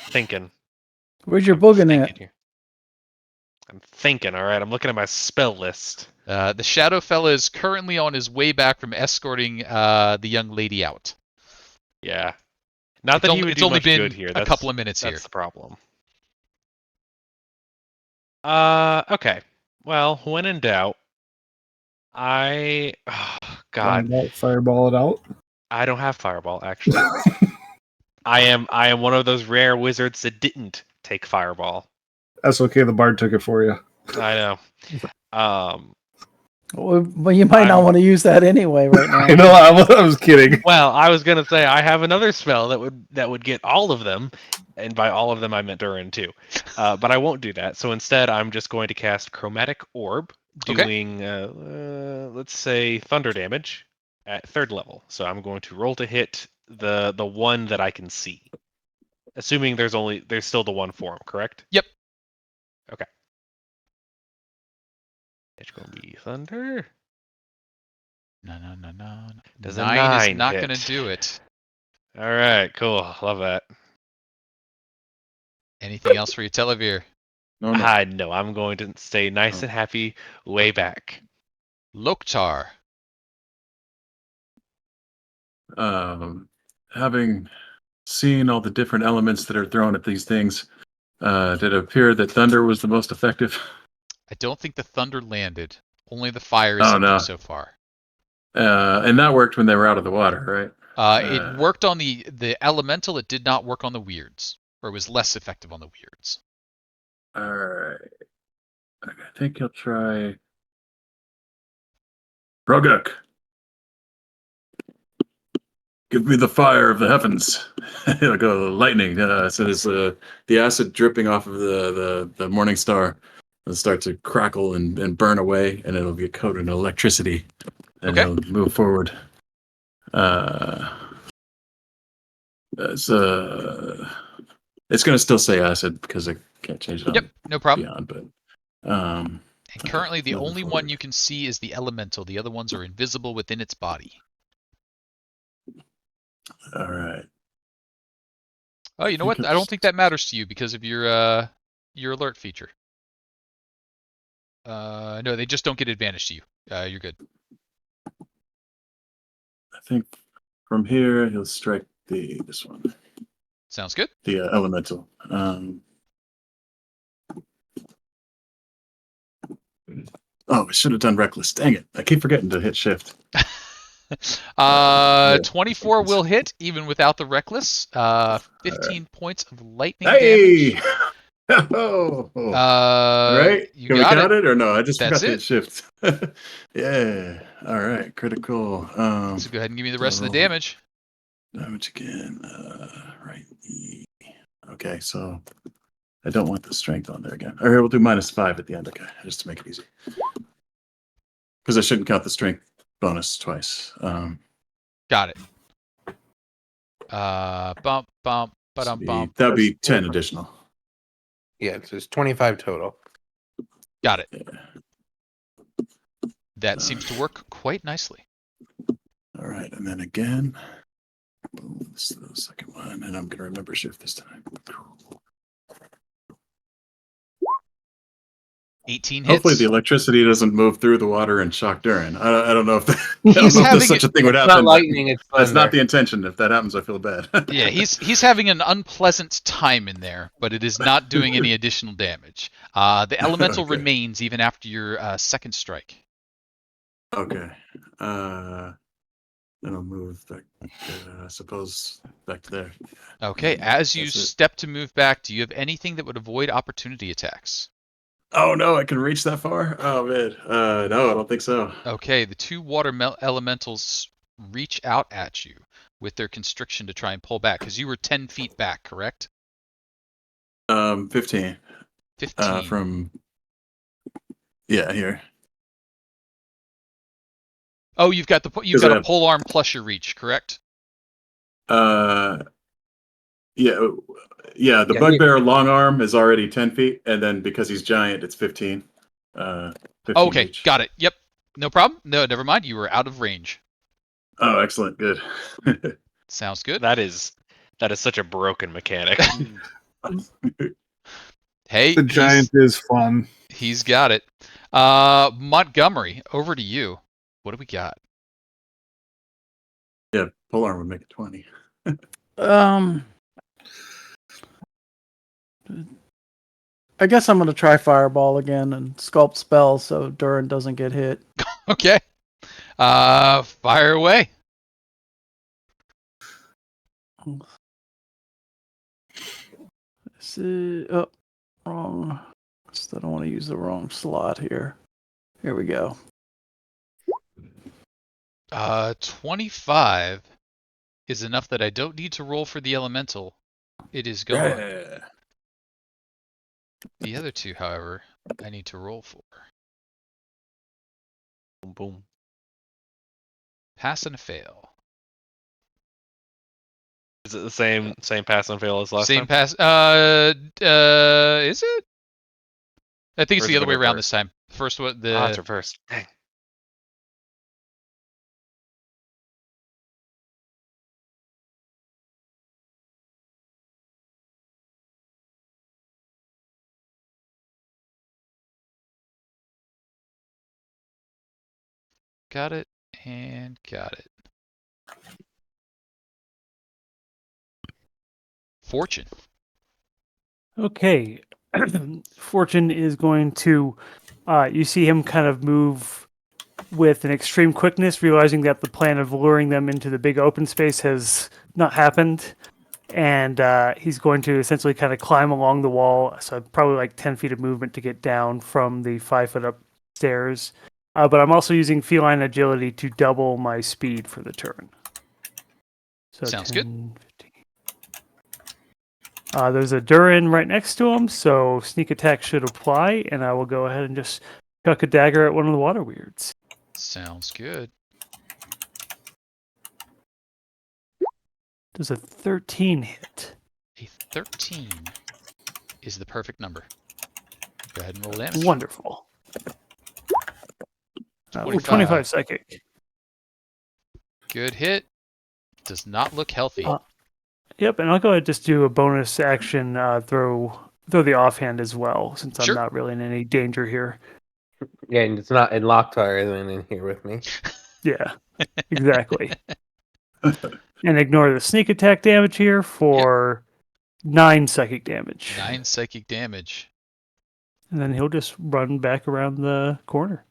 Thinking. Where's your boogin at? Thinking here. I'm thinking. All right. I'm looking at my spell list. The Shadow Fella is currently on his way back from escorting the young lady out. Yeah. Not that he would It's do only much been good here. a couple of minutes here. That's the problem. Okay. Well, when in doubt, oh, God, Find out, fireball it out. I don't have fireball actually. I am one of those rare wizards that didn't take fireball. That's okay. The bard took it for you. I know. Well, you might not want to use that anyway right now. I know. I was kidding. Well, I was gonna say I have another spell that would get all of them, and by all of them I meant Duren too. But I won't do that. So instead, I'm just going to cast Chromatic Orb, doing let's say thunder damage at 3rd level. So I'm going to roll to hit the one that I can see, assuming there's still the one form, correct? Yep. Okay. It's gonna be thunder. No. Does a 9 is 9 not hit? going to do it. All right, cool. Love that. Anything else for you, Telovere? No. No, I'm going to stay nice and happy way back. Loktar. Having seen all the different elements that are thrown at these things, did it appear that thunder was the most effective? I don't think the thunder landed. Only the fire is Oh, effective no. so far. And that worked when they were out of the water, right? It worked on the elemental. It did not work on the weirds, or it was less effective on the weirds. All right. I think he'll try. Roguk, give me the fire of the heavens. He'll go lightning. So there's the acid dripping off of the morning star. It'll start to crackle and burn away, and it'll get coated in electricity. And Okay. it'll move forward. It's going to still say acid because I can't change it on Yep, no problem. beyond, but And currently, the moving only one forward. you can see is the elemental. The other ones are invisible within its body. All right. Oh, you know what? I don't think that matters to you because of your alert feature. No, they just don't get advantage to you. You're good. I think from here he'll strike this one, Sounds good. the elemental. Oh, I should have done reckless. Dang it! I keep forgetting to hit shift. 24 will hit even without the reckless. 15 points of lightning Hey! damage. Oh, right? You Can we got count it or no? I just That's forgot to hit shift. Yeah. All right. Critical. So go ahead and give me the rest of the damage. Damage again. Right. Okay, so I don't want the strength on there again. Or here, we'll do -5 at the end. Okay, just to make it easy. Because I shouldn't count the strength bonus twice. Got it. Bump. That'd be 10 additional. Yeah, so it's 25 total. Got it. Yeah. That seems to work quite nicely. All right, and then again, boom, this is the second one, and I'm gonna remember shift this time. 18 hits. Hopefully, the electricity doesn't move through the water and shock Duren. I don't know if I don't He's know if having such a thing would It's happen. not but lightning, it's That's not thunder. the intention. If that happens, I feel bad. Yeah, he's having an unpleasant time in there, but it is not doing any additional damage. The elemental Okay. remains even after your second strike. Okay. Then I'll move back. I suppose back to there. Okay, And as you that's it. step to move back, do you have anything that would avoid opportunity attacks? Oh no, I can reach that far. Oh man. No, I don't think so. Okay, the two water elementals reach out at you with their constriction to try and pull back, because you were 10 feet back, correct? 15. 15. From here. Oh, you've got a pole arm plus your reach, correct? Yeah. The Yeah, bugbear long arm is already 10 feet, and then because he's giant, it's 15. 15 Okay, reach. got it. Yep, no problem. No, never mind. You were out of range. Oh, excellent. Good. Sounds good. That is such a broken mechanic. Hey, The giant is fun. he's got it. Montgomery, over to you. What do we got? Yeah, pole arm would make it 20. I guess I'm gonna try fireball again and sculpt spell so Duren doesn't get hit. Okay. Fire away. Oh, wrong. I don't want to use the wrong slot here. Here we go. 25 is enough that I don't need to roll for the elemental. It is gone. Yeah. The other two, however, I need to roll for. Boom, boom. Pass and a fail. Is it the same pass and fail as last Same time? pass. Is it? I think it's Or is the it other way been around reversed? this time. First one, Ah, it's reversed. Dang. got it and got it. Fortune. Okay. Fortune is going to, you see him kind of move with an extreme quickness, realizing that the plan of luring them into the big open space has not happened. And he's going to essentially kind of climb along the wall. So probably like 10 feet of movement to get down from the 5 foot up stairs. But I'm also using feline agility to double my speed for the turn. So Sounds 10, 15. There's a Duren right next to him, so sneak attack should apply, and I will go ahead and just chuck a dagger at one of the water weirds. Sounds good. Does a 13 hit? A 13 is the perfect number. Go ahead and roll damage. Wonderful. 25 psychic. Good hit. Does not look healthy. Yep, and I'll go ahead and just do a bonus action, throw the offhand as well, since Sure. I'm not really in any danger here. Yeah, and it's not, and Locktar isn't in here with me. Yeah, exactly. And ignore the sneak attack damage here for 9 psychic damage. 9 psychic damage. And then he'll just run back around the corner.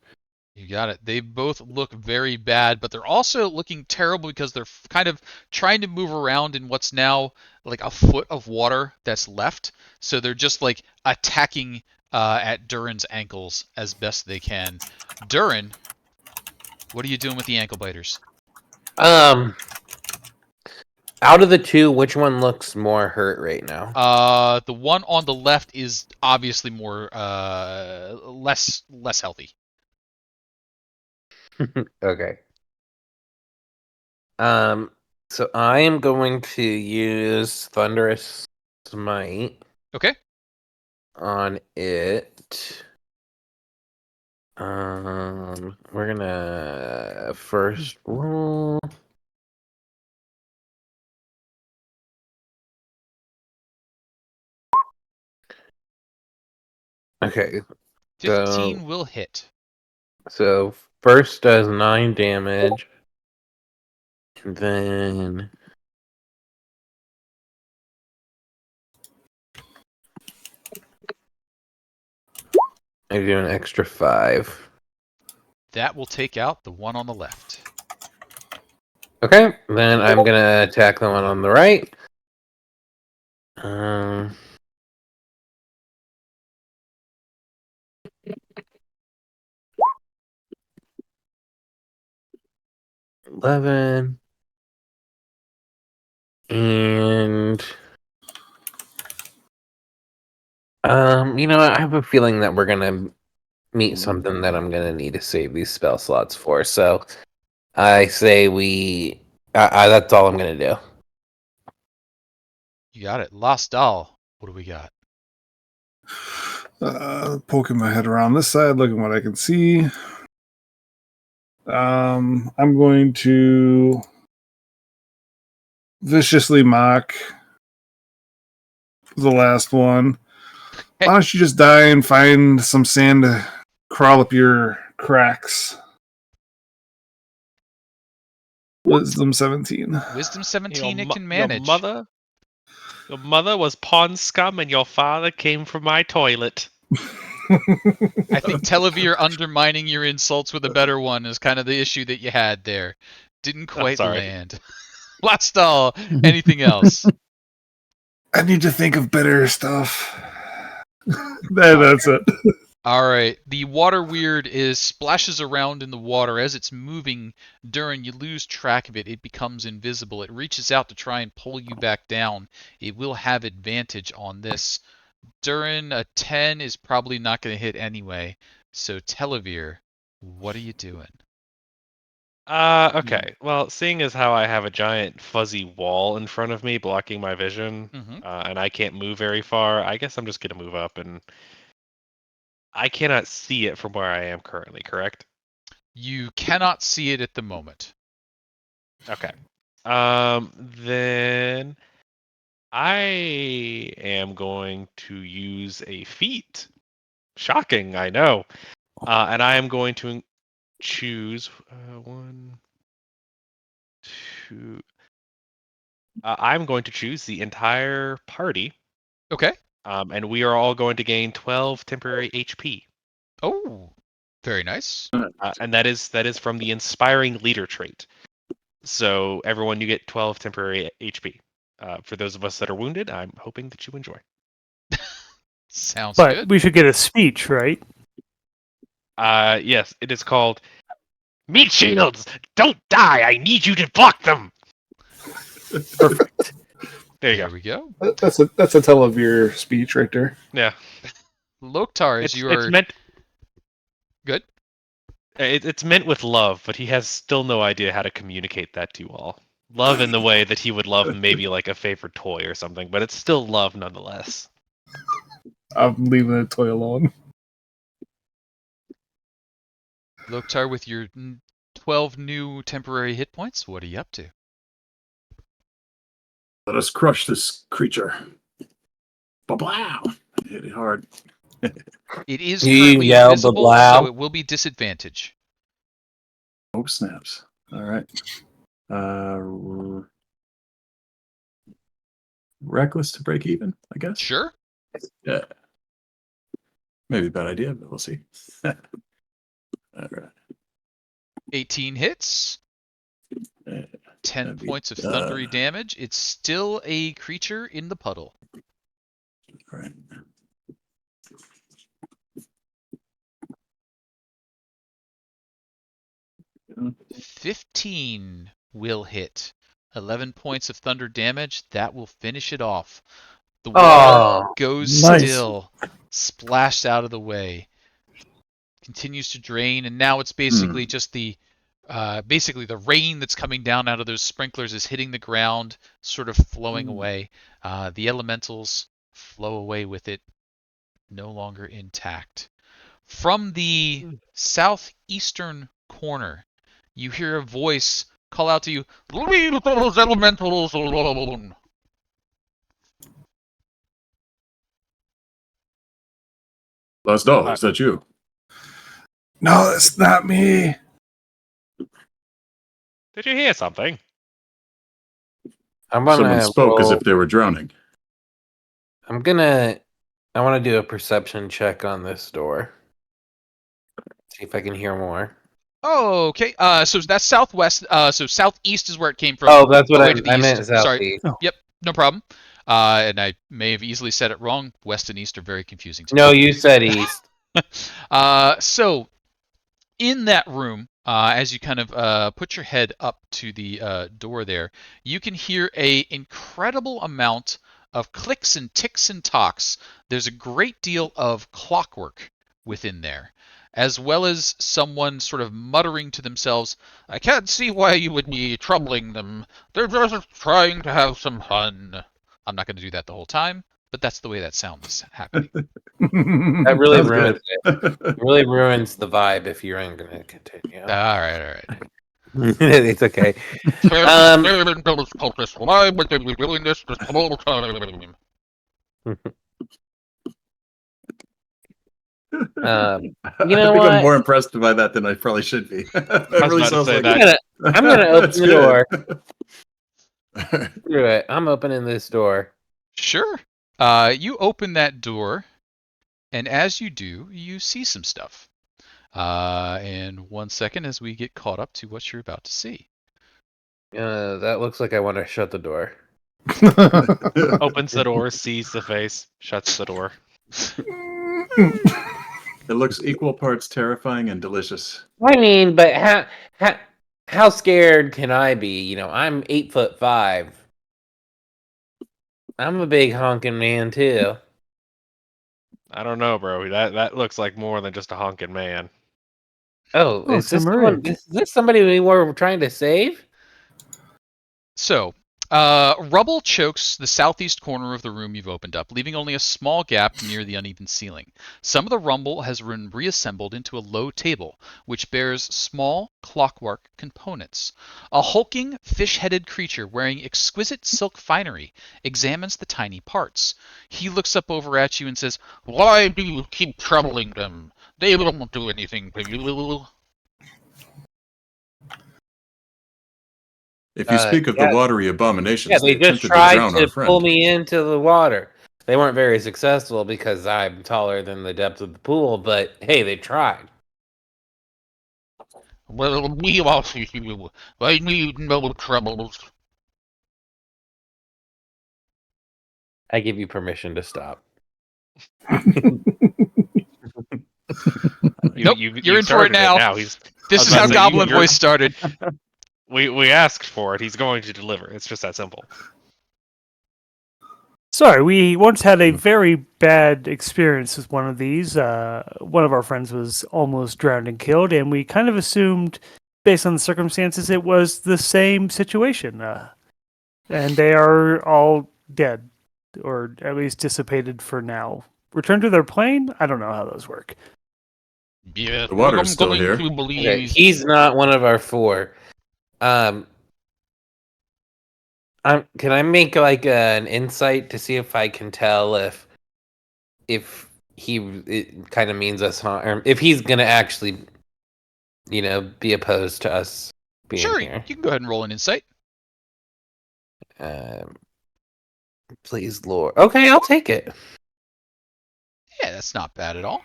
You got it. They both look very bad, but they're also looking terrible because they're kind of trying to move around in what's now like a foot of water that's left. So they're just like attacking at Duren's ankles as best they can. Duren, what are you doing with the ankle biters? Out of the two, which one looks more hurt right now? The one on the left is obviously more less healthy. Okay. So I am going to use Thunderous Smite Okay. on it. We're gonna first roll. Okay, 15 will hit. so first does 9 damage, and then I do an extra 5. That will take out the one on the left. Okay, then I'm gonna attack the one on the right. Um, 11, and I have a feeling that we're gonna meet something that I'm gonna need to save these spell slots for. So I say we. That's all I'm gonna do. You got it. Las-Dal. What do we got? Poking my head around this side, looking what I can see. I'm going to viciously mock the last one. Hey. Why don't you just die and find some sand to crawl up your cracks? Wisdom 17. Wisdom 17 Your, it mo- can manage. your mother was pond scum, and your father came from my toilet. I think Telovere undermining your insults with a better one is kind of the issue that you had there. Didn't quite sorry. land. Las-Dal, anything else? I need to think of better stuff. That's it. All right. The water weird splashes around in the water as it's moving. Duren, you lose track of it. It becomes invisible. It reaches out to try and pull you back down. It will have advantage on this. Duren, a 10 is probably not going to hit anyway. So Telovere, what are you doing? Okay. Well, seeing as how I have a giant fuzzy wall in front of me blocking my vision, Mm-hmm. and I can't move very far, I guess I'm just gonna move up, and I cannot see it from where I am currently, correct? You cannot see it at the moment. Okay. Then I am going to use a feat. Shocking, I know. And I am going to choose one, two. I'm going to choose the entire party, Okay. and we are all going to gain 12 temporary HP, Oh, very nice. and that is from the inspiring leader trait. So everyone, you get 12 temporary HP. For those of us that are wounded, I'm hoping that you enjoy. Sounds But good. we should get a speech, right? Yes, it is called Meat Shields. Don't die. I need you to block them. Perfect. There you There go. we go. That's a Telovere speech right there. Yeah, Loktar, as it's you it's are meant good. it's meant with love, but he has still no idea how to communicate that to you all. Love in the way that he would love maybe like a favorite toy or something, but it's still love nonetheless. I'm leaving the toy alone. Loktar, with your 12 new temporary hit points, what are you up to? Let us crush this creature. Ba-blow! Hit it hard. It is You currently yell invisible, so "Bablow." it will be disadvantage. Oh, snaps. All right. Reckless to break even, I guess. Sure. Yeah. Maybe a bad idea, but we'll see. All right. 18 hits. Uh, 10 that'd be, points of thundery damage. It's still a creature in the puddle. all right. 15 will hit. 11 points of thunder damage. That will finish it off. The water Oh, goes nice. still, splashed out of the way. Continues to drain, and now it's basically just the basically the rain that's coming down out of those sprinklers is hitting the ground, sort of flowing away. The elementals flow away with it, no longer intact. From the southeastern corner, you hear a voice call out to you, "Leave those elementals alone." Las-Dal, is that you? No, that's not me. Did you hear something? I'm Someone gonna spoke as roll. if they were drowning. I want to do a perception check on this door. See if I can hear more. Oh, okay. So that's southwest. So southeast is where it came from. Oh, that's what Away to the I east. meant. Sorry. Southeast. Oh. Yep. No problem. And I may have easily said it wrong. West and east are very confusing to No, you said east. me. So in that room, as you kind of put your head up to the door there, you can hear a incredible amount of clicks and ticks and tocks. There's a great deal of clockwork within there, as well as someone sort of muttering to themselves, "I can't see why you would be troubling them. They're just trying to have some fun." I'm not going to do that the whole time, but that's the way that sound is happening. That really Sounds ruins good. it. It really ruins the vibe if you're going to continue. All right. It's okay. Why would they be doing this whole time? You know I think what? I'm more impressed by that than I probably should be. That I was really about to sounds say like that. I'm gonna open That's the good. door. Screw it. I'm opening this door. Sure. You open that door, and as you do, you see some stuff. And 1 second as we get caught up to what you're about to see. That looks like I want to shut the door. Opens the door, sees the face, shuts the door. It looks equal parts terrifying and delicious. I mean, but how scared can I be? You know, I'm 8'5". I'm a big honking man too. I don't know, bro. That looks like more than just a honking man. Oh, Oh, is this turmeric. someone? Is this somebody we were trying to save? So, rubble chokes the southeast corner of the room you've opened up, leaving only a small gap near the uneven ceiling. Some of the rubble has been reassembled into a low table, which bears small clockwork components. A hulking, fish-headed creature wearing exquisite silk finery examines the tiny parts. He looks up over at you and says, "Why do you keep troubling them? They won't do anything to you." If you speak of the Yeah, watery yeah. abominations, They they just attempted to tried drown our to pull friend. me into the water. They weren't very successful because I'm taller than the depth of the pool. But hey, they tried. "Well, we all see you. I need no troubles." I give you permission to stop. Nope, you're in for it started now. He's. This I was is about how to say, Goblin you're. Voice started. We asked for it. He's going to deliver. It's just that simple. Sorry, we once had a very bad experience with one of these. One of our friends was almost drowned and killed, and we kind of assumed, based on the circumstances, it was the same situation. And they are all dead, or at least dissipated for now. Return to their plane? I don't know how those work. Yes, The water I'm is still going here. to Okay, believe. he's not one of our four. Can I make like an insight to see if I can tell if it kind of means us harm, or if he's gonna actually, be opposed to us being Sure, here? you can go ahead and roll an insight. Um, please, Lord. Okay, I'll take it. Yeah, that's not bad at all.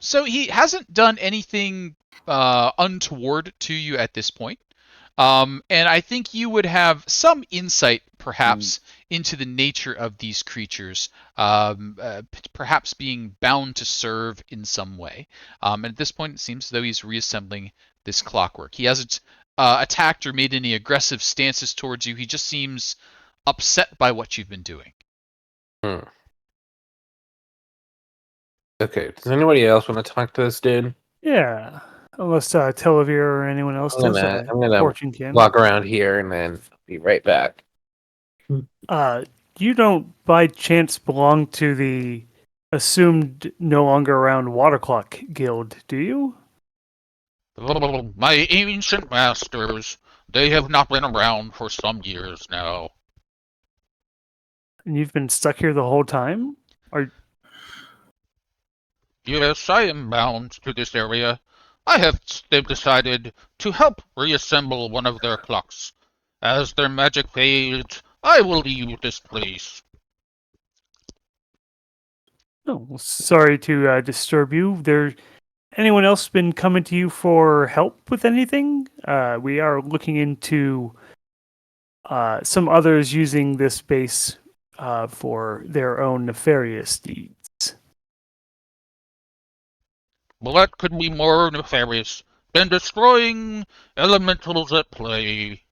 So he hasn't done anything untoward to you at this point. And I think you would have some insight, perhaps, into the nature of these creatures, perhaps being bound to serve in some way. And at this point, it seems as though he's reassembling this clockwork. He hasn't attacked or made any aggressive stances towards you. He just seems upset by what you've been doing. Hmm. Okay, does anybody else want to talk to this dude? Yeah. Unless Telovere or anyone else does. I'm gonna Fortune can. walk around here and then be right back. You don't by chance belong to the assumed no longer around Waterclock Guild, do you? My ancient masters, they have not been around for some years now. And you've been stuck here the whole time? Yes, I am bound to this area. They've decided to help reassemble one of their clocks. As their magic fades, I will leave this place. Oh, well, sorry to disturb you. Anyone else been coming to you for help with anything? We are looking into some others using this base for their own nefarious deeds. Well, that could be more nefarious than destroying elementals at play.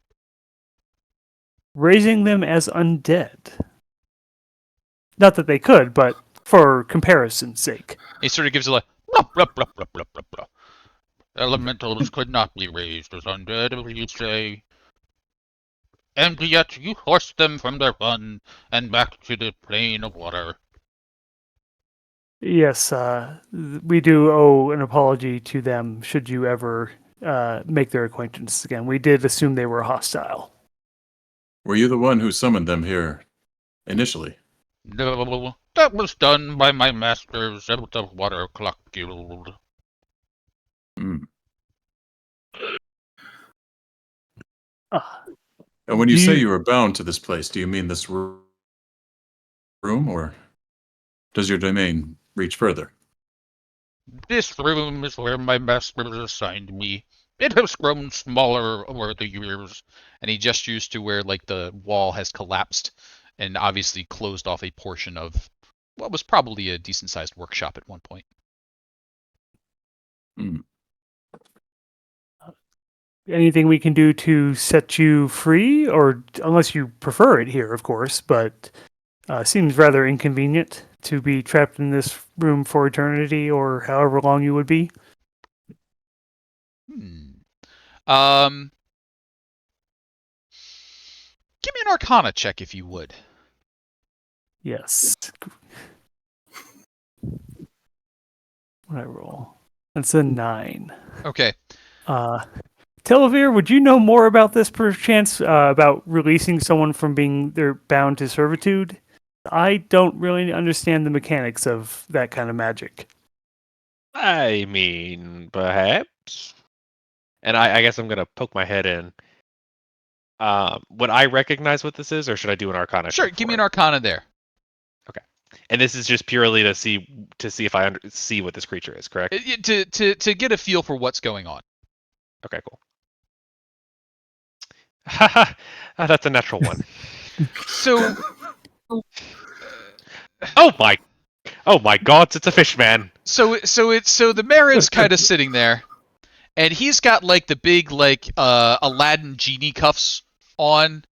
Raising them as undead. Not that they could, but for comparison's sake. He sort of gives a like, blah, blah, blah, blah, blah, blah, blah. Elementals could not be raised as undead, you say. And yet you forced them from their fun and back to the plane of water. Yes, we do owe an apology to them should you ever make their acquaintance again. We did assume they were hostile. Were you the one who summoned them here initially? No, that was done by my masters of the Waterclock Guild. Hmm. Ah, And when you Do say you- you are bound to this place, do you mean this room, or does your domain reach further? This room is where my masters assigned me. It has grown smaller over the years, and he gestures to where like the wall has collapsed and obviously closed off a portion of what was probably a decent-sized workshop at one point. Hmm. Anything we can do to set you free, or unless you prefer it here, of course, but seems rather inconvenient to be trapped in this room for eternity or however long you would be. Um, give me an Arcana check if you would. Yes. What I roll? That's a 9. Okay. Telovere, would you know more about this perchance, about releasing someone from being they're bound to servitude? I don't really understand the mechanics of that kind of magic. I mean, perhaps. And I guess I'm gonna poke my head in. Would I recognize what this is, or should I do an Arcana? Sure, check give for me an it? Arcana there. And this is just purely to see if I see what this creature is, correct? To get a feel for what's going on. Okay, cool. Haha, that's a natural one. So, Oh my God, it's a fish man. so the Marin's kind of sitting there, and he's got like the big like Aladdin genie cuffs on,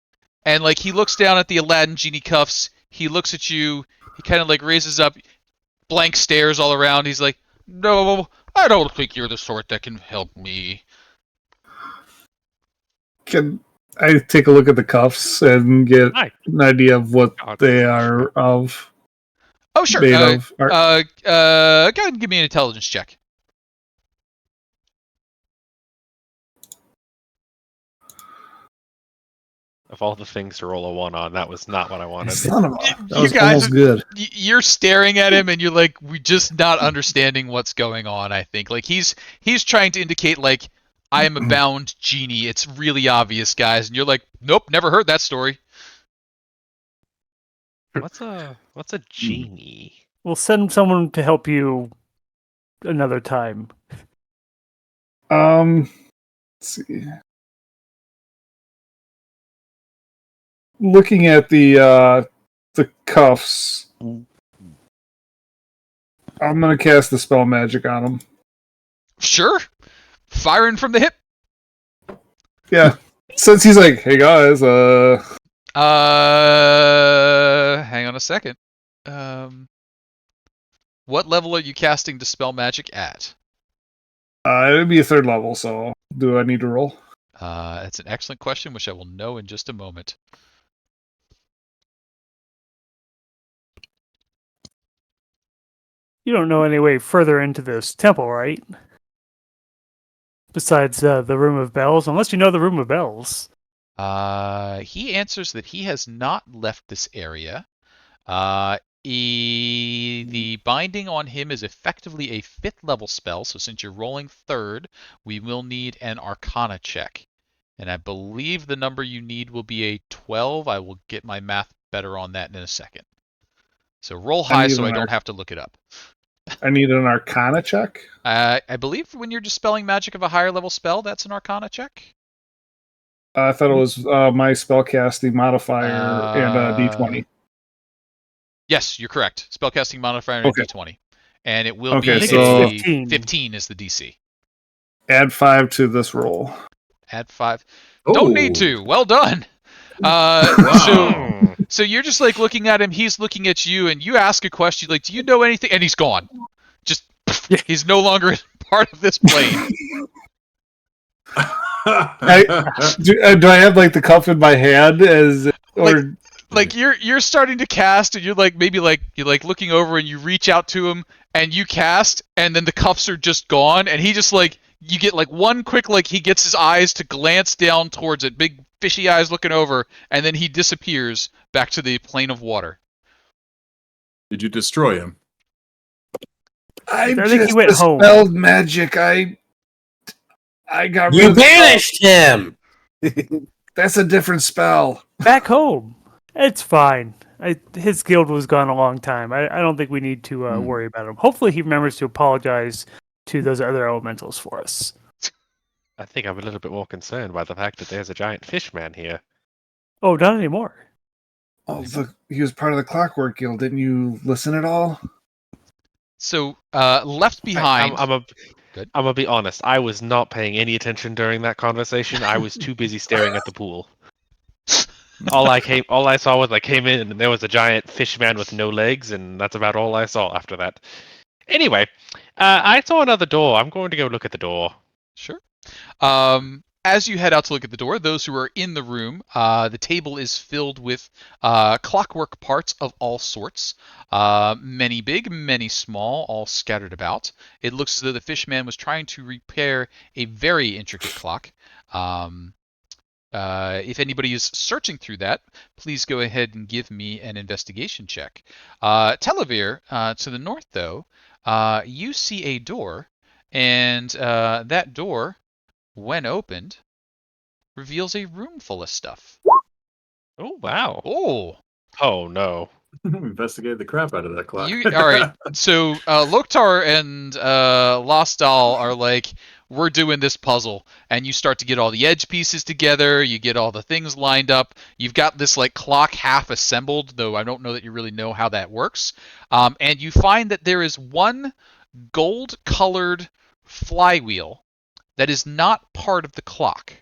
and like he looks down at the Aladdin genie cuffs. He looks at you. He kind of like raises up, blank stares all around. He's like, "No, I don't think you're the sort that can help me." Can I take a look at the cuffs and get Hi. an idea of what God. they are of? Oh sure. Made of? Go ahead and give me an intelligence check. Of all the things to roll a 1 on, that was not what I wanted. Son of a, that You was guys- almost good. You're staring at him, and you're like, we're just not understanding what's going on. I think like he's trying to indicate like I am a bound genie. It's really obvious, guys, and you're like, nope, never heard that story. What's a genie? We'll send someone to help you another time. Let's see. Looking at the cuffs, I'm gonna cast the spell magic on them. Sure, firing from the hip. Yeah, since he's like, "Hey guys, Hang on a second. What level are you casting Dispel Magic at? It would be a third level, so do I need to roll? That's an excellent question, which I will know in just a moment. You don't know any way further into this temple, right? Besides the Room of Bells, unless you know the Room of Bells. He answers that he has not left this area. The binding on him is effectively a 5th level spell, so since you're rolling 3rd, we will need an Arcana check. And I believe the number you need will be a 12. I will get my math better on that in a second. So roll high so I don't have to look it up. I need an Arcana check? I believe when you're dispelling magic of a higher level spell, that's an Arcana check. I thought it was my spellcasting modifier and a d20. Yes, you're correct. Spellcasting modifier and Okay. a d20. And it will be Okay, so- 15 is the DC. Add 5 to this roll. Add 5. Don't need to. Well done. So you're just like looking at him, he's looking at you, and you ask a question like, do you know anything? And he's gone. Just, he's no longer part of this plane. Do I have like the cup in my hand Like you're starting to cast, and you're like maybe like you're like looking over, and you reach out to him, and you cast, and then the cuffs are just gone, and he just like you get like one quick like he gets his eyes to glance down towards it, big fishy eyes looking over, and then he disappears back to the plane of water. Did you destroy him? I think he went home. dispelled magic. I got rid You of the banished him. spell. That's a different spell. Back home. It's fine. His guild was gone a long time. I don't think we need to worry about him. Hopefully he remembers to apologize to those other elementals for us. I think I'm a little bit more concerned by the fact that there's a giant fish man here. Oh, not anymore. Oh, he was part of the Clockwork Guild. Didn't you listen at all? So left behind. I'm Good. gonna be honest. I was not paying any attention during that conversation. I was too busy staring at the pool. All I saw was I came in and there was a giant fish man with no legs, and that's about all I saw after that. Anyway, I saw another door. I'm going to go look at the door. Sure. As you head out to look at the door, those who are in the room, the table is filled with clockwork parts of all sorts. Many big, many small, all scattered about. It looks as though the fishman was trying to repair a very intricate clock. If anybody is searching through that, please go ahead and give me an investigation check. Telovere, to the north, though, you see a door, and that door, when opened, reveals a room full of stuff. Oh wow! Oh no! Investigated the crap out of that clock. All right. So Loktar and Las-Dal are like, we're doing this puzzle, and you start to get all the edge pieces together. You get all the things lined up. You've got this like clock half assembled, though I don't know that you really know how that works. And you find that there is one gold-colored flywheel that is not part of the clock.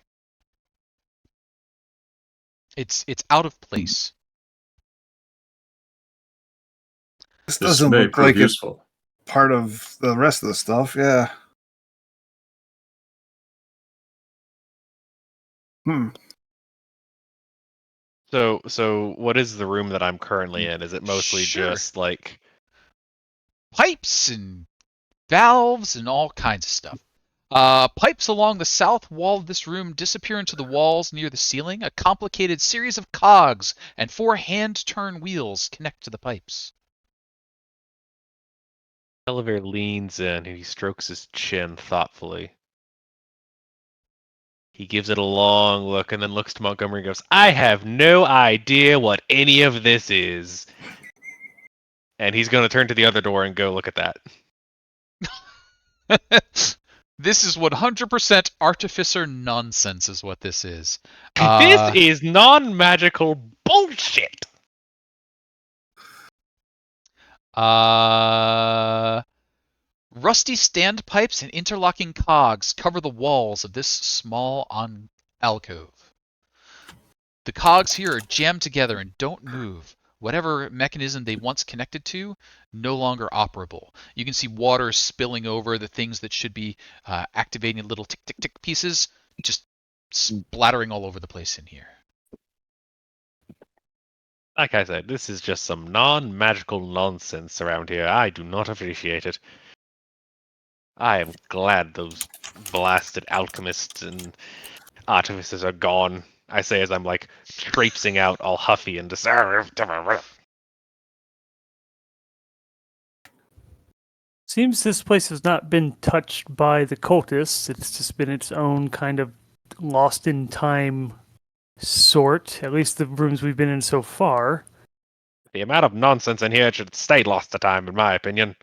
It's out of place. This This doesn't may look prove like it's useful. part of the rest of the stuff. Yeah. So what is the room that I'm currently in? Is it mostly Sure. just like Pipes and valves and all kinds of stuff. Pipes along the south wall of this room disappear into the walls near the ceiling. A complicated series of cogs and 4 hand-turn wheels connect to the pipes. Telovere leans in and he strokes his chin thoughtfully. He gives it a long look and then looks to Montgomery and goes, I have no idea what any of this is. And he's going to turn to the other door and go look at that. This is 100% artificer nonsense is what this is. This is non-magical bullshit. Rusty standpipes and interlocking cogs cover the walls of this small alcove. The cogs here are jammed together and don't move, whatever mechanism they once connected to, no longer operable. You can see water spilling over the things that should be activating little tick, tick, tick pieces, just splattering all over the place in here. Like I said, this is just some non-magical nonsense around here. I do not appreciate it. I am glad those blasted alchemists and artificers are gone. I say as I'm like traipsing out all huffy and just. Seems this place has not been touched by the cultists. It's just been its own kind of lost in time sort. At least the rooms we've been in so far. The amount of nonsense in here should stay lost to time, in my opinion.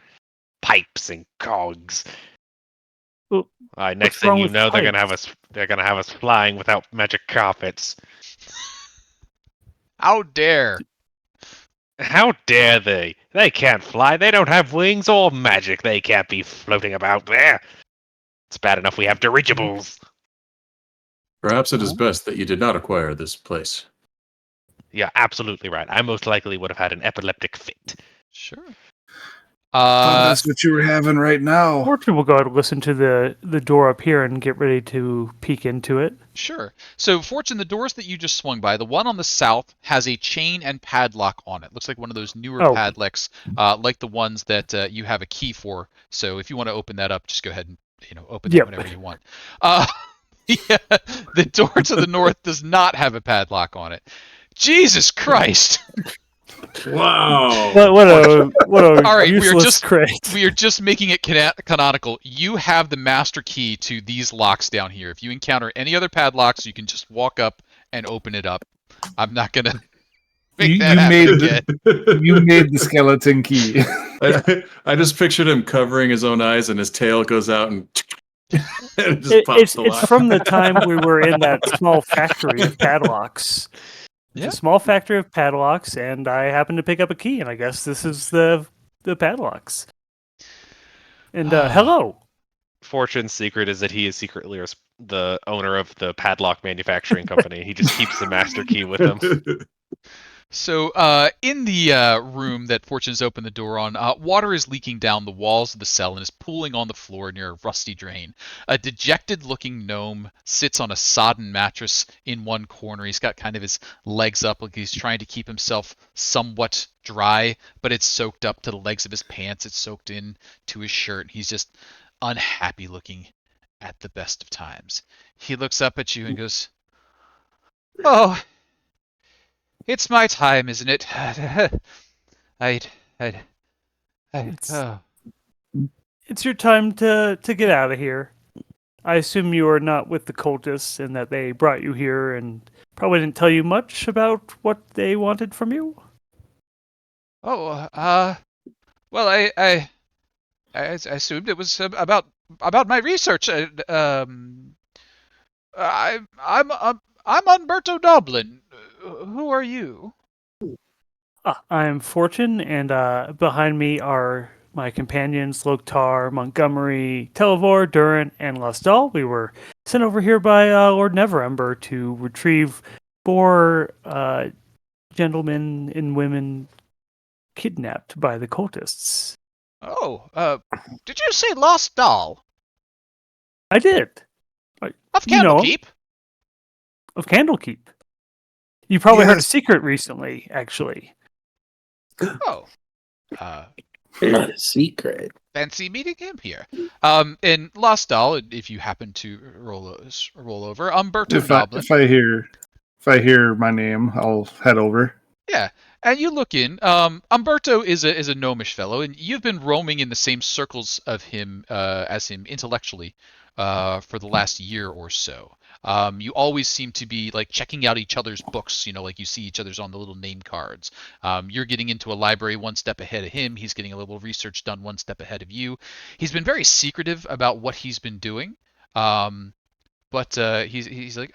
Pipes and cogs. Well, Next what's thing wrong you with know, they're gonna have pipes? us. They're gonna have us flying without magic carpets. How dare! How dare they? They can't fly. They don't have wings or magic. They can't be floating about there. It's bad enough we have dirigibles. Perhaps it is best that you did not acquire this place. Yeah, absolutely right. I most likely would have had an epileptic fit. Sure. That's what you were having right now. Fortune will go out and listen to the door up here and get ready to peek into it. Sure. So, Fortune, the doors that you just swung by, the one on the south has a chain and padlock on it. Looks like one of those newer padlocks, like the ones that you have a key for. So, if you want to open that up, just go ahead and open that whenever you want. Yeah, the door to the north does not have a padlock on it. Jesus Christ! Wow. What a All right, useless crate. we are just making it canonical. You have the master key to these locks down here. If you encounter any other padlocks, you can just walk up and open it up. I'm not gonna make that happen again. You made the skeleton key. I just pictured him covering his own eyes, and his tail goes out and it just pops It's the lock. from the time we were in that small factory of padlocks. It's Yeah. a small factory of padlocks, and I happened to pick up a key, and I guess this is the padlocks. And hello. Fortune's secret is that he is secretly the owner of the padlock manufacturing company. He just keeps the master key with him. So, in the room that Fortune's opened the door on, water is leaking down the walls of the cell and is pooling on the floor near a rusty drain. A dejected-looking gnome sits on a sodden mattress in one corner. He's got kind of his legs up, like he's trying to keep himself somewhat dry, but it's soaked up to the legs of his pants. It's soaked in to his shirt. He's just unhappy-looking at the best of times. He looks up at you and goes, "Oh, it's my time, isn't it? It's your time to get out of here. I assume you are not with the cultists and that they brought you here and probably didn't tell you much about what they wanted from you. Well, I assumed it was about my research. I'm Umberto Dublin. Who are you?" I'm Fortune, and behind me are my companions, Loktar, Montgomery, Telovere, Duren, and Las-Dal. We were sent over here by Lord Neverember to retrieve 4 gentlemen and women kidnapped by the cultists. Oh, did you say Las-Dal? I did. Of You know him. Candlekeep? Of Candlekeep. You probably heard a Yes. secret recently, actually. Oh, Not a secret. fancy meeting him here. And Las-Dal, if you happen to roll over, Umberto Dublin. If I hear my name, I'll head over. Yeah, and you look in. Umberto is a gnomish fellow, and you've been roaming in the same circles of him as him intellectually for the last year or so. You always seem to be like checking out each other's books, like you see each other's on the little name cards. You're getting into a library one step ahead of him. He's getting a little research done one step ahead of you. He's been very secretive about what he's been doing. But he's like,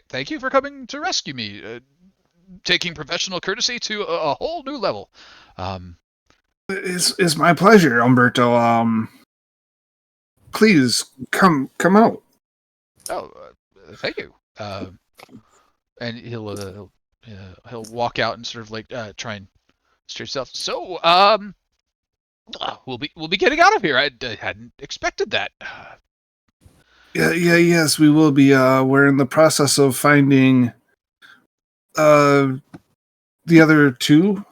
thank you for coming to rescue me. Taking professional courtesy to a whole new level. It's my pleasure, Umberto. Please come out. Oh, thank you. And he'll he'll walk out and sort of like try and straighten himself. So, we'll be getting out of here. I hadn't expected that. Yes, we will be. We're in the process of finding the other two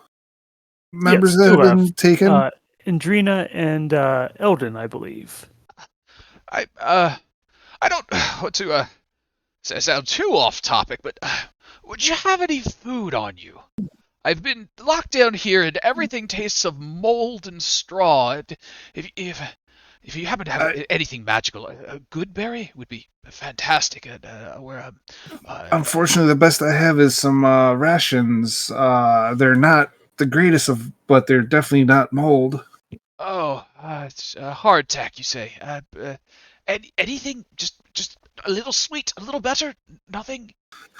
members Yes, that two have been left. taken. Indrina and Eldon, I believe. I don't want to sound too off topic, but would you have any food on you? I've been locked down here, and everything tastes of mold and straw. If you happen to have anything magical, a good berry would be fantastic. Unfortunately, the best I have is some rations. They're not the greatest of, but they're definitely not mold. It's hardtack, you say? Anything? Just a little sweet, a little better? Nothing?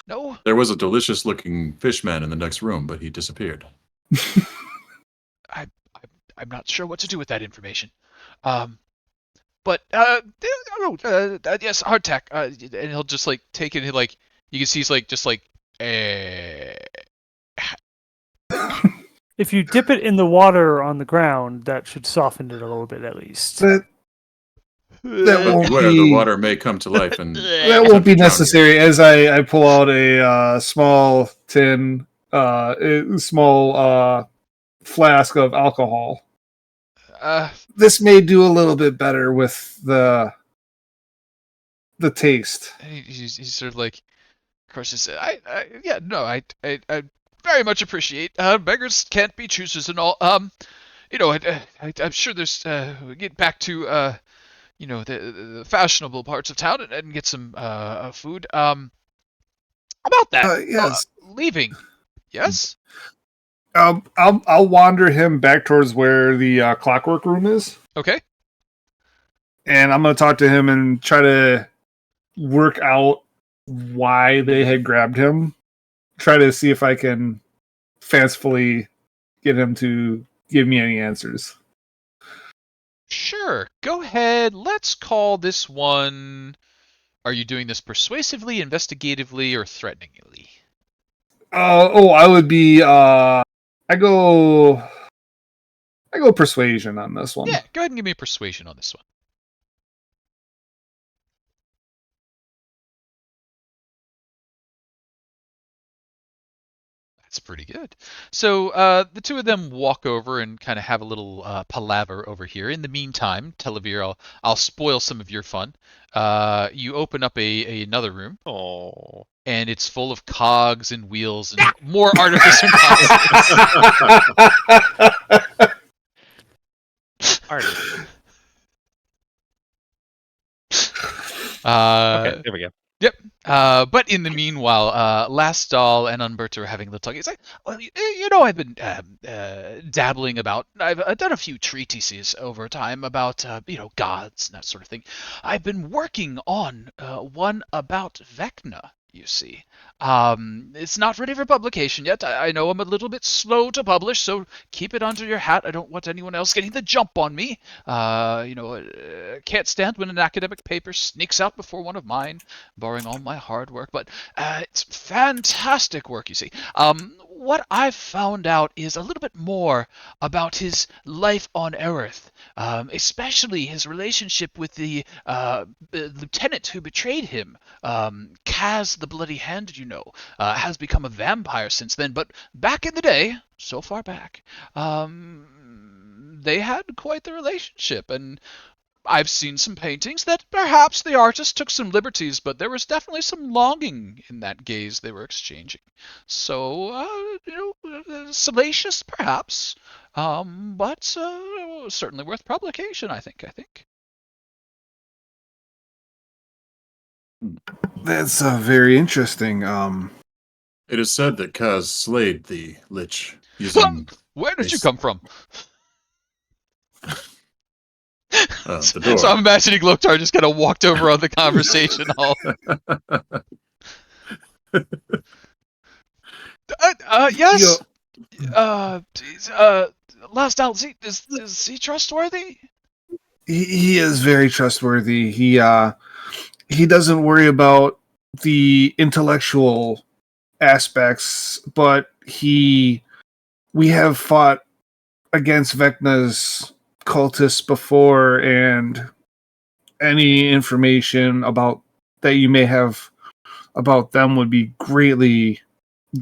No? There was a delicious-looking fishman in the next room, but he disappeared. I'm not sure what to do with that information. But yes, hardtack. And he'll just like take it. And like you can see, he's like just like. If you dip it in the water on the ground, that should soften it a little bit at least. That But won't beware, be. the water may come to life, and That won't be necessary. As I pull out a small tin, small flask of alcohol. This may do a little bit better with the taste. He's sort of like, of course, I very much appreciate. Beggars can't be choosers and all. I'm sure there's. We get back to the fashionable parts of town and get some food. About that. Yes. Leaving. Yes. I'll wander him back towards where the clockwork room is, Okay. and I'm going to talk to him and try to work out why they had grabbed him. Try to see if I can fancifully get him to give me any answers. Sure. Go ahead. Let's call this one. Are you doing this persuasively, investigatively, or threateningly? I would be. I go persuasion on this one. Yeah. Go ahead and give me a persuasion on this one. That's pretty good. So the two of them walk over and kind of have a little palaver over here. In the meantime, Telovere, I'll spoil some of your fun. You open up another room. Oh. And it's full of cogs and wheels and more artificial cogs. Artist. Okay, there we go. Yep. But in the meanwhile, Las-Dal and Umberto are having a little talk. He's like, well, I've been dabbling about. I've done a few treatises over time about, gods and that sort of thing. I've been working on one about Vecna. You see, it's not ready for publication yet. I know I'm a little bit slow to publish, so keep it under your hat. I don't want anyone else getting the jump on me. Can't stand when an academic paper sneaks out before one of mine, borrowing all my hard work. But it's fantastic work, you see. What I've found out is a little bit more about his life on Earth, especially his relationship with the lieutenant who betrayed him. Kaz the Bloody Hand, has become a vampire since then, but back in the day, so far back, they had quite the relationship, and I've seen some paintings that perhaps the artist took some liberties, but there was definitely some longing in that gaze they were exchanging. So, salacious perhaps, but certainly worth publication, I think. That's very interesting. It is said that Kaz slayed the Lich using Where did you come from? the door. So I'm imagining Loktar just kind of walked over on the conversation hall. Yes. Las-Dal, is he trustworthy? He is very trustworthy. He doesn't worry about the intellectual aspects, but we have fought against Vecna's cultists before, and any information about that you may have about them would be greatly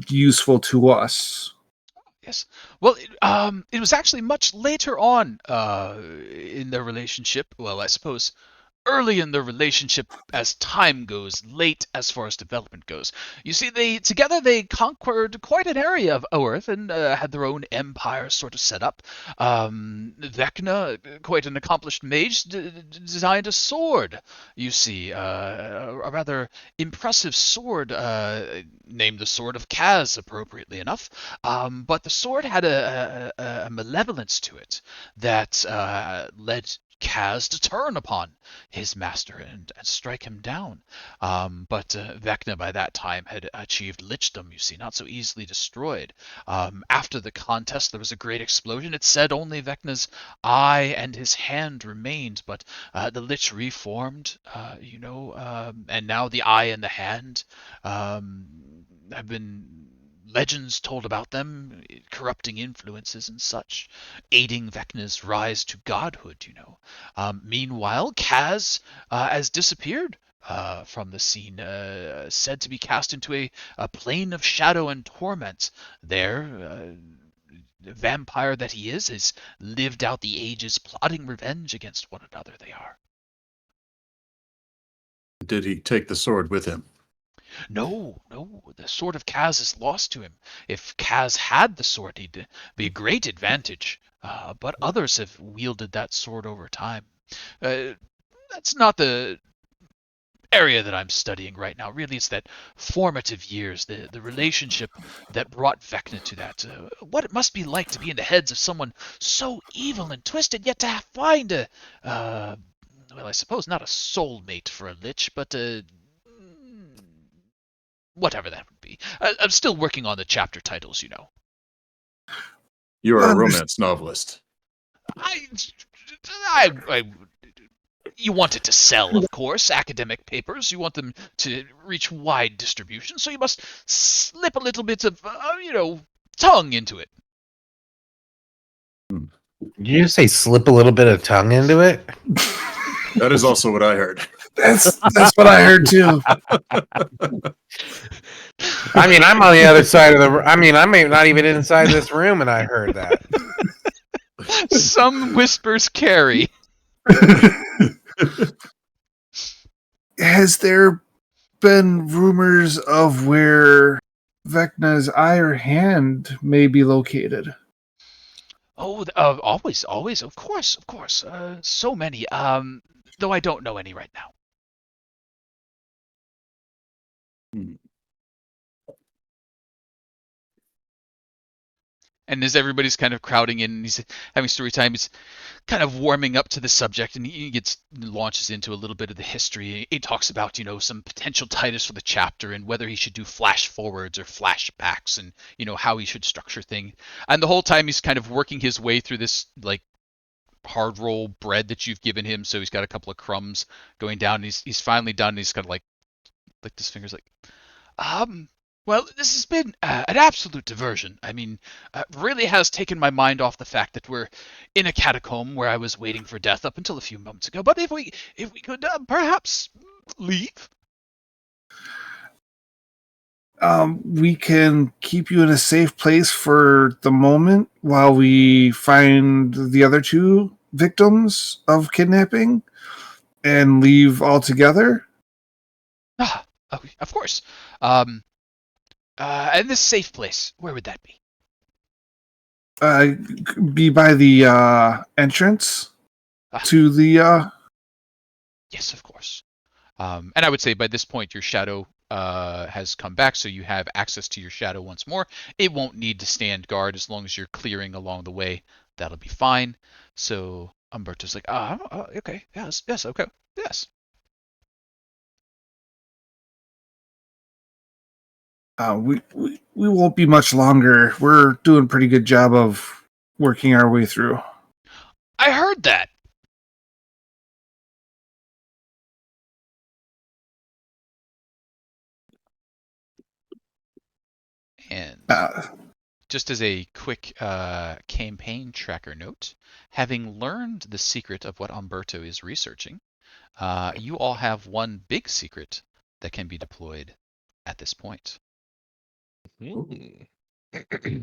useful to us. Yes. Well, it was actually much later on in their relationship. Well, I suppose early in their relationship as time goes, late as far as development goes. You see, they conquered quite an area of Earth and had their own empire sort of set up. Vecna, quite an accomplished mage, designed a sword. You see, a rather impressive sword, named the Sword of Kaz, appropriately enough. But the sword had a malevolence to it that led Kaz to turn upon his master and strike him down. But Vecna by that time had achieved lichdom, you see, not so easily destroyed. After the contest, there was a great explosion. It said only Vecna's eye and his hand remained, but the lich reformed, and now the eye and the hand have been legends told about them, corrupting influences and such, aiding Vecna's rise to godhood. Meanwhile, Kaz has disappeared from the scene, said to be cast into a plane of shadow and torment. There, the vampire that he is, has lived out the ages plotting revenge against one another, they are. Did he take the sword with him? No, no, the sword of Kaz is lost to him. If Kaz had the sword, he'd be a great advantage. But others have wielded that sword over time. That's not the area that I'm studying right now. Really, it's that formative years, the relationship that brought Vecna to that. What it must be like to be in the heads of someone so evil and twisted, yet to find well, I suppose not a soulmate for a lich, but whatever that would be. I'm still working on the chapter titles. You are a romance novelist. I, you want it to sell, of course, academic papers. You want them to reach wide distribution, so you must slip a little bit of, tongue into it. Did you just say slip a little bit of tongue into it? That is also what I heard. That's what I heard too. I mean, I'm on the other side of I may not even inside this room, and I heard that. Some whispers carry. Has there been rumors of where Vecna's eye or hand may be located? Oh, always, of course. So many. Though I don't know any right now. And as everybody's kind of crowding in and he's having story time, he's kind of warming up to the subject, and he launches into a little bit of the history. He talks about, some potential titles for the chapter and whether he should do flash forwards or flashbacks, and how he should structure things. And the whole time he's kind of working his way through this like hard roll bread that you've given him. So he's got a couple of crumbs going down. And he's finally done. And he's kind of like licked his fingers, like, well, this has been an absolute diversion. I mean, really has taken my mind off the fact that we're in a catacomb where I was waiting for death up until a few moments ago. But if we could perhaps leave. We can keep you in a safe place for the moment while we find the other two victims of kidnapping and leave altogether. Of course. And this safe place, where would that be? Be by the entrance to the. Yes, of course. And I would say by this point your shadow has come back, so you have access to your shadow once more. It won't need to stand guard as long as you're clearing along the way. That'll be fine. So Umberto's like, okay, yes, okay, yes. We won't be much longer. We're doing a pretty good job of working our way through. I heard that. And Uh, just as a quick campaign tracker note, having learned the secret of what Umberto is researching, you all have one big secret that can be deployed at this point. Hmm.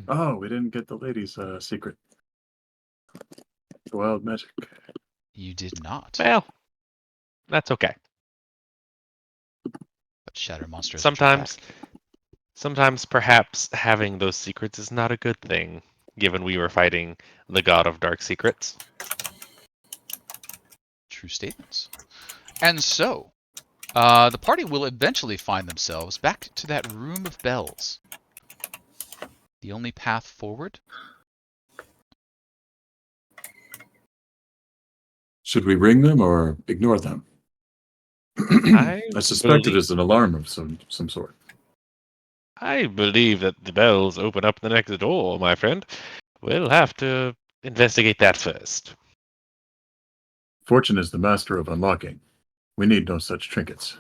Oh, we didn't get the lady's secret. The wild magic. You did not, Well, that's okay. but Shadow Monster has returned Sometimes, back. sometimes perhaps having those secrets is not a good thing, given we were fighting the god of dark secrets. True statements. And so, the party will eventually find themselves back to that room of bells. The only path forward? Should we ring them or ignore them? I I suspect it believe, is an alarm of some sort. I believe that the bells open up the next door, my friend. We'll have to investigate that first. Fortune is the master of unlocking. We need no such trinkets.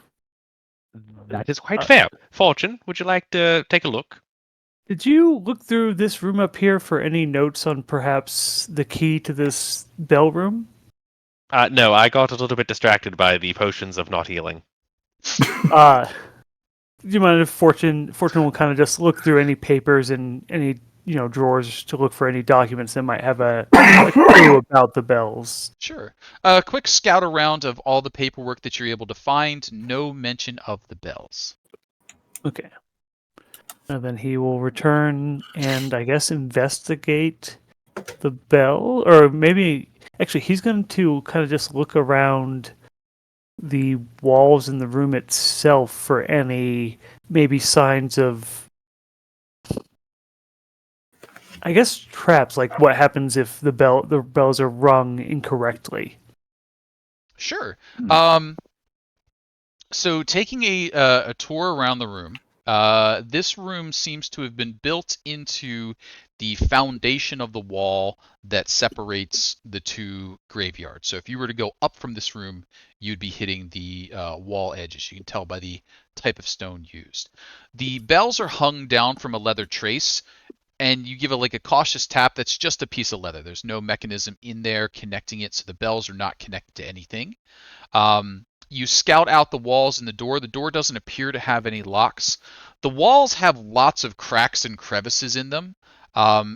That is quite Uh, fair. Fortune, would you like to take a look? Did you look through this room up here for any notes on perhaps the key to this bell room? No, I got a little bit distracted by the potions of not healing. Uh, do you mind if Fortune will kind of just look through any papers and any drawers to look for any documents that might have a clue about the bells? Sure. A quick scout around of all the paperwork that you're able to find. No mention of the bells. Okay. And then he will return and I guess investigate the bell, or maybe actually he's going to kind of just look around the walls in the room itself for any maybe signs of, I guess, traps, like what happens if the bells are rung incorrectly. Sure. Hmm. So taking a tour around the room, this room seems to have been built into the foundation of the wall that separates the two graveyards. So if you were to go up from this room, you'd be hitting the wall edges. You can tell by the type of stone used. The bells are hung down from a leather trace, and you give it like a cautious tap. That's just a piece of leather. There's no mechanism in there connecting it, so the bells are not connected to anything. You scout out the walls and the door. The door doesn't appear to have any locks. The walls have lots of cracks and crevices in them.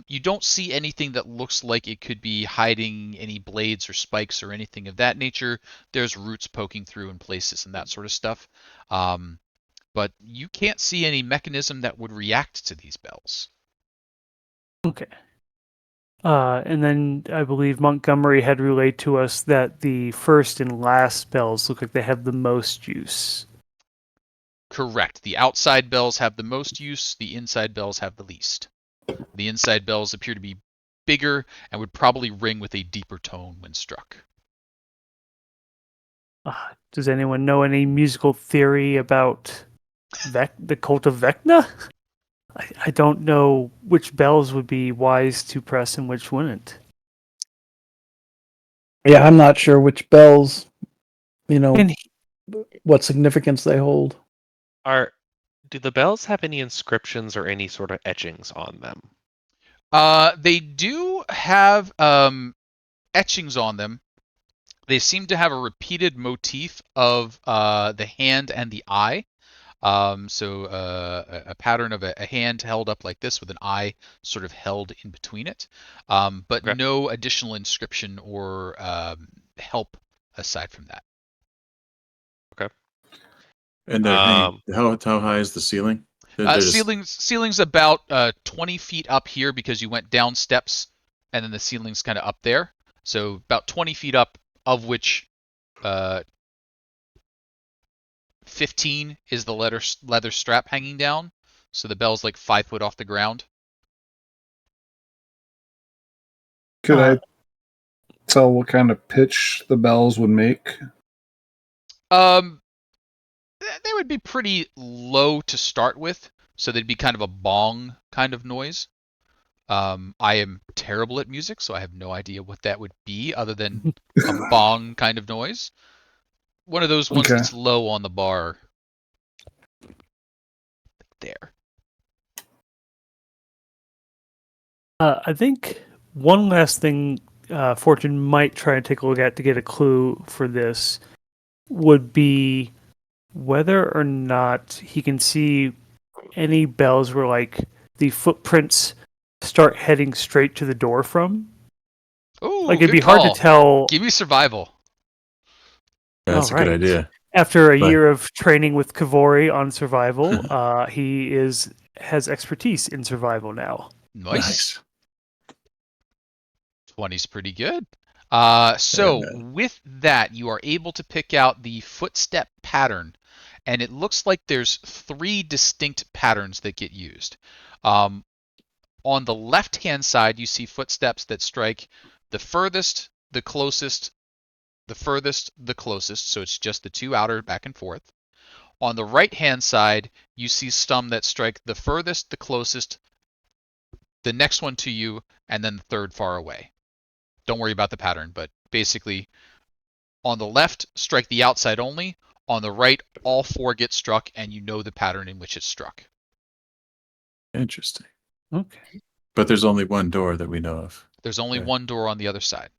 You don't see anything that looks like it could be hiding any blades or spikes or anything of that nature. There's roots poking through in places and that sort of stuff. But you can't see any mechanism that would react to these bells. Okay. And then I believe Montgomery had relayed to us that the first and last bells look like they have the most use. Correct. The outside bells have the most use, the inside bells have the least. The inside bells appear to be bigger and would probably ring with a deeper tone when struck. Does anyone know any musical theory about the cult of Vecna? I don't know which bells would be wise to press and which wouldn't. Yeah, I'm not sure which bells, And what significance they hold. Do the bells have any inscriptions or any sort of etchings on them? They do have etchings on them. They seem to have a repeated motif of the hand and the eye. A pattern of a hand held up like this with an eye sort of held in between it, but Okay. no additional inscription or help aside from that. Okay. And they're hanging. How high is the ceiling? They're just Ceiling's about 20 feet up here because you went down steps, and then the ceiling's kind of up there. So about 20 feet up, of which 15 is the leather strap hanging down. So the bell's like 5 foot off the ground. could I tell what kind of pitch the bells would make? They would be pretty low to start with, so they'd be kind of a bong kind of noise. I am terrible at music, so I have no idea what that would be other than a bong kind of noise. One of those ones Okay. that's low on the bar. There. I think one last thing Fortune might try and take a look at to get a clue for this would be whether or not he can see any bells where like the footprints start heading straight to the door from. Ooh, Like it'd good be hard to call. tell. Give me survival. That's a good Alright. idea. After a But- year of training with Kavori on survival, he has expertise in survival now. Nice. 20's pretty good. So with that, you are able to pick out the footstep pattern, and it looks like there's 3 distinct patterns that get used. On the left-hand side, you see footsteps that strike the furthest, the closest, the furthest, the closest, so it's just the 2 outer back and forth. On the right-hand side, you see some that strike the furthest, the closest, the next one to you, and then the third far away. Don't worry about the pattern, but basically, on the left, strike the outside only. On the right, all 4 get struck, and you know the pattern in which it's struck. Interesting. Okay. But there's only one door that we know of. There's only Okay. one door on the other side.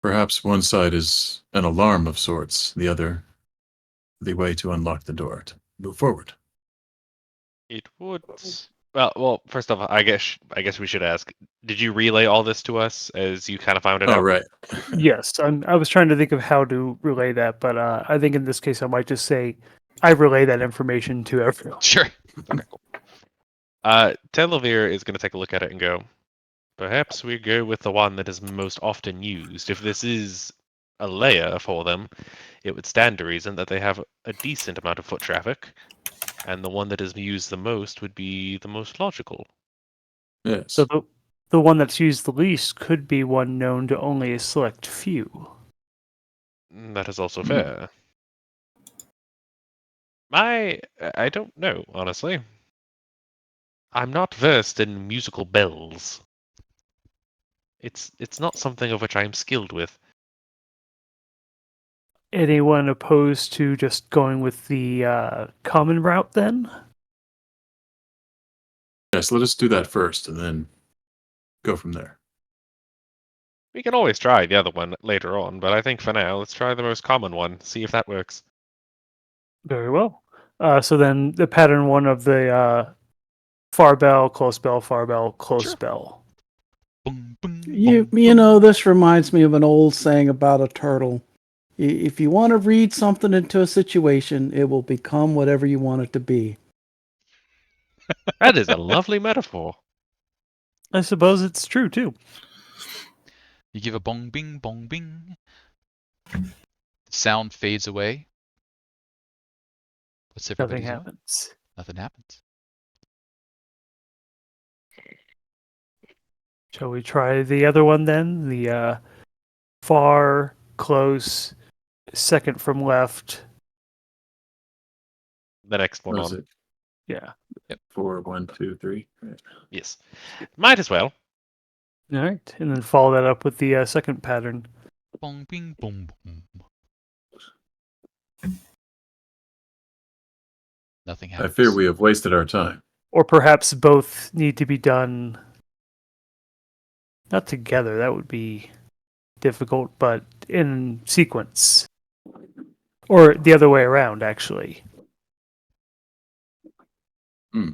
Perhaps one side is an alarm of sorts, the other the way to unlock the door to move forward. It would. Well. First off, I guess we should ask. Did you relay all this to us as you kind of found it Oh, out? right. Yes, I was trying to think of how to relay that, but I think in this case I might just say I relay that information to everyone. Sure. Okay, cool. Telovere is going to take a look at it and go, perhaps we go with the one that is most often used. If this is a layer for them, it would stand to reason that they have a decent amount of foot traffic, and the one that is used the most would be the most logical. Yes. So the one that's used the least could be one known to only a select few. That is also fair. I don't know, honestly. I'm not versed in musical bells. It's not something of which I am skilled with. Anyone opposed to just going with the common route then? Yes, let us do that first and then go from there. We can always try the other one later on, but I think for now, let's try the most common one, see if that works. Very well. So then the pattern one of the far bell, close bell, far bell, close Sure. bell. Boom, boom, You boom, you boom. know, this reminds me of an old saying about a turtle. If you want to read something into a situation, it will become whatever you want it to be. That is a lovely metaphor. I suppose it's true too. You give a bong bing bong bing. Sound fades away. What's everybody Nothing doing? happens. Nothing happens. Shall we try the other one then? The far, close, second from left. The next one What is on. it? Yeah. 4, 1, 2, 3. Right. Yes. Might as well. All right, and then follow that up with the second pattern. Bong bing boom boom. Nothing I happens. fear we have wasted our time. Or perhaps both need to be done not together, that would be difficult, but in sequence. Or the other way around, actually. Hmm.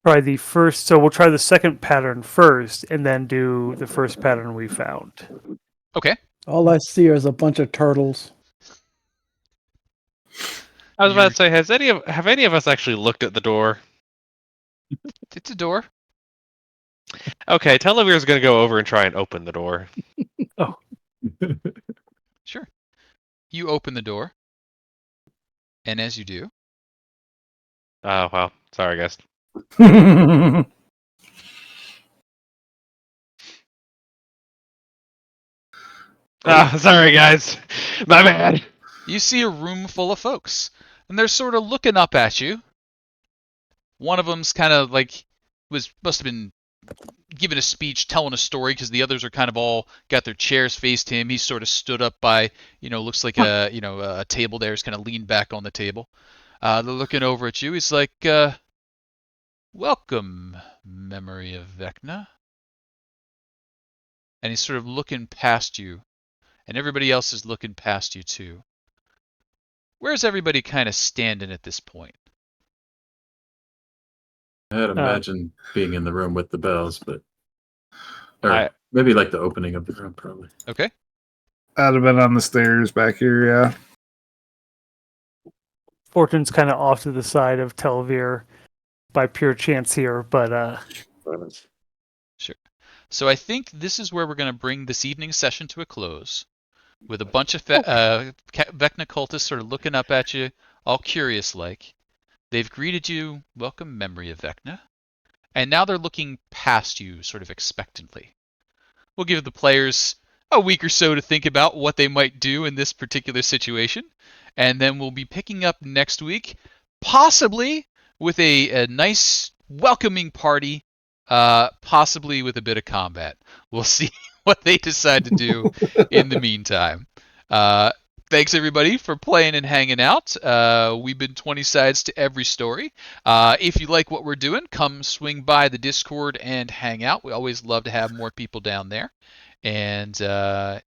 Try the first, so we'll try the second pattern first, and then do the first pattern we found. Okay. All I see is a bunch of turtles. I was about to say, have any of us actually looked at the door? It's a door. Okay, Televere's gonna go over and try and open the door. Sure. You open the door. And as you do, Oh well, sorry guys. Sorry guys. My bad. you see a room full of folks. And they're sort of looking up at you. One of them's kind of like must have been giving a speech, telling a story, because the others are kind of all got their chairs faced him. He's sort of stood up by, looks like a table there. He's kind of leaned back on the table. They're looking over at you. He's like, Welcome, memory of Vecna. And he's sort of looking past you, and everybody else is looking past you too. Where's everybody kind of standing at this point? I had imagined being in the room with the bells, but or I- maybe like the opening of the room, probably. Okay. I'd have been on the stairs back here, yeah. Fortune's kind of off to the side of Telovere by pure chance here, but Sure. So I think this is where we're going to bring this evening's session to a close, with a bunch of Vecna cultists sort of looking up at you, all curious like. They've greeted you, welcome memory of Vecna, and now they're looking past you sort of expectantly. We'll give the players a week or so to think about what they might do in this particular situation, and then we'll be picking up next week, possibly with a nice welcoming party, possibly with a bit of combat. We'll see what they decide to do in the meantime. Thanks everybody for playing and hanging out. We've been 20 sides to every story. If you like what we're doing, come swing by the Discord and hang out. We always love to have more people down there. And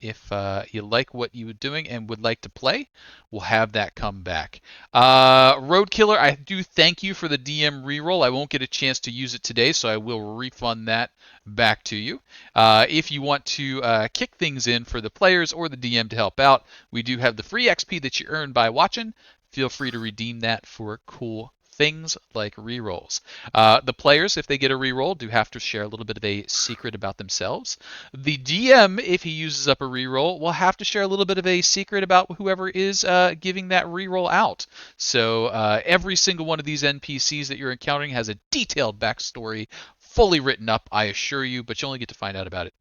if you like what you're doing and would like to play, we'll have that come back. Roadkiller, I do thank you for the DM reroll. I won't get a chance to use it today, so I will refund that back to you. If you want to kick things in for the players or the DM to help out, we do have the free XP that you earn by watching. Feel free to redeem that for cool things like rerolls. The players, if they get a reroll, do have to share a little bit of a secret about themselves. The DM, if he uses up a reroll, will have to share a little bit of a secret about whoever is giving that reroll out. So every single one of these NPCs that you're encountering has a detailed backstory, fully written up, I assure you, but you only get to find out about it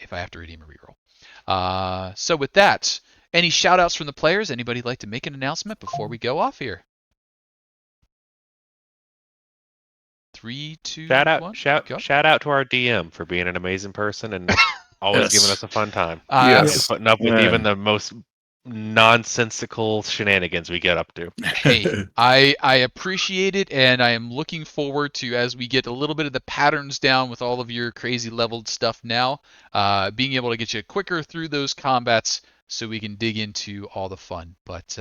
if I have to redeem a reroll. So with that, any shout outs from the players? Anybody like to make an announcement before we go off here? 3, 2, 1, shout out to our DM for being an amazing person and always giving us a fun time. Yes. And putting up with even the most nonsensical shenanigans we get up to. Hey, I appreciate it, and I am looking forward to, as we get a little bit of the patterns down with all of your crazy leveled stuff now, being able to get you quicker through those combats so we can dig into all the fun. But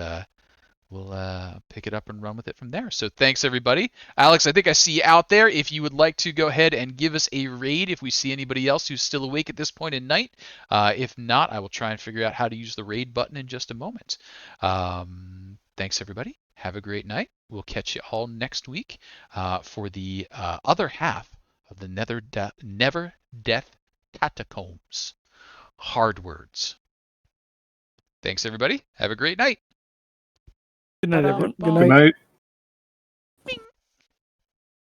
we'll pick it up and run with it from there. So thanks, everybody. Alex, I think I see you out there. If you would like to go ahead and give us a raid if we see anybody else who's still awake at this point in night. If not, I will try and figure out how to use the raid button in just a moment. Thanks, everybody. Have a great night. We'll catch you all next week for the other half of the Never Death Catacombs. Hard words. Thanks, everybody. Have a great night. good night, everyone. Good Good night.